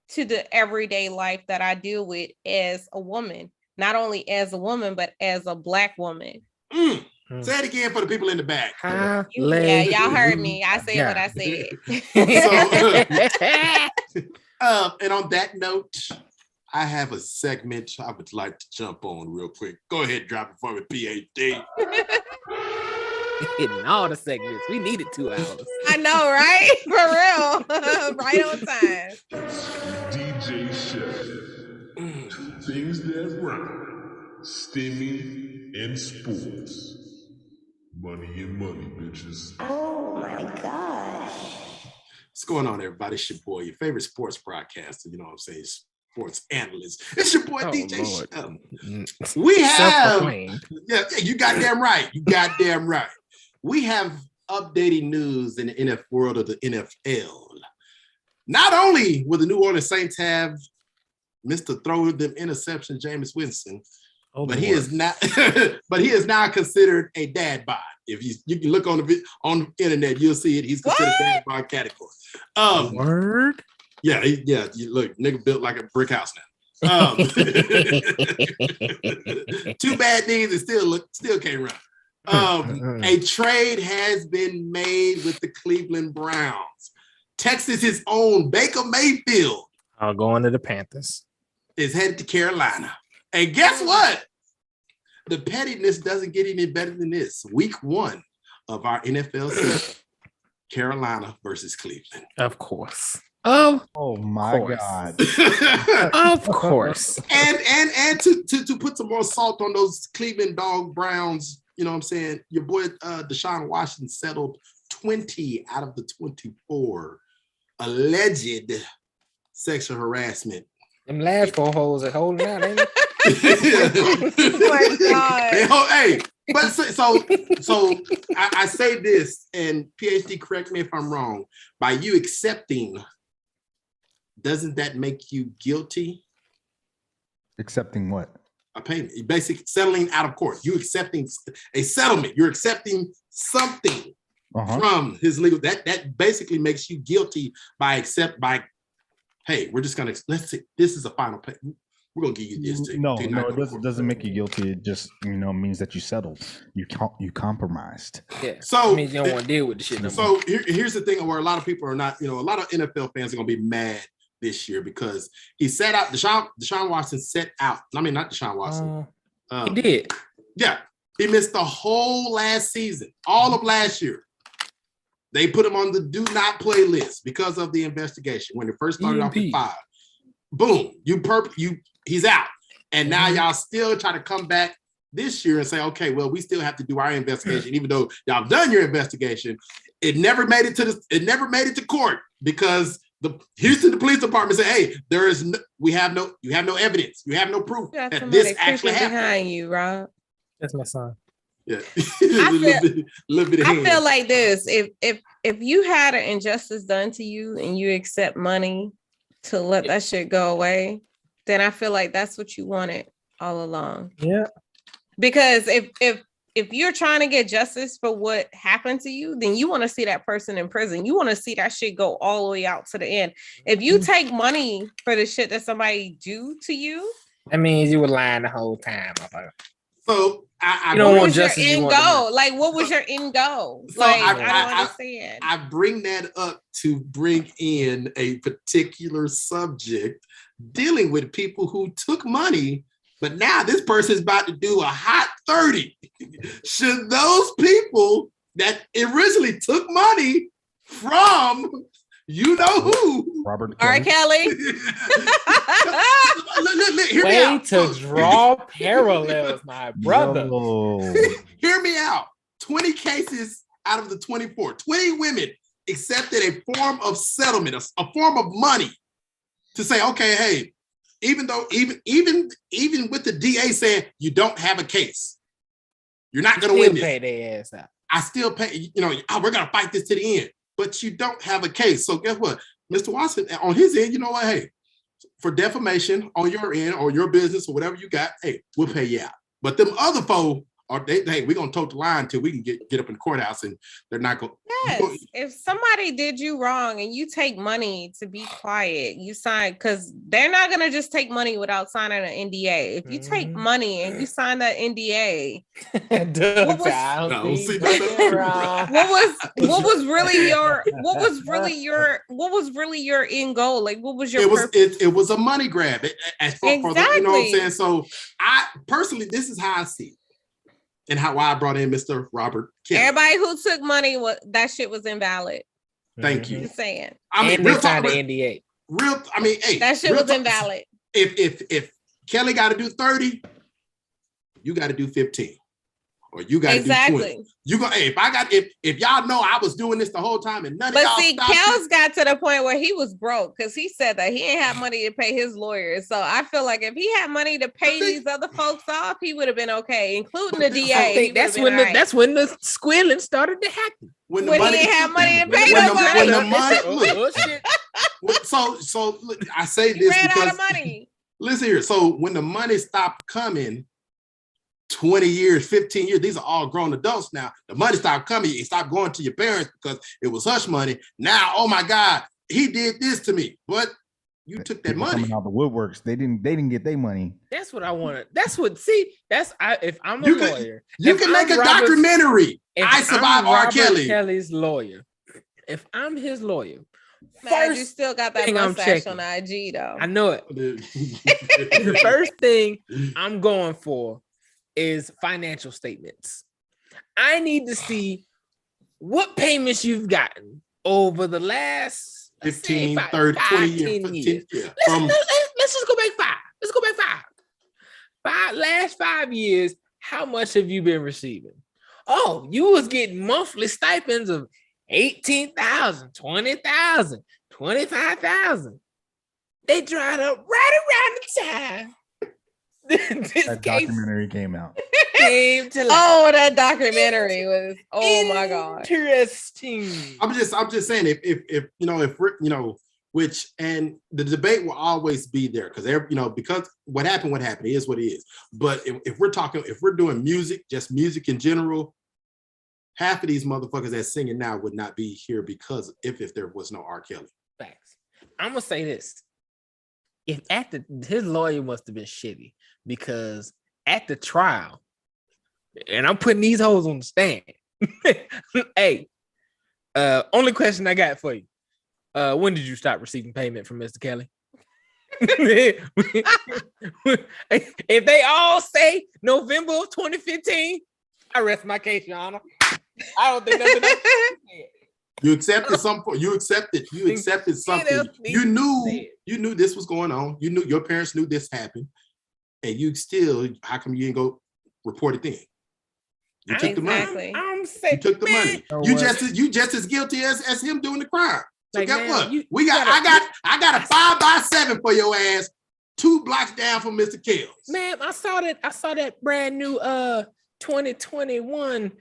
to the everyday life that I deal with as a woman. Not only as a woman, but as a Black woman. Say it again for the people in the back. Yeah, y'all heard me. I said what I said. And on that note, I have a segment I would like to jump on real quick. Go ahead, drop it for me, PhD. Hitting all the segments. We needed 2 hours. I know, right? For real. Right on time. DJ Chef. 2 things that's right. Stimmy and sports. Money and money, bitches. Oh my gosh. What's going on, everybody? It's your boy, your favorite sports broadcaster. You know what I'm saying? Sports analyst. It's your boy, DJ Chef. We have, yeah, you goddamn right. You goddamn right. We have updating news in the NFL world of the NFL. Not only will the New Orleans Saints have Mr. Throw them interception, Jameis Winston, but he is not. But he is now considered a dad bod. If you can look on the internet, you'll see it. He's considered dad bod category. Word. Yeah, you look, nigga built like a brick house now. Two bad knees and still can't run. A trade has been made with the Cleveland Browns. Texas's own Baker Mayfield. I'll go into the Panthers. Is headed to Carolina. And guess what? The pettiness doesn't get any better than this. Week 1 of our NFL season, Carolina versus Cleveland. Of course. Oh my God. Of course. And to put some more salt on those Cleveland Dog Browns, you know what I'm saying? Your boy Deshaun Washington settled 20 out of the 24 alleged sexual harassment. Them last 4 holes are holding out, ain't it? Oh my God. Hey, but so I say this, and PhD, correct me if I'm wrong. By you accepting, doesn't that make you guilty? Accepting what? A payment, basically settling out of court. You accepting a settlement. You're accepting something from his legal. That basically makes you guilty by hey, we're just gonna let's say this is a final pay. We're gonna give you this. No, it doesn't make you guilty. It just means that you settled. You compromised. Yeah. So it means you don't want to deal with the shit no so more. Here's the thing where a lot of people are not. A lot of NFL fans are gonna be mad this year because he set out. Deshaun Watson set out. I mean, not Deshaun Watson. He did. Yeah, he missed the whole last season, all of last year. They put him on the do not play list because of the investigation when it first started off at 5. Boom, he's out. And now y'all still try to come back this year and say, okay, well, we still have to do our investigation, even though y'all done your investigation. It never made it to court because the Houston Police Department said, hey, you have no evidence, you have no proof that this actually happened. Behind you, Rob. That's my son. Yeah. I feel like this. If you had an injustice done to you and you accept money to let that shit go away, then I feel like that's what you wanted all along. Yeah. Because if you're trying to get justice for what happened to you, then you want to see that person in prison. You want to see that shit go all the way out to the end. If you take money for the shit that somebody do to you, that means you were lying the whole time. So I you don't what want was your justice. end goal? Like, what was your end goal? So like, I don't understand. I bring that up to bring in a particular subject dealing with people who took money, but now this person's about to do a hot 30. Should those people that originally took money from you know who? Robert R. Kelly. Hear me Way out. to draw parallels, my brother. Hear me out. 20 cases out of the 24. 20 women accepted a form of settlement, a form of money to say, okay, hey, even with the DA saying you don't have a case, you're not going to win this. Pay their ass out. I still pay, we're gonna fight this to the end, but you don't have a case. So guess what? Mr. Watson, on his end, you know what? Hey, for defamation on your end or your business or whatever you got, hey, we'll pay you out. But them other folk, we're gonna tote the line until we can get up in the courthouse, and they're not going. Yes, if somebody did you wrong and you take money to be quiet, you sign, because they're not gonna just take money without signing an NDA. If you take money and you sign that NDA, what was really your end goal? Like, what was your purpose? It was a money grab. Exactly. You know what I'm saying? So I personally, this is how I see it. And why I brought in Mr. Robert Kelly. Everybody who took money, that shit was invalid. Thank you. Just saying. I mean, real talk, the NDA. Hey, that shit was invalid. If Kelly got to do 30, you got to do 15, or you got to do 20. If y'all know I was doing this the whole time and none of y'all. But see, Kel's got to the point where he was broke because he said that he ain't have money to pay his lawyers. So I feel like if he had money to pay these other folks off, he would have been okay, including the DA. I think that's when the squealing started to happen. When he didn't have money to pay nobody. So look, I say this ran because out of money. Listen here. So when the money stopped coming, 20 years, 15 years, these are all grown adults now. The money stopped coming. It stopped going to your parents because it was hush money. Now, oh my God, he did this to me. But you took that money. Coming out the woodworks. They didn't get their money. That's what I wanted. If I'm a lawyer. You can make a documentary. I survived R. Kelly. Kelly's lawyer. If I'm his lawyer. Man, you still got that mustache on IG though. I know it. The first thing I'm going for is financial statements. I need to see what payments you've gotten over the last 15, 30, 20 years. Yeah. Let's just go back 5. Let's go back 5. Last 5 years, how much have you been receiving? Oh, you was getting monthly stipends of 18,000, 20,000, 25,000. They dried up right around the time that documentary came out. That documentary was my God. Interesting. I'm just saying if we're which, and the debate will always be there because what happened is what it is. But if we're doing music, just music in general, half of these motherfuckers that's singing now would not be here because if there was no R. Kelly. Facts. I'm gonna say this. His lawyer must have been shitty because at the trial, and I'm putting these hoes on the stand. Hey, only question I got for you. When did you stop receiving payment from Mr. Kelly? If they all say November of 2015, I rest my case, Your Honor. I don't think nothing else. You accepted something. You accepted something. You knew this was going on. You knew your parents knew this happened, and you still. How come you didn't go report it then? You took the money. You took the money. You just as guilty as him doing the crime. So guess what? I got a 5x7 for your ass, 2 blocks down from Mr. Kells. Man, I saw that brand new 2021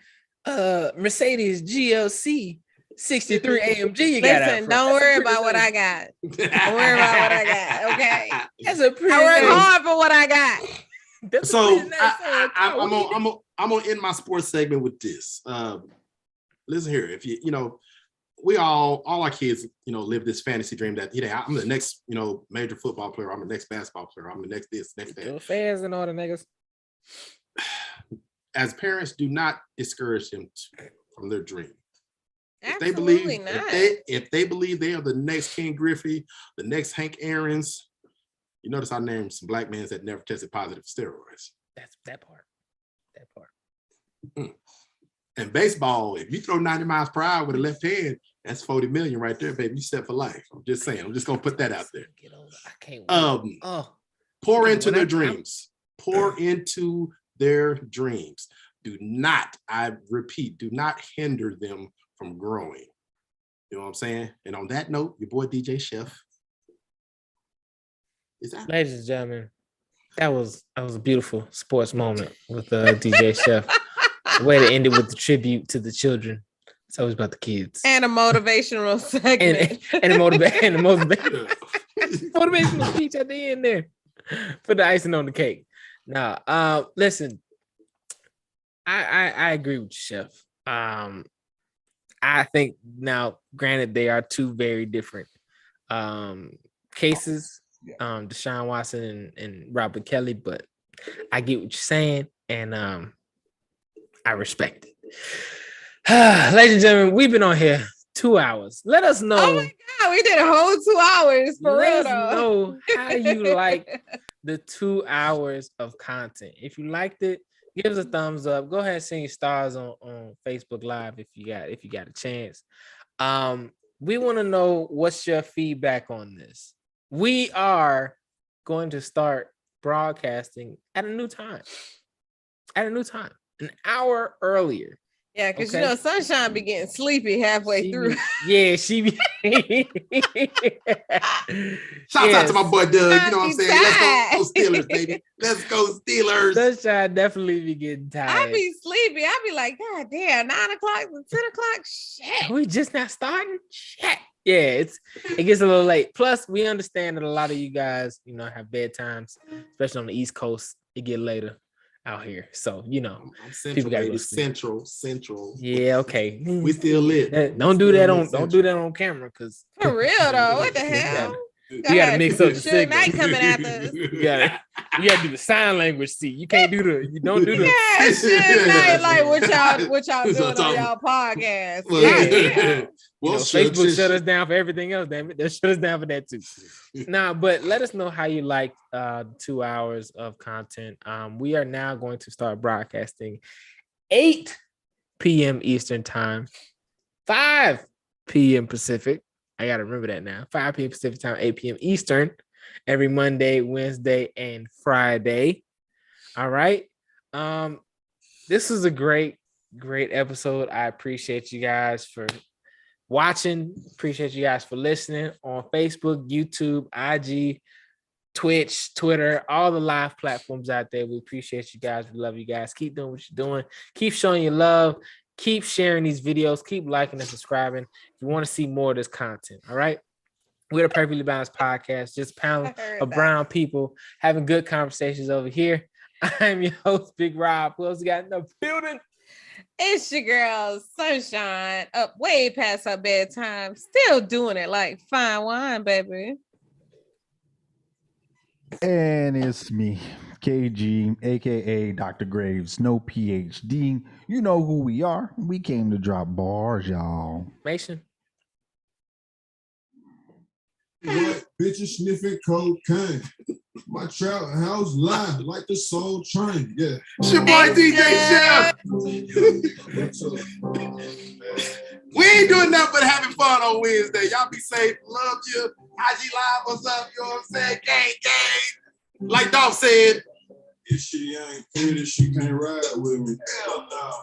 Mercedes GLC 63 AMG you got. Listen, don't worry about what I got. Don't worry about what I got. Okay. That's a pretty. I work hard for what I got. So I'm gonna end my sports segment with this. Listen here, if we all our kids, live this fantasy dream that I'm the next, major football player. I'm the next basketball player. I'm the next this, next that. Fans and all the niggas. As parents, do not discourage them from their dream. Absolutely not. If they believe they are the next Ken Griffey, the next Hank Aaron's, you notice I named some black men that never tested positive for steroids. That's that part. And baseball, if you throw 90 miles per hour with a left hand, that's 40 million right there, baby. You set for life. I'm just saying. I'm just gonna put that out there. I can't wait. Pour into their dreams. Pour into their dreams. Do not, I repeat, do not hinder them from growing. You know what I'm saying? And on that note, your boy DJ Chef is out. Ladies and gentlemen, that was a beautiful sports moment with DJ Chef. Way to end it with the tribute to the children. It's always about the kids. And a motivational segment. And a motivational speech at the end there. Put the icing on the cake. Now, listen, I agree with you, Chef. I think now, granted, they are two very different cases, Deshaun Watson and Robert Kelly, but I get what you're saying, and I respect it. Ladies and gentlemen, we've been on here 2 hours. Let us know. Oh my God, we did a whole 2 hours for real Let us know how you like the 2 hours of content. If you liked it, give us a thumbs up. Go ahead and send your stars on Facebook Live if you got a chance. We want to know what's your feedback on this. We are going to start broadcasting at a new time. An hour earlier. Yeah, because you know Sunshine be getting sleepy halfway through. She be. Shout out to my boy Doug. You know what I'm saying? Let's go Steelers, baby. Let's go Steelers. Sunshine definitely be getting tired. I be sleepy. I be like, God damn, 9 o'clock to 10 o'clock. Shit. We just not starting. Shit. Yeah, it gets a little late. Plus, we understand that a lot of you guys, have bedtimes, especially on the East Coast. It get later out here, so people got to go central. Yeah, okay. We still lit. Don't do that on camera, because for real though. What the hell? You gotta mix up the signals. Night coming after us. You gotta do the sign language. See, you don't do the. Yeah, Suge Knight, like what y'all doing on y'all podcast. Facebook shut us down for everything else. Damn it, they shut us down for that too. But let us know how you like 2 hours of content. We are now going to start broadcasting 8 p.m. Eastern time, 5 p.m. Pacific. I got to remember that now. 5 p.m. Pacific time, 8 p.m. Eastern, every Monday, Wednesday, and Friday. All right. This is a great episode. I appreciate you guys for watching. Appreciate you guys for listening on Facebook, YouTube, IG, Twitch, Twitter, all the live platforms out there. We appreciate you guys. We love you guys. Keep doing what you're doing. Keep showing your love. Keep sharing these videos. Keep liking and subscribing if you want to see more of this content. All right. We're the Perfectly Balanced Podcast, just panel of brown people having good conversations over here. I'm your host, Big Rob. Who else got in the building? It's your girl, Sunshine, up way past her bedtime, still doing it like fine wine, baby. And it's me, KG, aka Dr. Graves, no PhD. You know who we are. We came to drop bars, y'all. Mason. What bitches sniffing cocaine? My trap house live like the Soul Train. Yeah. It's your boy DJ Chef. We ain't doing nothing but having fun on Wednesday. Y'all be safe. Love you. IG Live, what's up? You know what I'm saying? Gang. Like Dolph said. If she ain't pretty, she can't ride with me.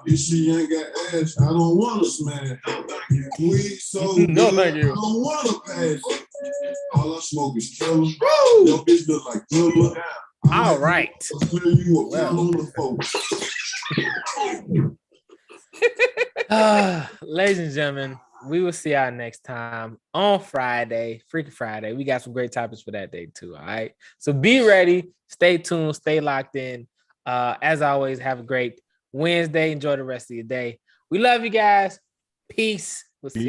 If she ain't got ass, I don't want to smash. Weed so good, No, thank you. I don't want to pass it. All I smoke is killer. Your bitch look like killer. All right. I'll clear you a pound on the phone. Ladies and gentlemen, we will see y'all next time on Friday, Freaky Friday. We got some great topics for that day too. All right. So be ready. Stay tuned. Stay locked in. As always, have a great Wednesday. Enjoy the rest of your day. We love you guys. Peace. We'll see you.